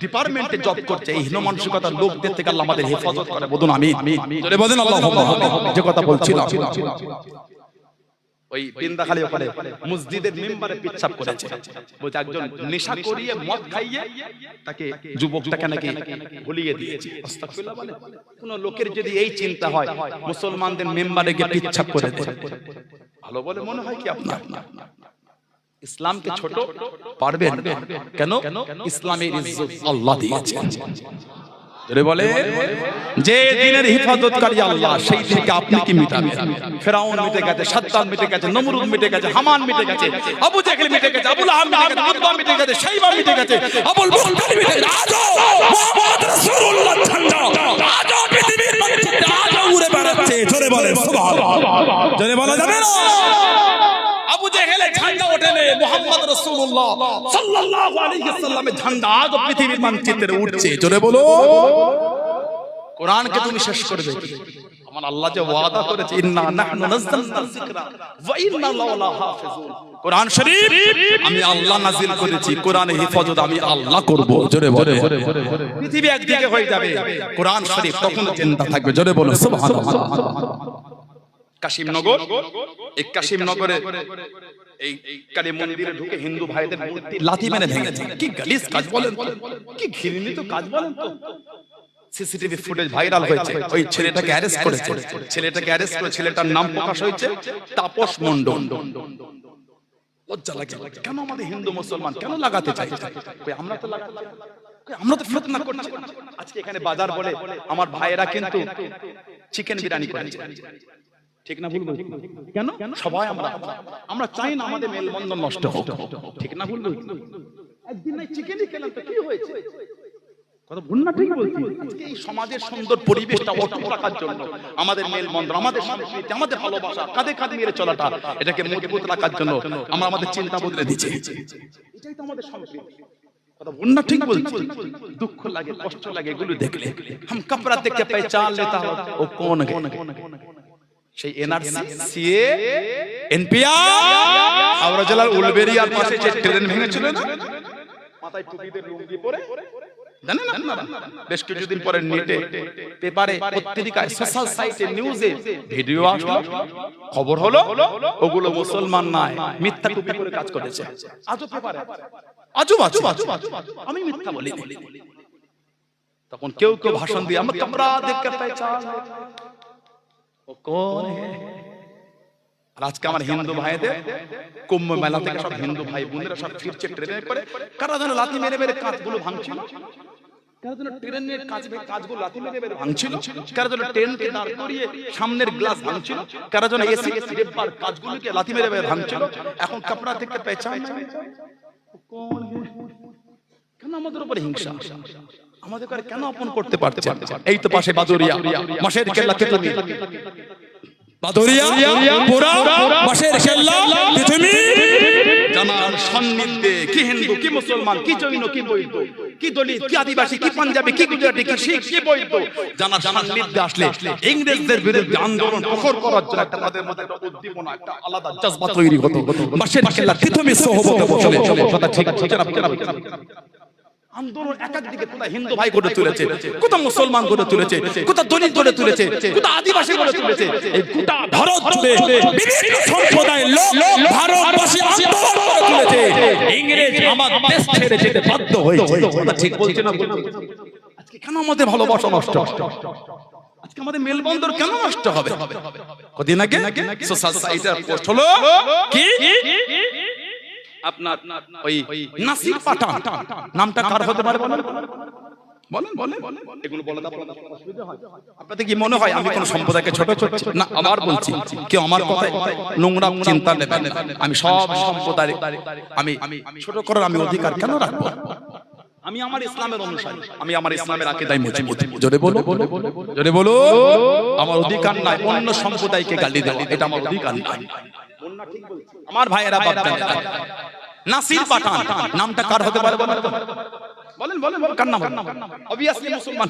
ডিপার্টমেন্টে জব করছে, এই হীন মানসিকতার লোকদের থেকে আল্লাহ আমাদের হেফাজত করে। বলুন আমিন। জোরে বলেন আল্লাহুম্মা আমিন। যে কথা বলছিলাম, ওই বিন্দাখালী ওখানে মসজিদের মিম্বারে পেচ্ছাব করেছে, বলছে একজন নেশা করিয়ে মদ খাইয়ে তাকে যুবকটাকে নাকি ভুলিয়ে দিয়েছে। আস্তাগফিরুল্লাহ বলে। কোন লোকের যদি এই চিন্তা হয় মুসলমানদের মিম্বারে গিয়ে পেচ্ছাব করে দেয়, ভালো বলে মনে হয় কি আপনার? ইসলামকে ছোট পারবেন কেন? ইসলামের ইজ্জত আল্লাহ দিয়েছেন। জোরে বলে, যে দিনের হিফাজতকারী আল্লাহ, সেই দিনকে আপনি কি মিটাবেন? ফেরাউন মিটে গেছে, সাদ্দাম মিটে গেছে, নমরুদ মিটে গেছে, হামান মিটে গেছে, আবু জেহেল মিটে গেছে, আবু লাহাব মিটে গেছে, উতবা মিটে গেছে, শাইবা মিটে গেছে, আবুল মুখতার মিটে গেছে। আজও মুহাম্মদ রাসূলুল্লাহ ঝান্ডা আজও পৃথিবীর মানচিত্রে আজও উড়ে বেড়াচ্ছে। জোরে বলে সুবহানাল্লাহ। জোরে বলা যাবে না? আবু জেহেলের ঝান্ডা ওঠেনি, মুহাম্মদ রাসূলুল্লাহ সাল্লাল্লাহু আলাইহি ওয়াসাল্লামের ঝান্ডা আজ পৃথিবীর মানচিত্রে উঠছে। জোরে বলো। কোরআনকে তুমি শেষ করবে কি? আমার আল্লাহ যে ওয়াদা করেছে, ইন্না নাহনু নাযালনা যিকরা ওয়া ইন্না লাহু লাহাফিজুন। কোরআন শরীফ আমি আল্লাহ নাযিল করেছি, কোরআনের হেফাজত আমি আল্লাহ করব। জোরে বলো। পৃথিবী একদিকে হয়ে যাবে, কোরআন শরীফ তখন জিন্দা থাকবে। জোরে বলো সুবহানাল্লাহ। কাশিমনগর, এই কাশিমনগরে এই কালী মন্দিরে ঢুকে হিন্দু ভাইদের মূর্তি লাথি মেরে ভেঙেছে। কি গালিস কাজ বলেন, কি ঘৃণিত কাজ বলেন তো। সিসিটিভি ফুটেজ ভাইরাল হয়েছে, ওই ছেলেটাকে অ্যারেস্ট করেছে, ছেলেটাকে অ্যারেস্ট করে ছেলেটার নাম প্রকাশ হয়েছে তাপস মণ্ডল। লজ্জা লাগে কেন? আমাদের হিন্দু মুসলমান কেন লাগাতে চাই? আমরা তো লাগাতে, আমরা তো ফিতনা করছি। আজকে এখানে বাজার বলে আমার ভাইয়েরা কিন্তু চিকেন বিরিয়ানি করেছে, ঠিক না? ভুল কেন? সবাই আমরা চাই না আমাদের মেলবন্ধন নষ্ট হোক, ঠিক না? ভুল একদিন নাই চিকেনই খেলাম তো কি হয়েছে? কথা ভুল না ঠিক বলছি? আজকে এই সমাজের সুন্দর পরিবেশটা অটুট রাখার জন্য আমাদের মেলবন্ধন, আমাদের সংস্কৃতি, আমাদের ভালোবাসা, কাঁধে কাঁধ মিলে চলাটা, এটাকে মজবুত রাখার জন্য আমরা আমাদের চিন্তা বদলে দিচ্ছি। এটাই তো আমাদের সংস্কৃতি। কথা ভুল না ঠিক বলছি? দুঃখ লাগে, কষ্ট লাগে এগুলো দেখলে। হাম কাপড়া দেখে পহচান লেতা ও কোন গে? সেই এনআরসি, সিএ, এনপিআর, হাওড়া জেলার উলবেরিয়ার পাশে যে ট্রেন ভেঙেছিল না, মাথায় টুপিদের লুঙ্গি পরে, জানেন আপনারা? বেশ কিছুদিন পরে নেটে, পেপারে, পত্রিকায়, সোশ্যাল সাইটে, নিউজে ভিডিও আসলো, খবর হলো ওগুলো মুসলমান নয়, মিথ্যা টুপি পরে কাজ করেছে। আজও পেপারে আজব আজব আজব, আমি মিথ্যা বলি। তখন কেউ কেউ ভাষণ দিয়ে আমরা কাপড়া দেখে পহচান ও কোন হে। আর আজকে আমার হিন্দু ভাইদের কুম্ভ মেলা থেকে সব হিন্দু ভাই বোনেরা সব ফিরছে ট্রেনে করে, কারা যেন লাথি মেরে মেরে কাঁচগুলো ভাঙছিল, কারা যেন ট্রেনের কাঁচগুলো লাথি মেরে মেরে ভাঙছিল, কারা যেন ট্রেনকে দাঁড় করিয়ে সামনের গ্লাস ভাঙছিল, কারা যেন এসি ডিব্বার কাঁচগুলোকে লাথি মেরে মেরে ভাঙছিল। এখন কাপড়া থেকে পহচান কোন হে? কেন আমাদের উপরে হিংসা? আমাদের কেন আপন করতে পারছে? এই তো পাশে বাদুরিয়া, মাসের কেল্লা তেতুমি, বাদুরিয়া পুরা মাসের কেল্লা তেতুমি, জানার সান্নিধ্যে কি হিন্দু কি মুসলমান কি জৈন কি বৌদ্ধ কি দলিত কি আদিবাসী কি পাঞ্জাবি কি গুজরাটি কি শিখ কি বৌদ্ধ জানার সান্নিধ্যে আসলে ইংরেজদের বিরুদ্ধে আন্দোলন প্রখর করার জন্য একটা তাদের মধ্যে একটা উদ্দীপনা একটা আলাদা জজবা তৈরি হতো বাসের খেলা প্রথমে সহবতে বসলে কথা ঠিক ঠিক না আন্দোলন একাক দিকে কোথা হিন্দু ভাই গড়ে তুলেছে কোথা মুসলমান গড়ে তুলেছে কোথা দলিত গড়ে তুলেছে কোথা আদিবাসী গড়ে তুলেছে এই গোটা ভারত জুড়ে বিভিন্ন সম্প্রদায়ের লোক ভারতবাসী আন্দোলন গড়ে তুলেছে ইংরেজ আমার দেশ ছেড়ে যেতে বাধ্য হয়েছে কথা ঠিক বলছে না আজকে কেন আমাদের ভালোবাসা নষ্ট আজকে আমাদের মেলবন্ধন কেন নষ্ট হবে কদিন আগে সোশ্যাল সাইটের পোস্ট হলো কি আপনার ওই নাসির পাঠান নামটা কার হতে পারে বলেন বলেন এগুলো বলে অসুবিধা হয় আপনাদের কি মনে হয় আমি কোন সম্প্রদায়কে ছোট করছি না আবার বলছি কেউ আমার কথায় নোংরা চিন্তা নেবেন আমি সব সম্প্রদায় আমি ছোট করার আমি অধিকার কেন রাখবো আমি আমার ইসলামের অনুসারী আমি আমার ইসলামের আকীদায় মজবুত জোরে বলো আমার অধিকার নাই অন্য সম্প্রদায়কে গালি দেওয়া এটা আমার অধিকার নাই আমার ভাইয়েরা বাপজানেরা নাসির পাঠান নামটা কার হতে পারে বলেন কার নাম obviously মুসলমান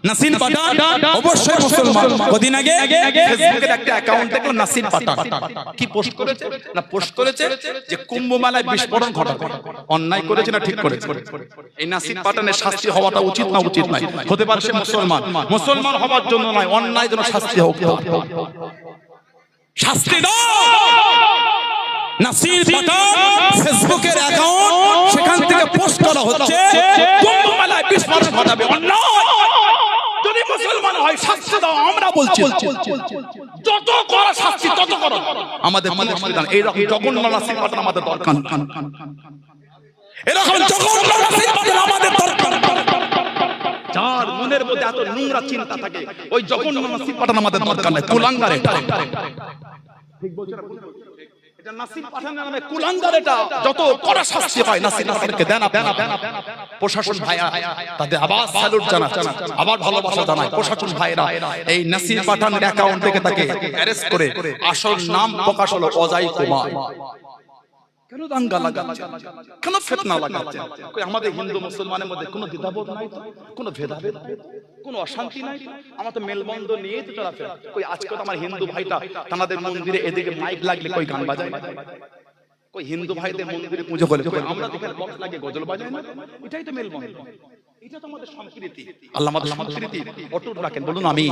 নাসির পাঠান অবশ্যই মুসলমান কদিন আগে ফেসবুকের একটা অ্যাকাউন্ট দেখলো নাসির পাঠান কি পোস্ট করেছে যে কুম্ভ মেলায় বিস্ফোরণ ঘটাবে অন্যায় করেছে না ঠিক করেছে এই নাসির পাঠানের শাস্তি হওয়াটা উচিত না উচিত নাই হতে পারে সে মুসলমান হওয়ার জন্য নয় অন্যায় জন্য শাস্তি হোক শাস্তি দাও নাসির পাঠান ফেসবুকের অ্যাকাউন্ট সেখান থেকে পোস্ট করা হচ্ছে কুম্ভ মেলায় বিস্ফোরণ ঘটাবে অন্যায় যদি মুসলমান হয় শাস্তি দাও আমরা বলছি যত করা শাস্তি তত করো আমাদের মুসলমান এই রকম জঘন্য নাসির পাঠান আমাদের দরকার এরকম জঘন্য নাসির পাঠান আমাদের দরকার যার মনের মধ্যে এত নোংরা চিন্তা থাকে ওই জঘন্য নাসির পাঠান আমাদের দরকার নাই কুলাঙ্গার এটা ঠিক বলছেন এটা নাসির পাঠানের নামে কুলাঙ্গার এটা যত কড়া শাস্তি হয় নাসিরকে দেন প্রশাসন ভাইরা তাদের আবার স্যালুট জানায় আবার ভালোবাসা জানায় প্রশাসন ভাইরা এই নাসির পাঠানের অ্যাকাউন্ট থেকে তাকে অ্যারেস্ট করে আসল নাম প্রকাশ হলো অজয় কুমার কেন দাঙ্গা লাগাচ্ছে কেন ফিতনা লাগাচ্ছে আমাদের হিন্দু মুসলমানের মধ্যে কোনো দ্বিধাবোধ নাই তো কোনো ভেদাভেদ কোনো অশান্তি নাই আমরা তো মেলবন্ধন নিয়েই তো চলাফেরা কই আজকে তো আমার হিন্দু ভাইটা তাদের মন্দিরে এদিকে মাইক লাগলে কই গান বাজায় কই হিন্দু ভাইদের মন্দিরে পুজো করে আমরা তো বক্স লাগে গজল বাজাই না এটাই তো মেলবন্ধন এটা তো আমাদের সংস্কৃতি আল্লাহ আমাদের সংস্কৃতি অটুট রাখেন বলুন আমি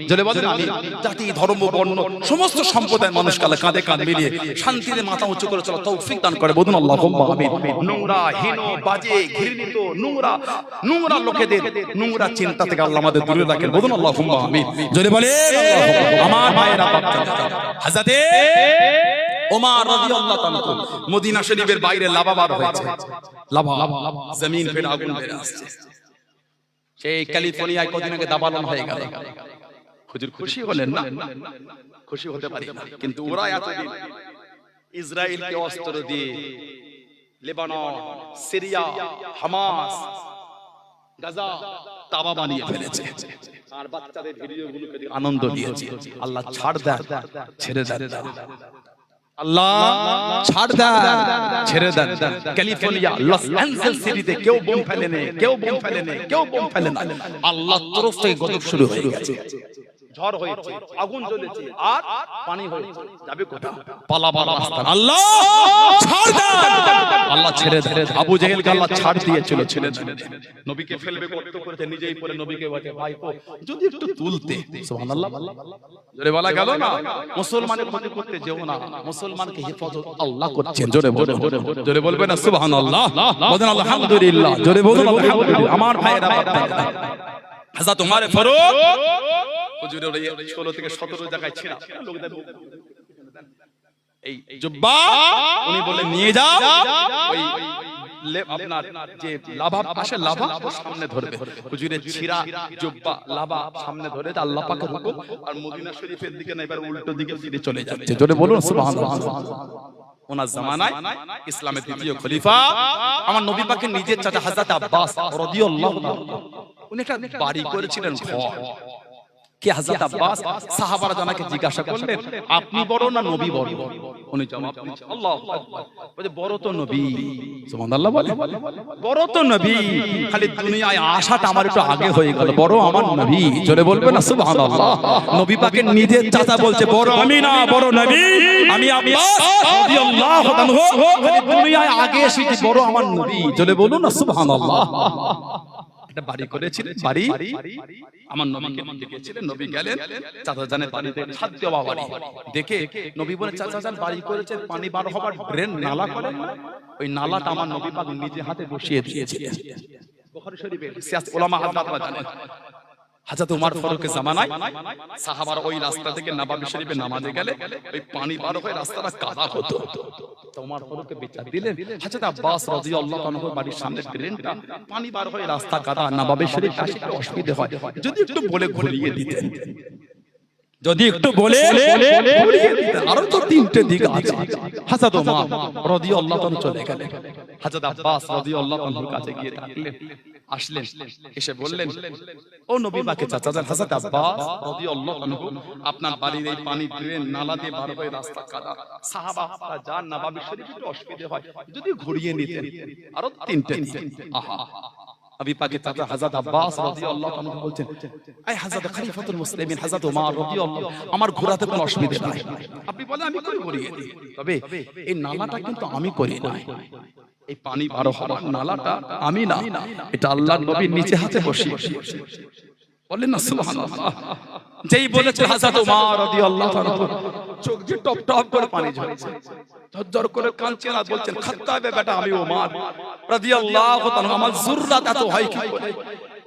জলে বলেন আমি জাতি ধর্ম বর্ণ সমস্ত সম্প্রদায়ের মানুষ কাঁধে কাঁধ মিলিয়ে শান্তিতে মাথা উঁচু করে চলা তৌফিক দান করে বলুন আল্লাহুম্মা আমিন নোংরা হীন বাজে ঘৃণিত নোংরা লোকেদের নোংরা চিন্তা থেকে আল্লাহ আমাদের দূরে রাখেন বলুন আল্লাহুম্মা আমিন জলে বলেন আমার ভাইরা হযরতে ওমর রাদিয়াল্লাহু তাআলা মদিনা শরীফের বাইরে লাভা বার হয়েছে লাভা জমিন ফেটে আগুন বের আসছে সেই ক্যালিফোর্নিয়ায় কদিন আগে দাবানল হয়ে গেল হুজুর খুশি হলেন না খুশি হতে পারি কিন্তু ওরা এতদিন ইসরায়েলকে অস্ত্র দিয়ে লেবানন সিরিয়া হামাস গাজা তাবা বানিয়ে ফেলেছে আর বাচ্চাদের ভিডিওগুলোকে দিয়ে আনন্দ দিয়েছে আল্লাহ ছাড় দেন ছেড়ে দেন আল্লাহ ছাড় দেন ছেড়ে দেন ক্যালিফোর্নিয়া লস অ্যাঞ্জেলস সিটিতে কেউ বোম ফেলে না আল্লাহর তরফ থেকে গজব শুরু হয়ে গেছে ঝড় হয়েছে আগুন জ্বলেছে আর পানি হয়েছে যাবে কোথায় পালাবার রাস্তা আল্লাহ ছাড় দেন আল্লাহ ছেড়ে দেন আবু জেহেলকে আল্লাহ ছাড় দিয়েছিল ছেড়ে দেন নবীকে ফেলবে কত করেছে নিজেই পরে নবীকে বলে ভাইপো যদি একটু তুলতে সুবহানাল্লাহ জোরে বলা গেল না মুসলমানের ক্ষতি করতে যেও না মুসলমানকে হেফাজত আল্লাহ করছেন জোরে বলবেন না সুবহানাল্লাহ বলেন আলহামদুলিল্লাহ জোরে বলুন আলহামদুলিল্লাহ আমার ভাইরা হযরত ওমর ফারুক হুজুরের 16 থেকে 17 জায়গায় ছিল লোকদের এই জুব্বা উনি বলে নিয়ে যাও ওই আপনার যে লাভা পাশে লাভা সামনে ধরবে হুজুরের ছিরা জুব্বা লাভা সামনে ধরে আল্লাহ পাকের হুকুম আর মদিনা শরীফের দিকে না এবার উল্টো দিকে ফিরে চলে যাচ্ছে জোরে বলুন সুবহানাল্লাহ ওনার জামানায় ইসলামের দ্বিতীয় খলিফা আমার নবী পাকের নিজের চাচা হযরত আব্বাস রাদিয়াল্লাহু আনহু উনি একটা বাড়ি করেছিলেন ঘর কি হযরত আব্বাস সাহাবারা জানাকে জিজ্ঞাসা করলেন আপনি বড় না নবী বড়? উনি জবাব দিচ্ছেন আল্লাহু আকবার, বলে বড় তো নবী। সুবহানাল্লাহ বলে বড় তো নবী, খালি দুনিয়ায় আসাটা আমার একটু আগে হয়ে গেল, বড় আমার নবী। জোরে বলবে না সুবহানাল্লাহ। নবী পাকের নিজের চাচা বলছে বড় আমি না, বড় নবী আমি আব্বাস রাদিয়াল্লাহু আনহু, খালি দুনিয়ায় আগে এসেছি, বড় আমার নবী। জোরে বলুন না সুবহানাল্লাহ। একটা বাড়ি করেছিলেন, বাড়ি আমার নবীকে নিতে গিয়েছিলেন। নবী গেলেন চাচা জানের বাড়িতে, ছাদ দেওয়া বাড়ি দেখে নবী বলে চাচা জান বাড়ি করেছেন, পানি বার হবার ড্রেন নালা করেন, ওই নালাটা আমার নবী পাক নিজে হাতে বসিয়ে দিয়েছিলেন। বুখারী শরীফে সিয়াস উলামা হাজরাতরা জানেন, হযরত ওমর ফারুকের জামানায় সাহাবারা ওই রাস্তা থেকে নববী শরীফে নামাজে গেলে ওই পানি বার হয়ে রাস্তাটা কাদা হতো। তো ওমর ফারুককে বিচার দিলেন, হযরত আব্বাস রাদিয়াল্লাহু আনহু বাড়ির সামনে ড্রেনটা পানি বার হয়ে রাস্তা কাদা, নববী শরীফ আসতে অসুবিধা হয়, যদি একটু বলে ঘুরিয়ে দিতেন, যদি একটু বলে ঘুরিয়ে দিতেন। আরো তো তিনটে দিক আছে। হযরত ওমর রাদিয়াল্লাহু আনহু চলে গেলেন, হযরত আব্বাস রাদিয়াল্লাহু আনহুর কাছে গিয়ে ডাকলেন, আসলেন, এসে বললেন ও নবী পাকের চাচা জান হযরত আব্বাস রাদিয়াল্লাহু আনহু, আপনার বাড়ির এই পানি ড্রেন নালা দিয়ে বার হয়ে রাস্তা কাদা, সাহাবারা যান নববী শরীফ একটু অসুবিধা হয়, যদি ঘুরিয়ে নিতেন। আরো তিনটে দিতেন। আহা, নবী পাকের চাচা হযরত আব্বাস রাদিয়াল্লাহু আনহু বলছেন এই হযরত খলিফাতুল মুসলিমিন হযরত ওমর রাদিয়াল্লাহু, আমার ঘোরাতে কোনো অসুবিধা নাই, আপনি বলেন আমি করে ঘুরিয়ে দিই, তবে এই নালাটা কিন্তু আমি করি না, এই পানি বার হওয়ার নালাটা আমি না, এটা আল্লাহর নবীর নিচে হাতে বসিয়ে। বলেন না সুবহানাল্লাহ। যেই বলেছে হযরত ওমর রাদিয়াল্লাহু আনহু চোখ দিয়ে টপ টপ করে পানি ঝরছে, ঝরঝর করে কাঁদছেন আর বলছেন খাত্তাবে বেটা আমি ওমর রাদিয়াল্লাহু তাআলা, আমার যুররাত এত হয় কি করে,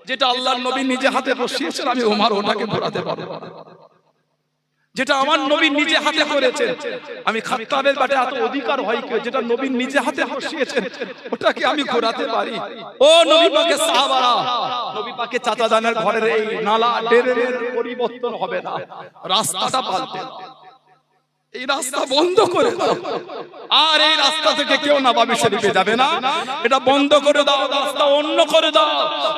যেটা আল্লাহর নবী নিজে হাতে বসিয়েছেন আমি ওমর ওটাকে ঘোরাতে পারবো না, যেটা আমার নবী নিজে হাতে করেছেন আমি খাত্তাবের বেটা এত অধিকার হয় কি, যেটা নবী নিজে হাতে বসিয়েছেন ওটাকে আমি ঘোরাতে পারি। ও নবী পাকের সাহাবারা, নবী পাকের চাচা জানের ঘরের এই নালা ড্রেনের পরিবর্তন হবে না, রাস্তাটা পাল্টে এই রাস্তা বন্ধ করে দাও, আর এই রাস্তা থেকে কেউ নববী শরীফে যাবে না, এটা বন্ধ করে দাও, রাস্তা অন্য করে দাও,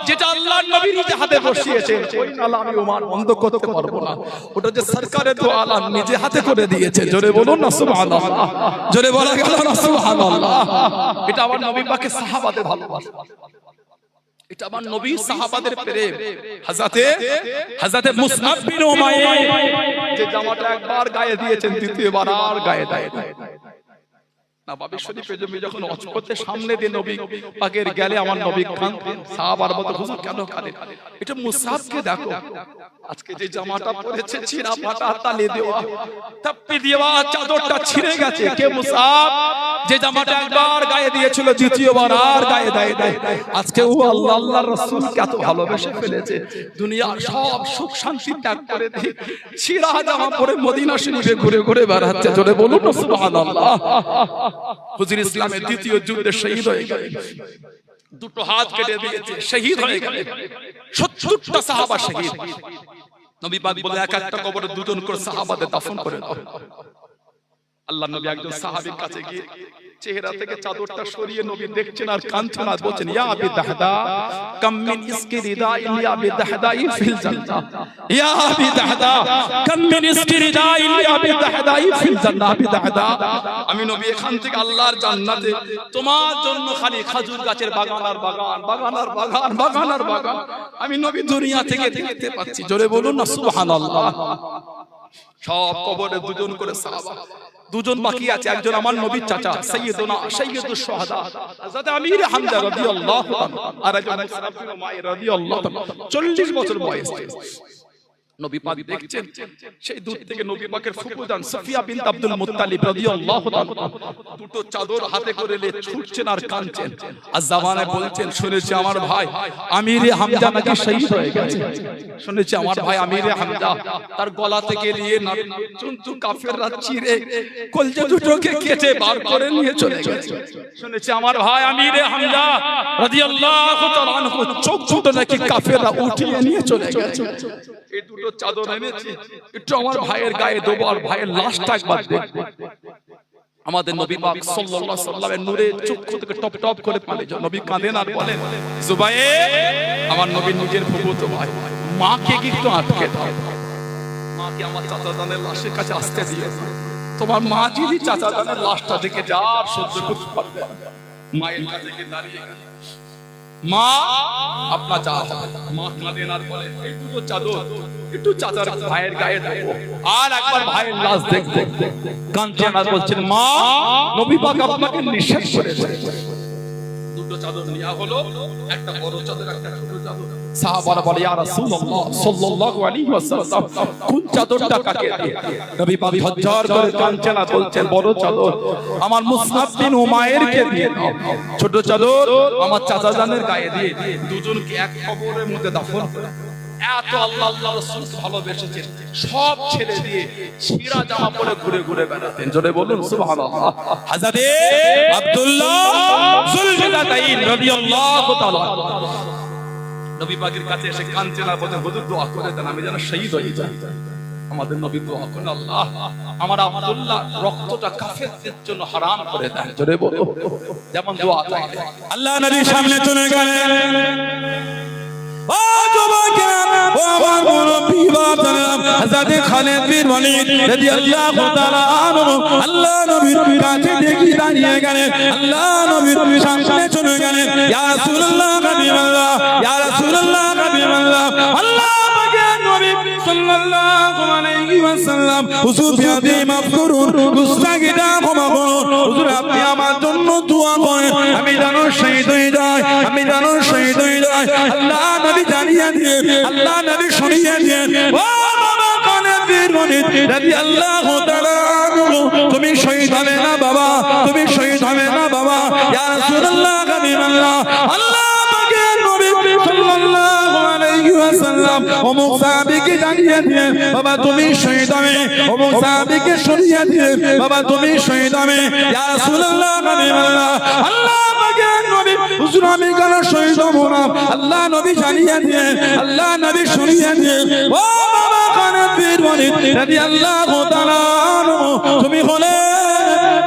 যেটা আল্লাহর নবী নিজে হাতে বসিয়েছেন ওই নালা আমি ওমর বন্ধ করতে পারবো না, ওটা যে সরকারে দো আলম নিজে হাতে করে দিয়েছে। জোরে বলুন না সুবহানাল্লাহ, জোরে বলা গেল না সুবহানাল্লাহ। এটা আমার নবী পাকের সাহাবাদের ভালোবাসা, এটা আমার নবী সাহাবাদের প্রেম। হযরতে মুসআব বিন উমাইর যে জামাটা একবার গায়ে দিয়েছেন, দ্বিতীয়বার আর গায়ে দেয় না। নববী শরীফে যখন অজপতে সামনে দিয়ে নবী পাকের গেলে আমার নবী কাঁদতেন, সাহাবার মতো হুজুর কেন কাঁদেন? এটা মুসআবকে দেখো, আজকে যে জামাটা পরেছে ছিঁড়া ফাটা, তালে দেওয়া, তাপ্পি দেওয়া, চাদরটা ছিঁড়ে গেছে, কে মুসআব? যে জামাটা একবার গায়ে দিয়েছিল দ্বিতীয়বার আর গায়ে দেয় নাই। আজকে ও আল্লাহ আল্লাহর রাসূলকে এত ভালোবেসে ফেলেছে, দুনিয়ার সব সুখ শান্তি ত্যাগ করে দিয়ে ছিঁড়া জামা পরে মদিনা শরীফে ঘুরে ঘুরে বেড়াচ্ছে। জোরে বলুন না সুবহানাল্লাহ। হুজুর ইসলামের দ্বিতীয় যুদ্ধে শহীদ হয়ে গেলেন, দুটো হাত কেটে দিয়েছে, শহীদ হয়ে গেলেন, ৭০টা সাহাবা শহীদ। নবী পাক বলে এক একটা কবরে দুজন করে সাহাবাদের দাফন করে দাও। আল্লাহ নবী একজন সাহাবীর কাছে গিয়ে চেহারা থেকে চাদরটা সরিয়ে নবী দেখছেন আর কাঁদছেন আর বলছেন ইয়া আবি দাহদা কাম মিন ইসকি রিদাইন ইয়া আবি দাহদাই ফিল জান্নাহ, ইয়া আবি দাহদা কাম মিন ইসকি রিদাইন ইয়া আবি দাহদাই ফিল জান্নাহ। আবি দাহদা, আমি নবী এখান থেকে আল্লাহর জান্নাতে তোমার জন্য খালি খেজুর গাছের বাগান আর বাগান, বাগান আর বাগান, বাগান আর বাগান আমি নবী দুনিয়া থেকে দেখতে পাচ্ছি। জোরে বলুন না সুবহানাল্লাহ। সব কবরে দুজন করে সাহাবা, দুজন বাকি আছে, একজন আমার নবীর চাচা সাইয়্যিদুনা সাইয়্যিদুশ শুহাদা হযরত আমির হামজা রাদিয়াল্লাহু আনহু, আর একজন মুসআব বিন উমাইর রাদিয়াল্লাহু আনহু, 40 বছর বয়স। নবী পাক দেখছেন সেই দূর থেকে নবী পাকের ফুফুজান সাফিয়া বিনত আব্দুল মুত্তালিব রাদিয়াল্লাহু তাআলা দুটো চাদর হাতে করে নিয়ে ছুটছেন আর কাঁদছেন আর জবানে বলছেন শুনেছি আমার ভাই আমিরে হামজা নাকি শহীদ হয়ে গেছে, শুনেছি আমার ভাই আমিরে হামজা তার গলা থেকে নিয়ে চুনচু কাফেররা চিরে কলজা দুটোকে কেটে বার করে নিয়ে চলে গেছে, শুনেছি আমার ভাই আমিরে হামজা রাদিয়াল্লাহু তাআলা আনহু চোখ দুটো নাকি কাফেররা উঠিয়ে নিয়ে চলে গেছে। এই দুটো চাদর এনেছি, একটু আমার ভাইয়ের গায়ে দেবো আর ভাইয়ের লাশটা একবার দেখবো। আমাদের নবী পাক সাল্লাল্লাহু আলাইহি ওয়াসাল্লামের নূরে চক্ষু থেকে টপ টপ করে পানি ঝরে। নবী কাঁদেন আর বলেন জুবায়ের, আমার নবীর নিজের ফুফুতো ভাই, মাকে কি একটু আটকে দাও। মাকে আমার চাচা জানের লাশের কাছে আসতে দিও না। তোমার মা যদি চাচা জানের লাশটা দেখে যা আর সহ্য করতে পারবে না। মায়ের কাছে গিয়ে দাঁড়িয়ে গেল, মা আপনার যা হবে। মা কাঁদেন আর বলে, এই দুটো চাদর একটু চাচার ভাইয়ের গায়ে দেবো, আর একবার ভাইয়ের লাশ দেখবো। কাঁদছেন আর বলছেন, মা নবী পাক আপনাকে নিষেধ করেছে। দুটো চাদর নেওয়া হলো, একটা বড় চাদর, একটা ছোট চাদর। সাহাবারা বলে, ইয়া রাসূলুল্লাহ সাল্লাল্লাহু আলাইহি ওয়াসাল্লাম, কোন চাদরটা কাকে দিয়ে? নবী পাক ঝরঝর করে কাঁদছেন আর বলছেন, বড় চাদর আমার মুসআব বিন উমাইরকে দিয়ে দাও, ছোট চাদর আমার চাচা জানের গায়ে দিয়ে দুজনকে এক কবরের মধ্যে দাফন করে। এত আল্লাহ আল্লাহ রাসূল ভালোবেসেছেন, সব ছেড়ে দিয়ে ছিঁড়া জামা পরে ঘুরে ঘুরে বেড়াতেন। জোরে বলুন সুবহানাল্লাহ। হযরতে আব্দুল্লাহ যুলফিকারতাইন রাদিয়াল্লাহু তাআলা নবী পাকের কাছে এসে কাঁদছেন আর বলছেন, হুজুর দোয়া করে দেন, আমি যেন শহীদ হয়ে যাই। আমাদের নবী দোয়া করেন, আল্লাহ আমার আব্দুল্লাহ রক্তটা কাফেরদের জন্য হারাম করে দেন। জোরে বলো, যেমন দোয়া চাইলেন। আল্লাহ নবীর সামনে চলে গেলেন। ও যুবকেরা, ও আমার মুরব্বি বাবারা, হযরত খালিদ বিন ওয়ালিদ রাদিয়াল্লাহু তাআলা আনহু আল্লাহ নবীর কাছে দেখি দাঁড়িয়ে গেলেন। আল্লাহ নবীর সামনে চলে গেলেন। ইয়া রাসূলুল্লাহ হাবিবাল্লাহ, ইয়া রাসূলুল্লাহ হাবিবাল্লাহ, আল্লাহ পাকের নবী সাল্লাল্লাহু আলাইহি ওয়াসাল্লাম, হুজুর আপনি মাফ করুন, গুনাহগারটা ক্ষমা করুন, হুজুর আপনি আমার জন্য দোয়া করেন, আমি যেন শহীদ হয়ে যাই, আমি যেন শহীদ হয়ে যাই। আল্লাহ নবী জানিয়ে দিয়ে, আল্লাহ নবী শুনিয়ে দিয়ে, ও বাবা খালিদ বিন ওয়ালিদ রাদিয়াল্লাহু তাআলা আনহু, তুমি শহীদ হবে না বাবা, তুমি শহীদ হবে না বাবা। ইয়া রাসূলুল্লাহ হাবিবাল্লাহ, আল্লাহ পাকের নবী সাল্লাল্লাহু আলাইহি ওয়াসাল্লাম অমুক সাহাবীকে জানিয়ে দিয়ে, বাবা তুমি শহীদ হবে। অমুক সাহাবীকে শুনিয়ে দিয়ে, বাবা তুমি শহীদ হবে। ইয়া রাসূলুল্লাহ হাবিবাল্লাহ, আল্লাহ পাকের নবী, হুজুর আমি কেন শহীদ হব না? আল্লাহ নবী জানিয়ে দিয়ে, আল্লাহ নবী শুনিয়ে দিয়ে, ও বাবা খালিদ বিন ওয়ালিদ রাদিয়াল্লাহু তাআলা আনহু, তুমি হলে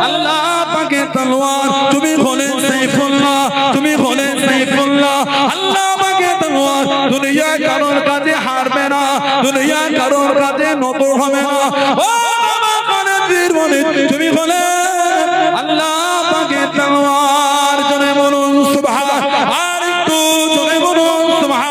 আল্লাহ পাকের তলোয়ার, তুমি হলে সাইফুল্লাহ, তুমি হলে সাইফুল্লাহ। আল্লাহ পাকের তলোয়ার দুনিয়া কারোর কাছে হারবে না, দুনিয়া কারোর কাছে নত হবে না। ও বাবা খালিদ বিন ওয়ালিদ, তুমি হলে আল্লাহ পাকের তলোয়ার। জোরে বলুন সুবহান, আর একটু জোরে বলুন সুবহান।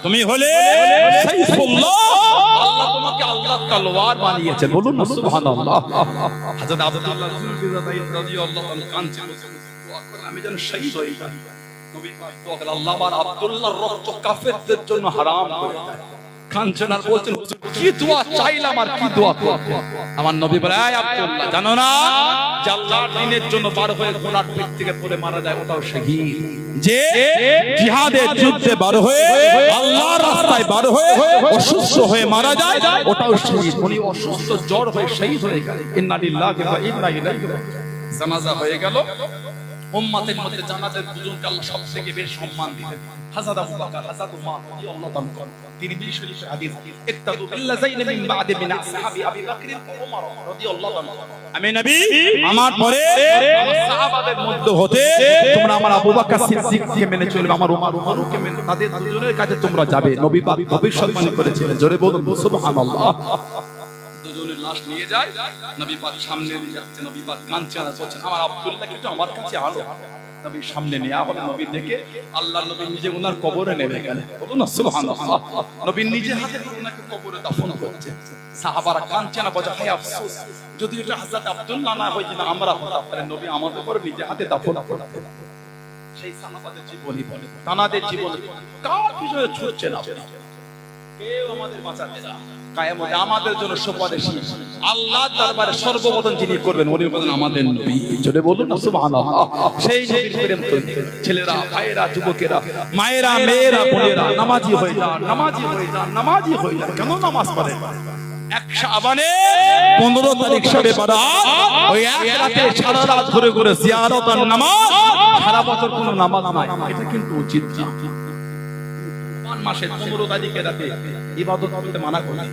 তুমি হলে সাইফুল্লাহ, আল্লাহ তোমাকে আল্লাহর তলোয়ার বানিয়েছেন। বলুন না সুবহানাল্লাহ। হযরত আব্দুল্লাহ যুলফিকারতাইন রাদিয়াল্লাহু আনহু কাঁদছেন, দোয়া করেন আমি যেন শহীদ হই। নবী পাক দোয়া করেন, আল্লাহ আমার আব্দুল্লাহর রক্ত কাফেরদের জন্য হারাম করে দেন। কাঁদছেন আর বলছেন, হুজুর কি দোয়া চাইলাম আর কি দোয়া করব? আমার নবী বলে, এই আব্দুল্লাহ জানো না যে আল্লাহর দ্বীনের জন্য বার হয়ে ঘোড়ার পিঠ থেকে পড়ে মারা যায়, ওটাও শহীদ। যে জিহাদের যুদ্ধে বার হয়ে আল্লাহর রাস্তায় বার হয়ে অসুস্থ হয়ে মারা যায়, ওটাও শহীদ। উনি অসুস্থ জ্বর হয়ে শহীদ হয়ে গেলেন। ইন্না লিল্লাহি ওয়া ইন্না ইলাইহি রাজিউন। জানাজা হয়ে গেল। উম্মতের মধ্যে জানাজার দুজনকে আল্লাহ সবথেকে বেশি সম্মান দিলেন। হযরত আবু বকর, হযরত উমর রাদিয়াল্লাহু তাআলা। তিরমিজি শরীফের হাদিস, ইত্তাকু বিল্লাযাইনি মিন বা'দি মিন আসহাবি আবি বকর ওয়া উমর রাদিয়াল্লাহু তাআলা। আমি নবী আমার পরে সাহাবাদের মধ্যে হতে তোমরা আমার আবু বকর সিদ্দিককে মেনে চলবে, আমার উমর ফারুককে মেনে, তাদের দুজনের কাছে তোমরা যাবে। নবী পাক ভবিষ্যৎবাণী করেছিলেন। জোরে বলুন সুবহানাল্লাহ। দুজনের লাশ নিয়ে যায়, নবী পাক সামনে নিয়ে যাচ্ছে। নবী পাক কাঁদছেন আর বলছেন, আমার আব্দুল্লাহকে একটু আমার কাছে আনো। নবী সামনে নিয়ে আবার নবী দেখে আল্লাহ নবী নিজে ওনার কবরে নেমে গেলেন। বলুন না সুবহানাল্লাহ। নবী নিজে হাতে ওনাকে কবরে দাফন করছে। সাহাবারা কাঁদছেন আর বলে, হায় আফসোস, যদি এটা হযরত আব্দুল্লাহ না হয়, যেন আমরা হতাম। তাহলে নবী আমাদের উপর নিজে হাতে দাফন করতেন। সেই সাহাবাদের জীবনী বলে, তানাদের জীবনে কার পিছনে ছুটছেন আপনি? কেউ আমাদের বাঁচাতে না। কিয়ামতে আমাদের জন্য সুপারিশ আল্লাহর দরবারে সর্বপ্রথম যিনি করবেন, উনি বলেন আমাদের নবী। জোরে বলুন না সুবহানাল্লাহ। সেই নবীর প্রেম তো ছেলেরা, ভাইয়েরা, যুবকেরা, মায়েরা, মেয়েরা, বোনেরা নামাজি হয়ে যান, নামাজি হয়ে যান, নামাজি হয়ে যান। কেন নামাজ পড়েন? এক শাবানে 15 তারিখ শবে বরাত, ওই এক রাতে সারা রাত ঘুরে ঘুরে জিয়ারত আর নামাজ, সারা বছর কোনো নামাজ নাই, এটা কিন্তু উচিত না। রমজান মাসের 15 তারিখে রাতে ইবাদত করতে মানা করে,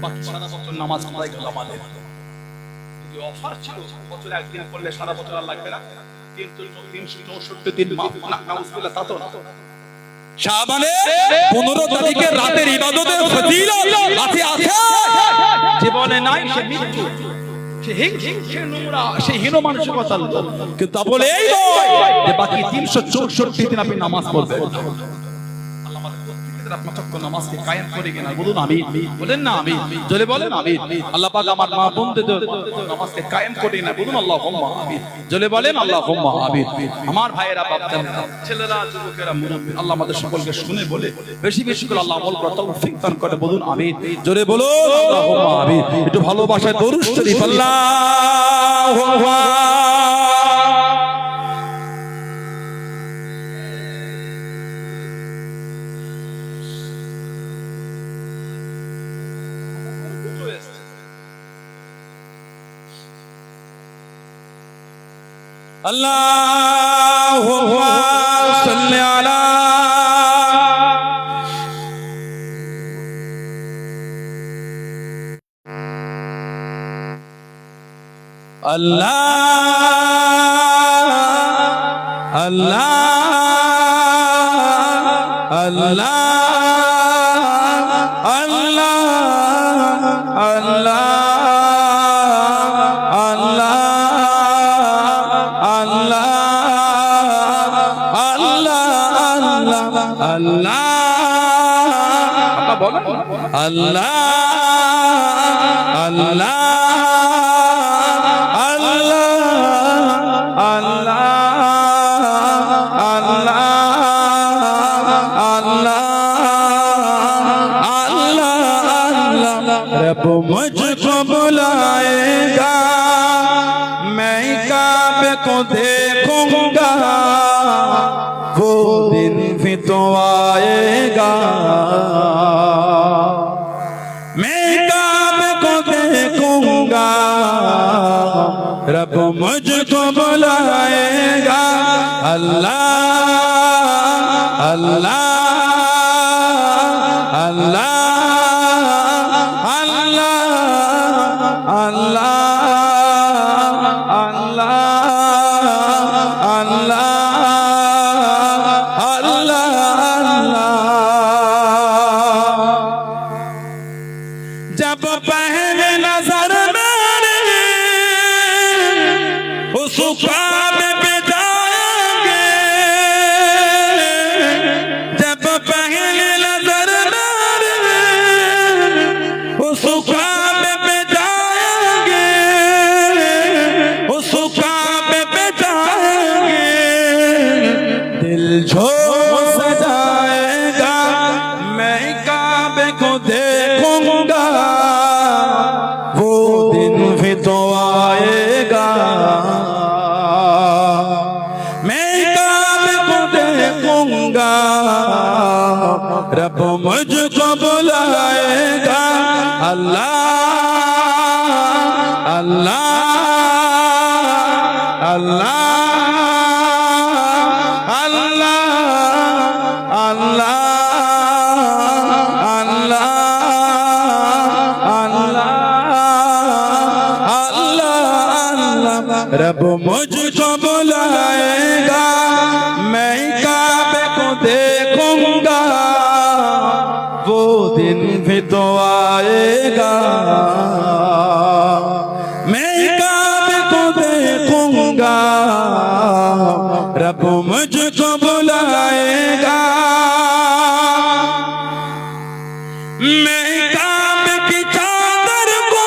বাকি সারা বছর নামাজ আদায় করা আমাদের যদি অফার ছিল বছরে একদিন করলে সারা বছর আর লাগবে না, কিন্তু 364 দিন মাফ নাউজুবিল্লাহ তা তো না। শাবানে 15 তারিখের রাতের ইবাদতের ফজিলত আছে আছে, জীবনে নাই সে মৃত্যু, সে হিংসে নোংরা, সে হীন মানসিকতার লোক, কিন্তু তা বলে এই নয় যে বাকি 364 দিন আপনি নামাজ পড়বেন। আল্লাহ আমাদের প্রত্যেকের আপনার চক্র নামাজকে কায়েম করে কিনা বলুন আমিন, বলেন না আমিন, জোরে বলেন আমিন। আল্লাহ পাক আমার মা বোনদের নামাজকে কায়েম করে কিনা বলুন আল্লাহুম্মা আমিন, জোরে বলেন আল্লাহুম্মা আমিন। আমার ভাইয়েরা, বাপজানেরা, ছেলেরা, যুবকেরা, মুরব্বি, আল্লাহ আমাদের সকলকে শুনে বলে বেশি বেশি করে আল্লাহ আমল করার তৌফিক দান করে বলুন আমিন, জোরে বলুন আল্লাহুম্মা আমিন। একটু ভালোবাসায় দরুদ শরীফ আল্লাহু আকবার। আল্লাহুম্মা সাল্লি আলা আল্লাহ আল্লাহ আল্লাহ আল্লাহ আল্লাহ रब मुझको बुलाएगा, मैं काबे को देखूंगा, वो दिन भी तो आएगा। मैं काबे को देखूंगा, रब मुझको बुलाएगा। अल्लाह अल्लाह अल्लाह जब पहले नजर मेरे उस काबे पे जाएंगे, जब पहले नजर मेरे उस काबे पे जाएंगे, उस काबे पे जाएंगे, दिल झोंक सजाएगा, मैं काबे को देखूंगा, वो दिन भी तो आएगा। मैं काबे को देखूंगा, रब मुझको बुलाएगा। अल्लाह अल्लाह अल्लाह अल्लाह अल्लाह रब मुझको बुलाएगा, मैं काबे को देखूंगा, वो दिन भी तो आएगा। मैं काबे को देखूंगा, रब मुझको बुलाएगा। मैं काबे की चादर को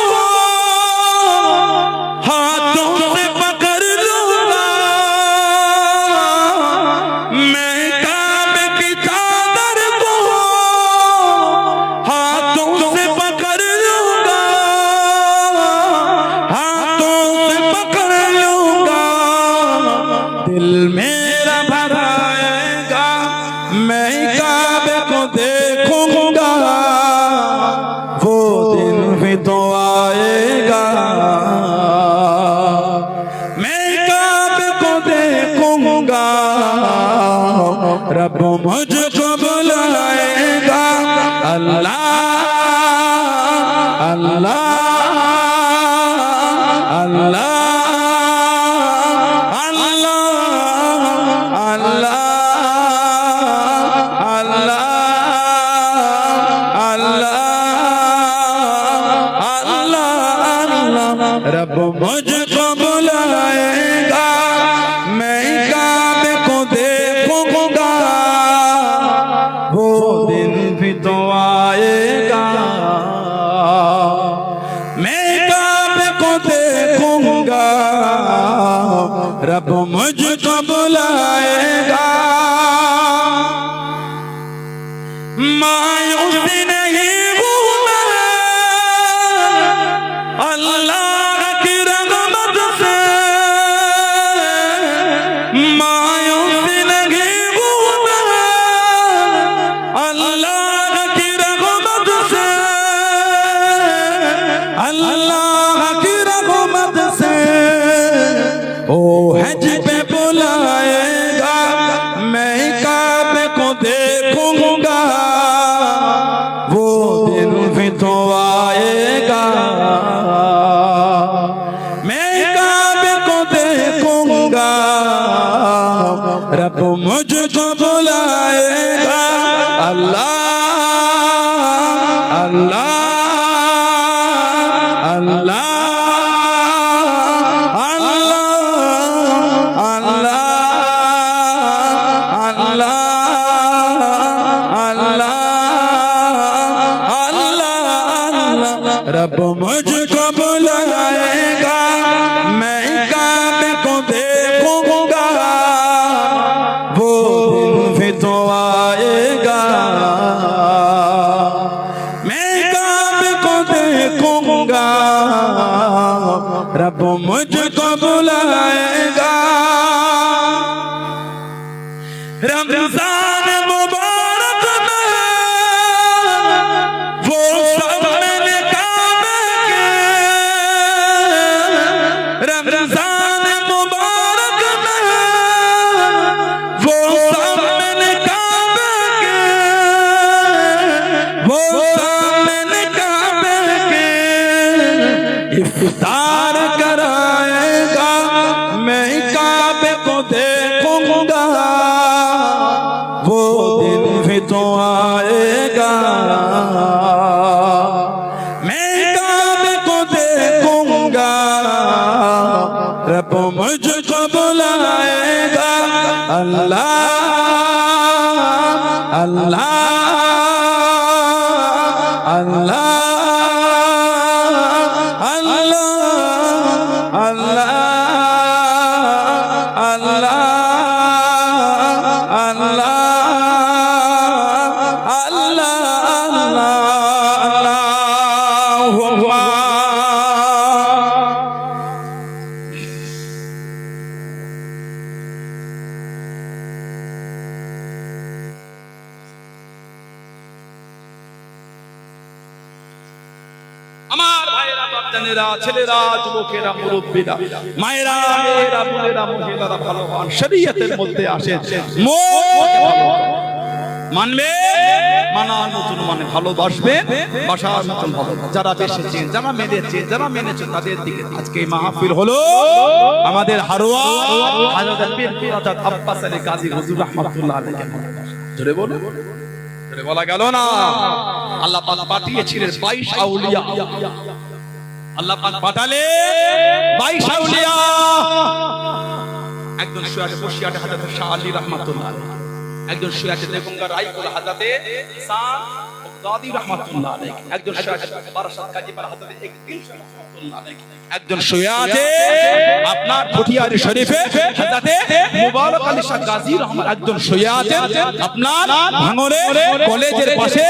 हाथों से पकड़ लूंगा, मैं काबे की चादर को हाथों से पकड़ लूंगा, रब मुझको बुलाएगा मैं काबे को देखूंगा वो दिन भी तो आएगा मैं काबे को देखूंगा रब मुझको बुलाएगा मायूस नहीं हूँ मैं अल्लाह की रहमत से मायूस नहीं हूँ मैं अल्लाह की रहमत से अल्लाह की रहमत से ओ हज पे बुलाएगा मैं काबे को देखूंगा वो दिन भी तो आएगा मैं काबे को देखूंगा रब मुझको बुलाएगा अल्लाह अल्लाह अल्लाह रब मुझको बुलाएगा मैं काबे को देखूंगा वो दिन भी तो आएगा मैं काबे को देखूंगा रब मुझको बुलाएगा रमजान मुबारक में वो सब मैंने रमजान मुबारक में वो सब मैंने काबे के वो सब मैंने काबे के इफ्तार कराएगा मैं काबे को देखूंगा वो दिन भी तो आएगा मैं काबे को देखूंगा रब मुझको बुलाएगा अल्लाह अल्लाह अल्लाह अल्लाह अल्लाह अल्लाह আমার ভাইরা বাচ্চানেরা ছেলেরা যুবকেরা মুরব্বিরা মায়েরা মেয়েরা বোনেরা মহিলারা ভালোবান শরীয়তের মধ্যে আসে মানবে মানার মতন মানে ভালোবাসবে বাসার মতন ভালো যারা বেসেছেন যারা মেনেছেন যারা মেনেছেন তাদের দিকে আজকে এই মাহফিল হলো আমাদের হারোয়া হযরত পীর হযরত আব্বাস আলী গাজী হুজুর রাহমাতুল্লাহ আলাইহি জোরে বলো জোরে বলা গেল না আল্লাহ পাক পাঠিয়েছিলেন 22 আউলিয়া আল্লাহ পাক পাঠালে 22 আউলিয়া একজন শুয়াটে হযরত শাহ আলী রাহমাতুল্লাহ আলাইহি একজন শুয়াটে দেগঙ্গা রায়কুল হযরতে ইসান বাগদাদি রাহমাতুল্লাহ আলাইহি একজন শুয়াটে বারাসাত কাজী হযরত একদিন রাহমাতুল্লাহ আলাইহি একজন শুয়াটে আপনার ফুটিয়ারি শরীফে হযরতে মুবারক আলী শাহ গাজী রহমান একজন শুয়াটে আপনার ভাঙরে কলেজের পাশে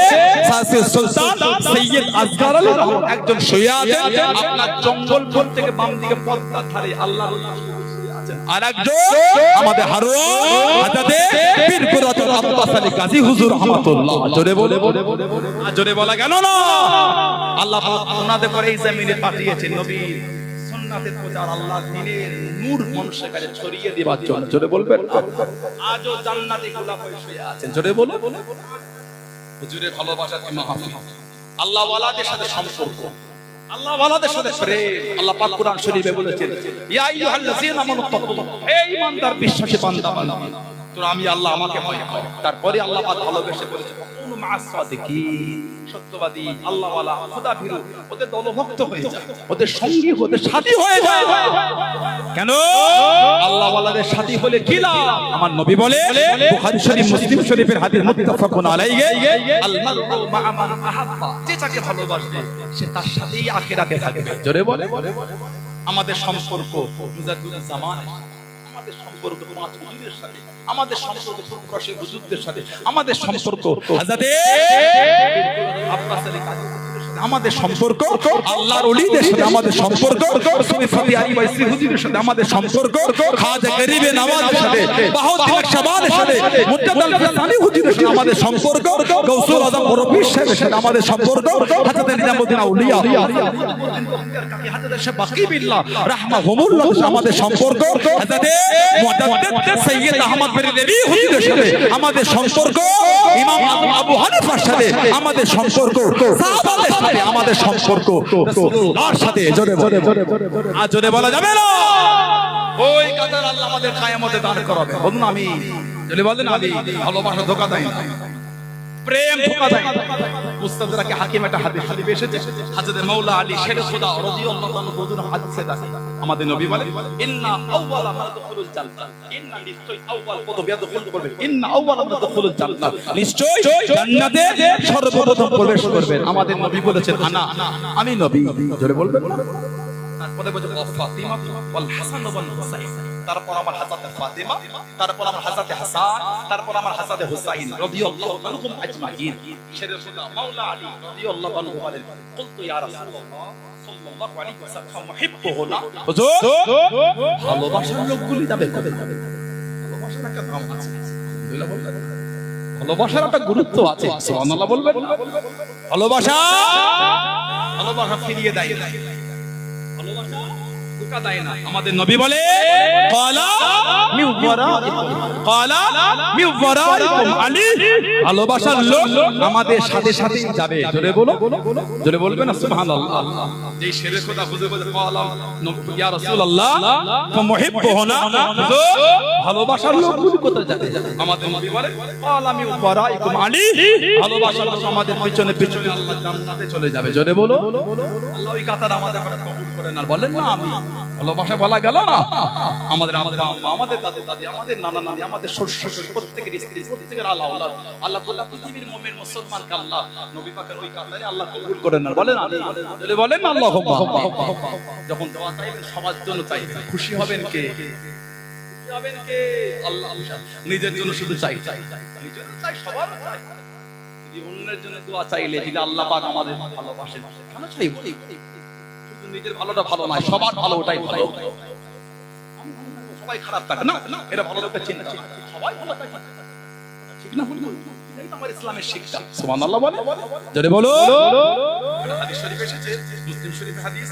শাহ সুলতান সৈয়দ আসগর আলী রহমান একজন শুয়াটে আপনার জঙ্গলপুর থেকে বাম দিকে পদ্মার ধারে আল্লাহর আর একজন আমাদের হারোয়া হযরতে পীর কুরাতুল আব্বাস আলী গাজী হুজুর রাহমাতুল্লাহ জোরে বলে জোরে বলা গেল না আল্লাহ পাক ওনাদের করে এই জমিনে পাঠিয়েছেন নবী সুন্নাতের প্রচার আল্লাহর দ্বীনের নূর মানুষের কাছে ছড়িয়ে দেবার জন্য জোরে বলবেন আজও জান্নাতে গোলাপ হয়ে শুয়ে আছেন জোরে বলে হুজুরের ভালোবাসার কি মাহফিল আল্লাহ ওয়ালাদের সাথে সম্পর্ক আল্লাহ ওয়ালাদের সাথে প্রেম আল্লাহ পাক কুরআন শরীফে বলেছেন ইয়া আইয়ুহাল্লাযীনা আমানু তাকুল্লাহ হে ঈমানদার বিশ্বাসী বান্দা বান্দা তোরা আমি আল্লাহ আমাকে ভয় করো তারপরে আল্লাহ পাক ভালোবেসে বলেছেন মা'আস সাদিকিন, সত্যবাদী আল্লাহওয়ালা খোদা ভীরু ওদের দলভুক্ত হয়ে যায়, ওদের সঙ্গী ওদের সাথী হয়ে যায়। কেন? আল্লাহওয়ালাদের সাথী হলে কি লাভ? আমার নবী বলে, বুখারী শরীফ মুসলিম শরীফের হাদিস মুত্তাফাকুন আলাইহি, আল মারউ মা'a মান আহাব্বা, যে যাকে ভালোবাসবে সে তার সাথেই আখিরাতে থাকবে। জোরে বলে। আমাদের সম্পর্ক মুজাদ্দিদুল জামান, আমাদের সম্পর্ক পাঁচ হুজুরের সাথে, আমাদের সম্পর্ক প্রকাশের হুজুরদের সাথে, আমাদের সম্পর্ক হযরতে আব্বাস আলী কাদের সাথে, আমাদের সম্পর্ক আল্লাহর ওলিদের সাথে, আমাদের সম্পর্ক সুফি ফতি আলী বাইসি হুজুরের সাথে, আমাদের সম্পর্ক খাজা গরিবে নওয়াজের সাথে, বাহাউদ্দিন আকশাবাদের সাথে, মুজাদ্দিদ ফিসানি হুজুরের সাথে আমাদের সম্পর্ক, গৌসুল আজম মুরব্বি সাহেবের সাথে আমাদের সম্পর্ক, হযরত নিজামউদ্দিন আউলিয়া হাজরত শাহ বাকি বিল্লাহ রাহমাহুমুল্লাহর সাথে আমাদের সম্পর্ক, হযরত মুজাদ্দিদ সৈয়দ আহমদ বেরেলভী হুজুরের সাথে আমাদের সম্পর্ক, ইমাম আবু হানিফার সাথে আমাদের সম্পর্ক, সাহাবাদের সাথে আমাদের সম্পর্ক, রাসূলুল্লাহর সাথে জোরে আর জোরে বলা যাবে না। ওই কাতার আল্লাহ আমাদের কিয়ামতে দান করাবে। বলুন আমিন। যদি বলেন আমিন। ভালোবাসা ধোঁকা দেয় না, প্রেম ধোঁকা দেয় না। মুস্তাদরাকে হাকিম একটা হাদিস এসেছে, হযরত মাওলা আলী শের খুদা রাদিয়াল্লাহু আনহু হুজুর হাদিসে আছে, আমাদের নবী বলেন ইন্না আউওয়ালা মা দুখুলুল জান্নাহ, ইন্না নিশ্চয় আউওয়াল কদম ইয়াদখুল করবে, ইন্না আউওয়ালা মা দুখুলুল জান্নাহ, নিশ্চয় জান্নাতে সর্বপ্রথম প্রবেশ করবেন আমাদের নবী বলেছেন আনা, আমি নবী। জোরে বলবেন না? তারপরে বলে ফাতিমা ওয়াল হাসান ওয়াল হুসাইন, তারপর আমার হযরত ফাতিমা, তারপর আমার হযরত হাসান, তারপর আমার হযরত হুসাইন রাদিয়াল্লাহু আনহুম আজমাইন। শেরে খুদা মাওলা আলী রাদিয়াল্লাহু আনহু বলেন কুলতু ইয়া রাসূলুল্লাহ সাল্লাল্লাহু আলাইহি ওয়াসাল্লাম মুহিব্বুহুনা, হুজুর ভালোবাসার লোকগুলি যাবে কোথায়? ভালোবাসার একটা দাম আছে, আলহামদুলিল্লাহ বলবেন। ভালোবাসার একটা গুরুত্ব আছে, সুবহানাল্লাহ বলবেন। ভালোবাসা ফিরিয়ে দেয়, ভালোবাসা ধোঁকা দেয় না। আমাদের নবী বলে ক্বালা মিন ওয়ারাইকুম আলী, ভালোবাসার লোক আমাদের সাথে সাথেই যাবে। জোরে বলো, জোরে বলবেন না সুবহানাল্লাহ। যেই শেরে খোদা হুজুর বলে ক্বালা ইয়া রাসূলুল্লাহ ফামুহিব্বুহুনা, ভালোবাসার লোকগুলি কোথায় যাবে? আমাদের নবী বলে ক্বালা মিন ওয়ারাইকুম আলী, ভালোবাসার লোক আমাদের পিছনে পিছনে আল্লাহ জান্নাতে চলে যাবে। জোরে বলো। আল্লাহ ওই কাতার আমাদের কবুল করেন আর বলেন না আমি। ভালোবাসা বলা গেল না, আমাদের আম্মা, আমাদের দাদু দাদি, আমাদের নানা নানি, আমাদের শ্বশুর প্রত্যেকের স্ত্রী, প্রত্যেকের আল্লাহ আল্লাহ তাআলা পৃথিবীর মুমিন মুসলমানকে আল্লাহ নবী পাকের ওই কাতারে আল্লাহ কবুল করেন আর বলেন আমি। যদি বলেন আল্লাহুম্মা, যখন দোয়া চাইবেন সবার জন্য চাইবেন, খুশি হবেন কে? খুশি হবেন কে? আল্লাহ। নিজের জন্য শুধু চাই, নিজের চাই, সবার চাই। যদি অন্যের জন্য দোয়া চাইলে যদি আল্লাহ পাক আমাদের ভালোবাসেন, কেন চাইব? নিজের ভালোটা ভালো নয়, সবার ভালো ওটাই ভালো। সবাই খারাপ থাকে না, এটা ভালো লোকের চিন্তা, সবাই ভালো থাকে, ঠিক না? এটাই তো আমার ইসলামের শিক্ষা। সুবহানাল্লাহ বলে, জোরে বলো। একটা হাদিস শরীফ এসেছে, মুসলিম শরীফের হাদিস,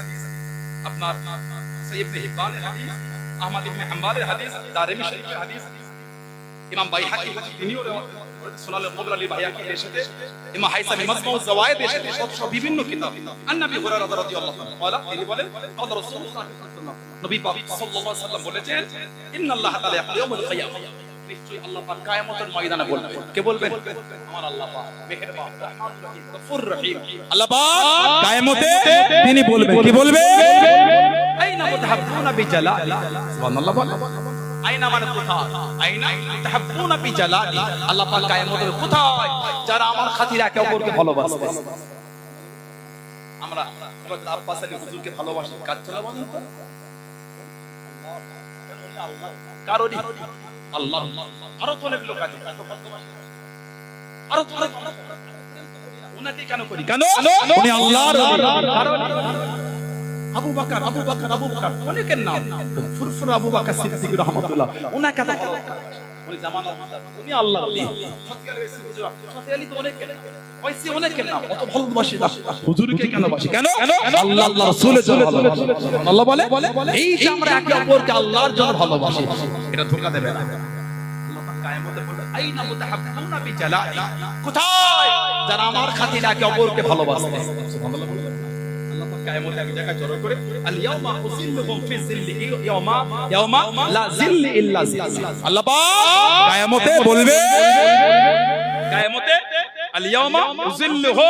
আপনার সহিহ ইবনে হিব্বানের হাদিস, আহমদ ইবনে হাম্বালের হাদিস, দারিমি শরীফের হাদিস, ইমাম বাইহাকি তিনিও সুনান আল-কুবরা লি বাইহাকি এসেছে, ইমাম হাইসামি মাজমু'উজ যাওয়ায়েদ এসেছে, সব বিভিন্ন কিতাব। আন-নবী হুরায়রা রাদিয়াল্লাহু আনহু বলেন, তিনি বলেন ক্বালা রাসূলুল্লাহ সাল্লাল্লাহু আলাইহি ওয়াসাল্লাম, নবী পাক সাল্লাল্লাহু আলাইহি ওয়াসাল্লাম বলেছেন ইন্নাল্লাহ তাআলা ইয়াউমুল কিয়ামah, নিশ্চয়ই আল্লাহ পাক কিয়ামতের ময়দানে বলবেন। কে বলবেন? আমার আল্লাহ পাক, মেহেরবান, রহমান, রহিম, গফুর রহিম। আল্লাহ পাক কিয়ামতে তিনি বলবেন, কি বলবেন? আইনা মুতাহাব্বুনা বিজালালি, সুবহানাল্লাহ বলেন। আইনা মানে কোথায়? আইনা মুতাহাব্বুনা বিজালালি, আল্লাহ পাক কিয়ামতের কোথায় যারা আমার খাতিরে একে অপরকে ভালোবাসবে। আমরা আব্বাস আলী হুজুরকে ভালোবাসি, কাজ চলা বলেন তো? কারণই আল্লাহ। আরো তো অনেক লোক আছে, আরো তো অনেক, ওনাকে কেন করি? কেন? উনি আল্লাহর আবু বকর, আবু বকর, আবু বকর, অনেকের নাম ফুরফুর আবু বকর সিদ্দিক রাহমাতুল্লাহ, ওনাকে তো উনি জামানার উনি আল্লাহর ওলি। ফতে আলী তো অনেকের, ওইসি অনেকের নাম, অত ভালোবাসি না। হুজুরকে কেন বাসি? কেন? আল্লাহ আল্লাহ রাসূলের জন্য ভালোবাসি। আল্লাহ বলে এই যে আমরা একে অপরকে আল্লাহর জন্য ভালোবাসি, এটা ধোঁকা দেবে না। আল্লাহ পাক কিয়ামতে বলে আইনা মুতাহাব্বুনা বিজালালি, কোথায় যারা আমার খাতিরে একে অপরকে ভালোবাসবে। সুবহানাল্লাহ। আল্লাহ পাক কিয়ামতে এক জায়গায় জড়ো করে আল ইয়াউমা উযিল্লুহুম ফি যিল্লিহি ইয়াউমা লা যিল্লি ইল্লা যিল্লি, আল্লাহ পাক কিয়ামতে বলবে, কিয়ামতে আল-ইয়াওমা উযিল্লুহু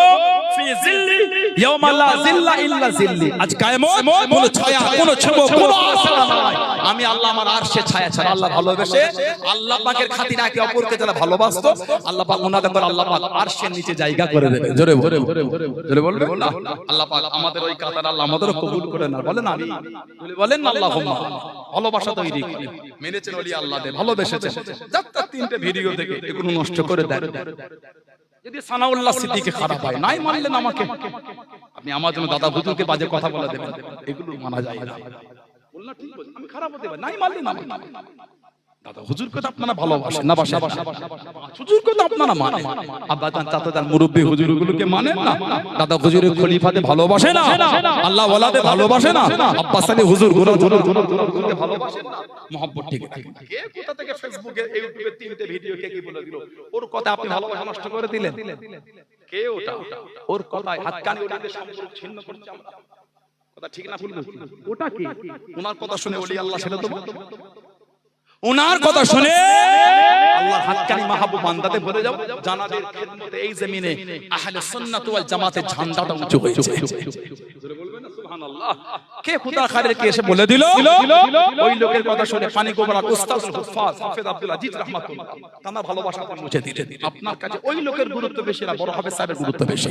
ফি যিল্লি ইয়াওমা লা যিল্লা ইল্লা যিল্লি। আজ কিয়ামত কোন ছায়া, কোন ছোঁয়া, কোন আশ্রয় নাই। আমি আল্লাহ আমার আরশে ছায়া ছাড়া আল্লাহ ভালোবেসে আল্লাহ পাকের খাতিরে একে অপরকে যারা ভালোবাসতো আল্লাহ পাক ওনাদের করে আল্লাহ পাক আরশের নিচে জায়গা করে দেবে। জোরে জোরে বলবেন না? আল্লাহ পাক আমাদের ওই কাতার আল্লাহ আমাদেরও কবুল করে না। বলেন আমি বলেন আল্লাহুম্মা। ভালোবাসা তৈরি করে মেনেছেন ওলি আল্লাহদের, ভালোবেসেছেন। যাত্রা তিনটে ভিডিও থেকে এগুলো নষ্ট করে দেন। যদি সানাউল্লাহ সিদ্দিকী খারাপ হয় নাই মানলেন আমাকে, আপনি আমার জন্য দাদা হুজুরকে বাজে কথা বলে দেবেন, এগুলো মানা যায় না। বলনা ঠিক বলছেন, আমি খারাপ হতে পারি নাই মানলেন আমাকে। দাদা হুজুরকে তো আপনারা ভালোবাসেন না, বাসা হুজুরকে তো আপনারা মানেন, আব্বাজান চাচাজান মুরব্বি হুজুরগুলোকে মানেন না। দাদা হুজুরের খলিফাতে ভালোবাসে না, আল্লাহ ওয়ালাদে ভালোবাসে না, আব্বাস আলী হুজুর গুরুকে ভালোবাসেন না। মোহাব্বত ঠিক আছে। কে কোথা থেকে ফেসবুকে ইউটিউবে তিনটে ভিডিও কে কি বলে দিল, ওর কথা আপনি ভালোবাসা নষ্ট করে দিলেন। কে ওটা? ওর কথায় হাক্কানি ওলিদের সম্পর্ক ছিন্ন করছে আমরা। কথা ঠিক না ভুল বলছি? ওটা কি? ওনার কথা শুনে ওলি আল্লাহ ছেড়ে দেব? ওনার কথা শুনে আল্লাহর হাক্কানি মাহবুব বান্দাতে বলে যাও জানাদের খিদমতে এই জমিনে আহলে সুন্নাত ওয়াল জামাতের ঝান্ডাটা উঁচু হয়েছে। জোরে বলবেন না সুবহানাল্লাহ? কে খুদা খায়ের কে এসে বলে দিল? ওই লোকের কথা শুনে পানি গোবরা উস্তাদ হুফাজ হাফেজ আব্দুল আজিজ রাহমাতুল্লাহ তার ভালোবাসা আপনি মুছে দিলেন। আপনার কাছে ওই লোকের গুরুত্ব বেশি না বড় হাফেজ সাহেবের গুরুত্ব বেশি?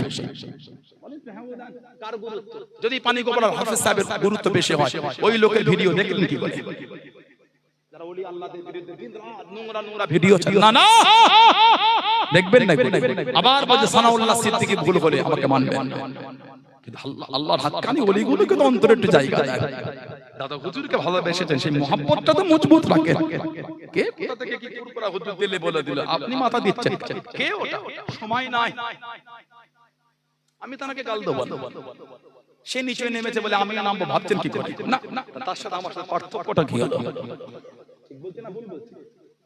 কার গুরুত্ব? যদি পানি গোবরা হাফেজ সাহেবের গুরুত্ব বেশি হয় ওই লোকের ভিডিও দেখলেন কি করে? ওলি আল্লাহদের বিরুদ্ধে দিন রাত নোংরা নোংরা ভিডিও না না দেখবেন না। আবার বলে সানাউল্লাহ সিদ্দিকী ভুল বলে আমাকে মানবেন, কিন্তু আল্লাহর হাক্কানি ওলিগুলোকে তো অন্তরে একটু জায়গা দেয়। দাদা হুজুরকে ভালোবেসেছেন, সেই মহব্বতটা তো মজবুত রাখেন। কে কোথা থেকে কি কুরকুরা হুজুর দিলে বলে দিল, আপনি মাথা দিচ্ছেন। কে ওটা? সময় নাই, আমি তাকে গাল দেব না। সে নিচে নেমেছে বলে আমি নামবো ভাবছেন কি করে? না না, তার সাথে আমার সাথে পার্থক্যটা কি হলো? বলছি না ভুল বলছি?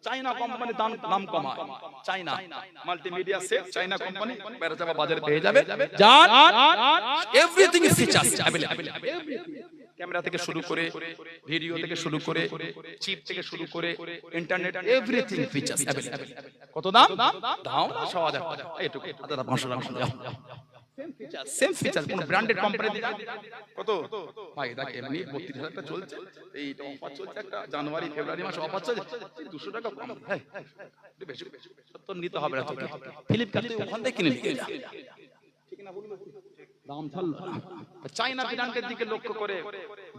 চাইনা কোম্পানি দাম কমায়, চাইনা মাল্টিমিডিয়া সেট, চাইনা কোম্পানি বেরোজাবা বাজারে পেয়ে যাবে। জান everything is features available, camera থেকে শুরু করে ভিডিও থেকে শুরু করে চিপ থেকে শুরু করে ইন্টারনেট এভরিথিং ফিচারস अवेलेबल। কত দাম? দাও না 6000 টাকা, এইটুকু 500 টাকা। সেম ফিচার কোন ব্র্যান্ডেড কোম্পানি দিয়ে কত ভাই দেখে এমনি 32000 টাকা চলছে, এই অফার চলছে একটা জানুয়ারি ফেব্রুয়ারি মাসে অফার চলছে 200 টাকা কম। হ্যাঁ একটু বেশি 70 নিতে হবে না তোকে, ফ্লিপকার্ট থেকে ওখান থেকে কিনে নিয়ে যা, ঠিক না? বলুন দাম ছাড়লো না। চাইনা ব্র্যান্ডের দিকে লক্ষ্য করে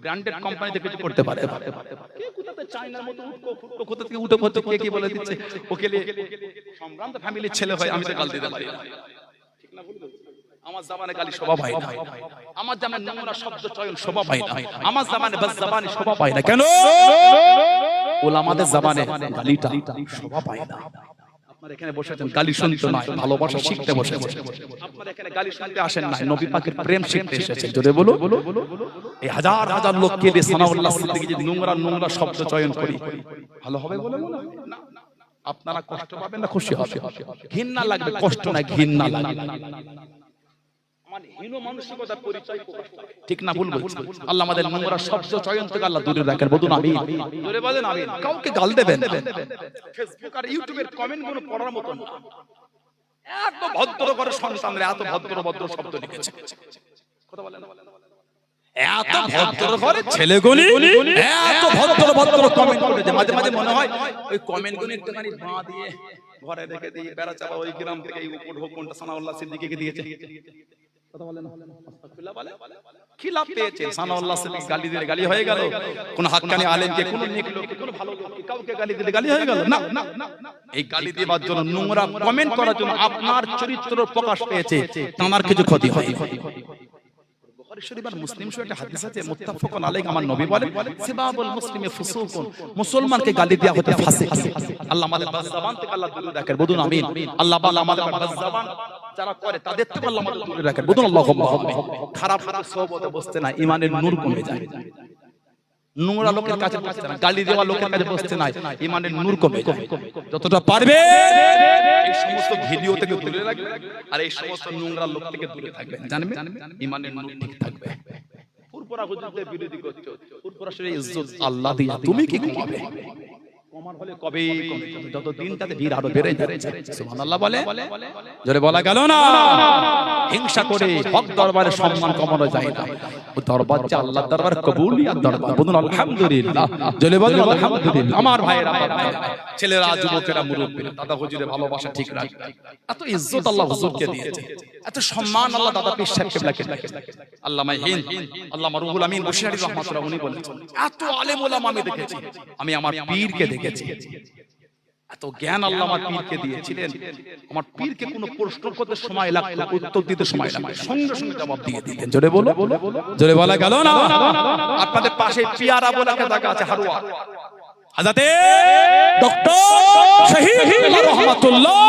ব্র্যান্ডেড কোম্পানিতে কিছু করতে পারে। কে কোথাতে চাইনার মতো উঠকো কোথা থেকে উঠে পড়তে কে কি বলে দিচ্ছে, ওকে সম্ভ্রান্ত ফ্যামিলির ছেলে হয় আমি তো গাল দিতে পারি না, ঠিক না? বলুন আমার জামানে গালি শোভা পায় না, আমার জামানে নোংরা শব্দ চয়ন শোভা পায় না, আমার জামানে বাস জবানি শোভা পায় না। কেন? ওলামাদের জামানে গালিটা শোভা পায় না। আপনারা এখানে বসেছেন গালি শুনতে নয়, ভালোবাসা শিখতে বসেছেন। আপনারা এখানে গালি শুনতে আসেন না, নবী পাকের প্রেম শিখতে এসেছেন। জোরে বলো। এই হাজার হাজার লোককে দিয়ে সানাউল্লাহ সিদ্দিকী যদি নোংরা নোংরা শব্দ চয়ন করি ভালো হবে বলে মনে হয় না? আপনারা কষ্ট পাবেন না খুশি হবে? ঘৃণা লাগবে, কষ্ট না ঘৃণা লাগবে। ঠিক না ভুল বলছি? আল্লাহ আমাদের নোংরা শব্দ চয়ন থেকে আল্লাহ দূরে রাখেন। বলুন আমিন। জোরে বলেন আমিন। কাউকে গাল দেবেন না। ফেসবুক আর ইউটিউবের কমেন্ট গুলো পড়ার মতো না। এত ভদ্র করে সন্তানরা এত ভদ্র ভদ্র শব্দ লিখেছে, কথা বলেন না? এত ভদ্র করে ছেলেগুলি এত ভদ্র ভদ্র কমেন্ট করেছে, মাঝে মাঝে মনে হয় ওই কমেন্ট গুলো একটুখানি বাঁ দিয়ে ঘরে রেখে দিয়ে বেড়া চাপা ওই গ্রাম থেকে এই উপর হুকুমটা সানাউল্লাহ সিদ্দিকীকে দিয়েছে। কথা বলেন আস্তাগফিরুল্লাহ বলে কি লাভ পেয়েছে? সানাউল্লাহ সিদ্দিকী গালি দিলে গালি হয়ে গেল, কোন হাক্কানি আলেমকে কোন নেক লোককে কোন ভালো লোককে কাউকে গালি দিলে গালি হয়ে গেল না? এই গালি দেওয়ার জন্য নোংরা কমেন্ট করার জন্য আপনার চরিত্র প্রকাশ পেয়েছে, তার কিছু ক্ষতি হয়। বুখারী শরীফ আর মুসলিম শরীফে একটা হাদিস আছে, মুত্তাফাকুন আলাইহি, আমার নবী বলেন সিবাবুল মুসলিমি ফুসুকুন, মুসলমানকে গালি দেওয়া হতে ফাসিক। আল্লাহ আমাদের বাস জবান থেকে আল্লাহ দূরে রাখেন। বলুন আমিন। আল্লাহ পাক আমাদের বাস জবান যারা করে তাদের থেকে আল্লাহ আমাদের দূরে রাখেন। বলুন আল্লাহুম্মা আমিন। খারাপ খারাপ সোহবতে বসতে না, ঈমানের নূর কমে যায়। নোংরা লোকের কাছে বসতে না, গালি দেওয়া লোকের কাছে বসতে না, ঈমানের নূর কমে যায়। যতটা পারবে এই সমস্ত ভিডিও থেকে দূরে রাখবেন আর এই সমস্ত নোংরা লোক থেকে দূরে থাকবেন, জানবেন ঈমানের নূর ঠিক থাকবে। ফুরফুরা হুজুরদের বিরোধী করছো, ফুরফুরা শরীরে ইজ্জত আল্লাহ দিয়া, তুমি কি কমাবে? হলে কবে যত দিনটাতে ভিড় আরো বেড়ে যাচ্ছে সুবহানাল্লাহ বলে জোরে বলা গেল না হিংসা করে হক দরবারে সম্মান কমানো যায় না ও দরবার যে আল্লাহর দরবার কবুলিয়াত দরবার বলুন আলহামদুলিল্লাহ জোরে বলুন আলহামদুলিল্লাহ আমার ভাইয়েরা ছেলেরা যুবকেরা মুরব্বিরা দাদা হুজুরের ভালোবাসা ঠিক রাখবে এত ইজ্জত আল্লাহ হুজুরকে দিয়েছে এত সম্মান আল্লাহ দাদা পীর সাহেব কিবলাকে আল্লামা হিন্দ আল্লামা রুহুল আমিন বশিরি রাহমাতুল্লাহ উনি বলেছেন এত আলেম ওলামা আমি দেখেছি আমি আমার পীরকে দেখেছি এত জ্ঞান আল্লাহ আমার পীরকে দিয়েছিলেন আমার পীরকে কোনো প্রশ্ন করতে সময় লাগতো উত্তর দিতে সময় লাগতো সঙ্গে সঙ্গে জবাব দিয়ে দিতেন জোরে বলো জোরে বলা গেল না আপনাদের পাশে পিয়ারা বলে একটা জায়গা আছে হারুয়া হাজরাতে ডক্টর শহীদ রহমাতুল্লাহ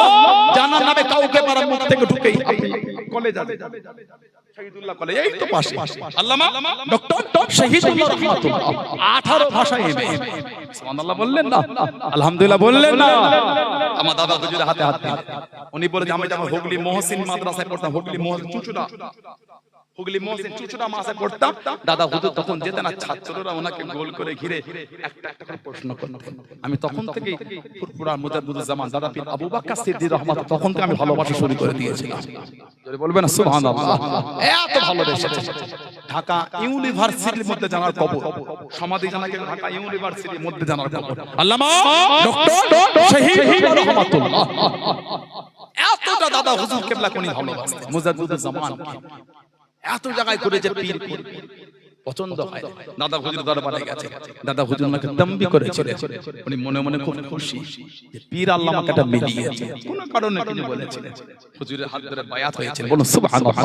জানার নামে কাউকে মারা মুখ থেকে ঢুকেই আপনি কলেজ যাবেন শহীদুল্লাহ কলেজ এই তো পাশে আল্লামা ডক্টর শহীদুল্লাহ রহমাতুল্লাহ 18 ভাষায় এমএ সুবহানাল্লাহ বললেন না আলহামদুলিল্লাহ বললেন না আমার দাদা হুজুরের হাতে হাত উনি বলে যে আমি যখন হুগলি মহসিন মাদ্রাসায় পড়তাম হুগলি মহসিন চুচুড়া মাদ্রাসায় পড়তাম দাদা হুজুর তখন যেতেন আর ছাত্ররা ওনাকে গোল করে ঘিরে একটা একটা করে প্রশ্ন করতেন আমি তখন থেকে ফুরফুরা মুজাদ্দিদুজ্জামান দাদা পীর আবু বকর সিদ্দিক রাহমাতুল্লাহ তখন থেকে আমি ভালোবাসা শুরু করে দিয়েছিলাম জোরে বলবেন না সুবহানাল্লাহ এত ভালোবেসেছে ঢাকা ইউনিভার্সিটির মধ্যে জানার কবর সমাধি জানাকে ঢাকা ইউনিভার্সিটির মধ্যে জানার কবর আল্লামা ডক্টর শহীদ রহমাতুল্লাহ এতটা দাদা হুজুর কিবলা কোনি ভালোবাসতেন মুজাদ্দিদুজ্জামান এত জায়গায় করে যে পীর পছন্দ হয় দাদা হুজুর দরবারে গেছে দাদা হুজুর আমাকে তাম্বি করেছিলেন উনি মনে মনে খুব খুশি যে পীর আল্লাহ আমাকে এটা মিলিয়েছে কোন কারণে তিনি বলেছিলেন হুজুরের হাত ধরে বায়াত হয়েছিল বলুন সুবহানাল্লাহ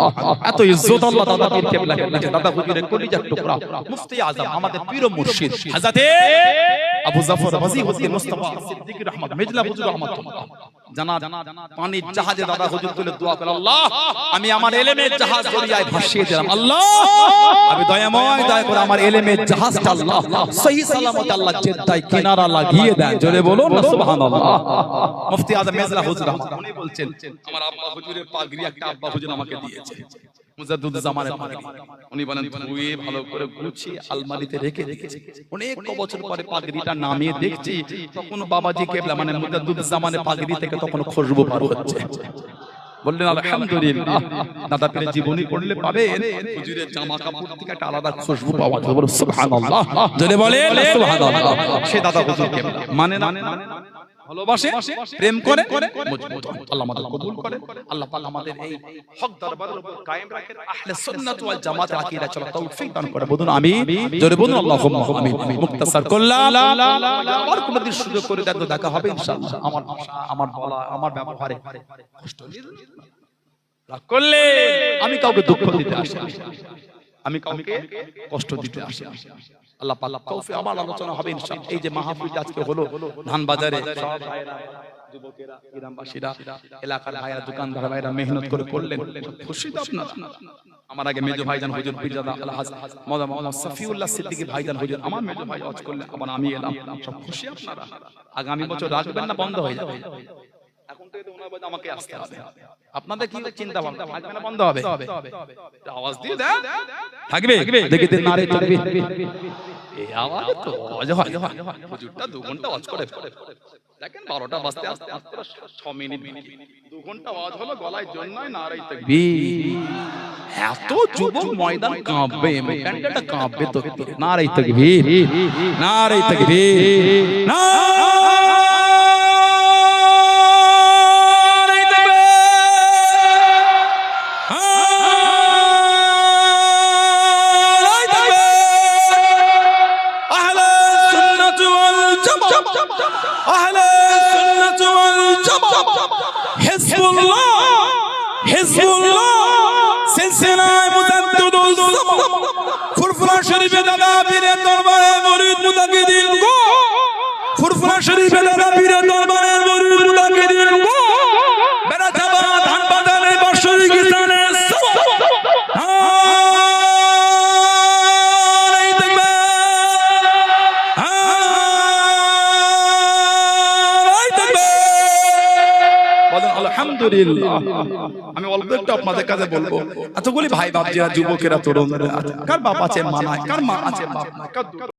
এত ইজ্জত আল্লাহ দাদা পীর কিবলাকে দিয়েছে দাদা হুজুরের কলিজার টুকরা মুফতি আযম আমাদের পীর ও মুর্শিদ হযরতে আবু জাফর ওয়াজিউদ্দিন মুস্তাফা সিদ্দিক রহমাত মেজলা হুজুর রহমাতুল্লাহ জানা পানির জাহাজে দাদা হুজুর তুলে দোয়া করে আল্লাহ আমি আমার ইলমের জাহাজ দরিয়ায় ভাসিয়ে দিলাম আল্লাহ আমি দয়াময় দয়া করে আমার ইলমের জাহাজটা আল্লাহ সহি সালামত আল্লাহ জেদ্দায় কিনারা লাগিয়ে দেন জোরে বলুন না সুবহানাল্লাহ মুফতি আযম মেজলা হুজুর রহমাত উনি বলছেন আমার আব্বা হুজুরের পাগড়ি একটা আব্বা হুজুর আমাকে দিয়েছে মুজাদ্দিদুজ্জামানের পাগড়ি উনি বলেন ধুয়ে ভালো করে গুছিয়ে আলমারিতে রেখে রেখেছে অনেক বছর পরে পাগড়িটা নামিয়ে দেখছি তখন বাবাজি কিবলা মানে মুজাদ্দিদুজ্জামানের পাগড়ি থেকে তখন খুশবু বের হচ্ছে বললেন আলহামদুলিল্লাহ দাদা পীরের জীবনী পড়লে পাবেন হুজুরের জামা কাপড় থেকে একটা আলাদা খুশবু পাওয়া যায় বলুন সুবহানাল্লাহ জোরে বলেন সুবহানাল্লাহ সে দাদা হুজুর কিবলা মানে না ভালোবাসে প্রেম করে মজবুত আল্লাহ আমাদের কবুল করে আল্লাহ পাক আমাদের এই হক দরবারের উপর কায়েম রাখেন আহলে সুন্নাত ওয়াল জামাত আকীদা চলা তৌফিক দান করে বলুন আমিন জোরে বলুন আল্লাহুম্মা আমিন মুক্তাসার করলাম আর কোনদিন সুযোগ করে দেন তো দেখা হবে ইনশাআল্লাহ আমার বলা আমার ব্যবহারে কষ্ট রাগ করলে আমি কাউকে দুঃখ দিতে আসি আমি কাউকে কষ্ট দিতে আসি আল্লাহ পাক তৌফিক আমার আলোচনা হবে ইনশাআল্লাহ এই যে মাহফিল আজকে হলো ধান বাজারে সব ভাইরা যুবকেরা গ্রামবাসীরা এলাকার ভাইরা দোকানদার ভাইরা মেহনত করে করলেন খুশি তো আপনারা আমার আগে মেজো ভাইজান হুজুর পীরজাদা আলহাজ মাওলানা সফিউল্লাহ সিদ্দিকী ভাইজান হুজুর আমার মেজো ভাই ওয়াজ করলেন আবার আমি এলাম সব খুশি আপনারা আগামী বছর রাখবেন না বন্ধ হয়ে যাবে এখন থেকে তো ওনার বাদ আমাকে আসতে হবে আপনাদের কি চিন্তা ভাবনা থাকবে না বন্ধ হবে আওয়াজ দিয়ে দেন থাকবে দেখিতে নারে তাকবীর এই আওয়াজ তো আওয়াজ হয় হুজুরটা 2 ঘন্টা ওয়াজ করে দেখেন 12টা বাজতে আস্তে আস্তে 6 মিনিট 2 ঘন্টা আওয়াজ হলো গলায় জন্যই নারে তাকবীর এত যুবক ময়দান কাঁপবে মেকানটা কাঁপবে তো নারে তাকবীর নারে তাকবীর না ফুরফুরা শরীফে দাদা পীরের দরবারে মুরিদ মুতাকিদিন গো ফুরফুরা শরীফে দাদা পীরের দরবারে মুরিদ মুতাকিদিন গো বেড়া চাবা ধান বাজারে বর্ষরি কিসানে আলহামদুলিল্লাহ আমি অল্প একটু আপনাদের কাছে বলবো এতগুলি ভাই বাপ যারা যুবকেরা তরুণরা কার বাপ আছে মা নাই কার মা আছে বাপ নাই কার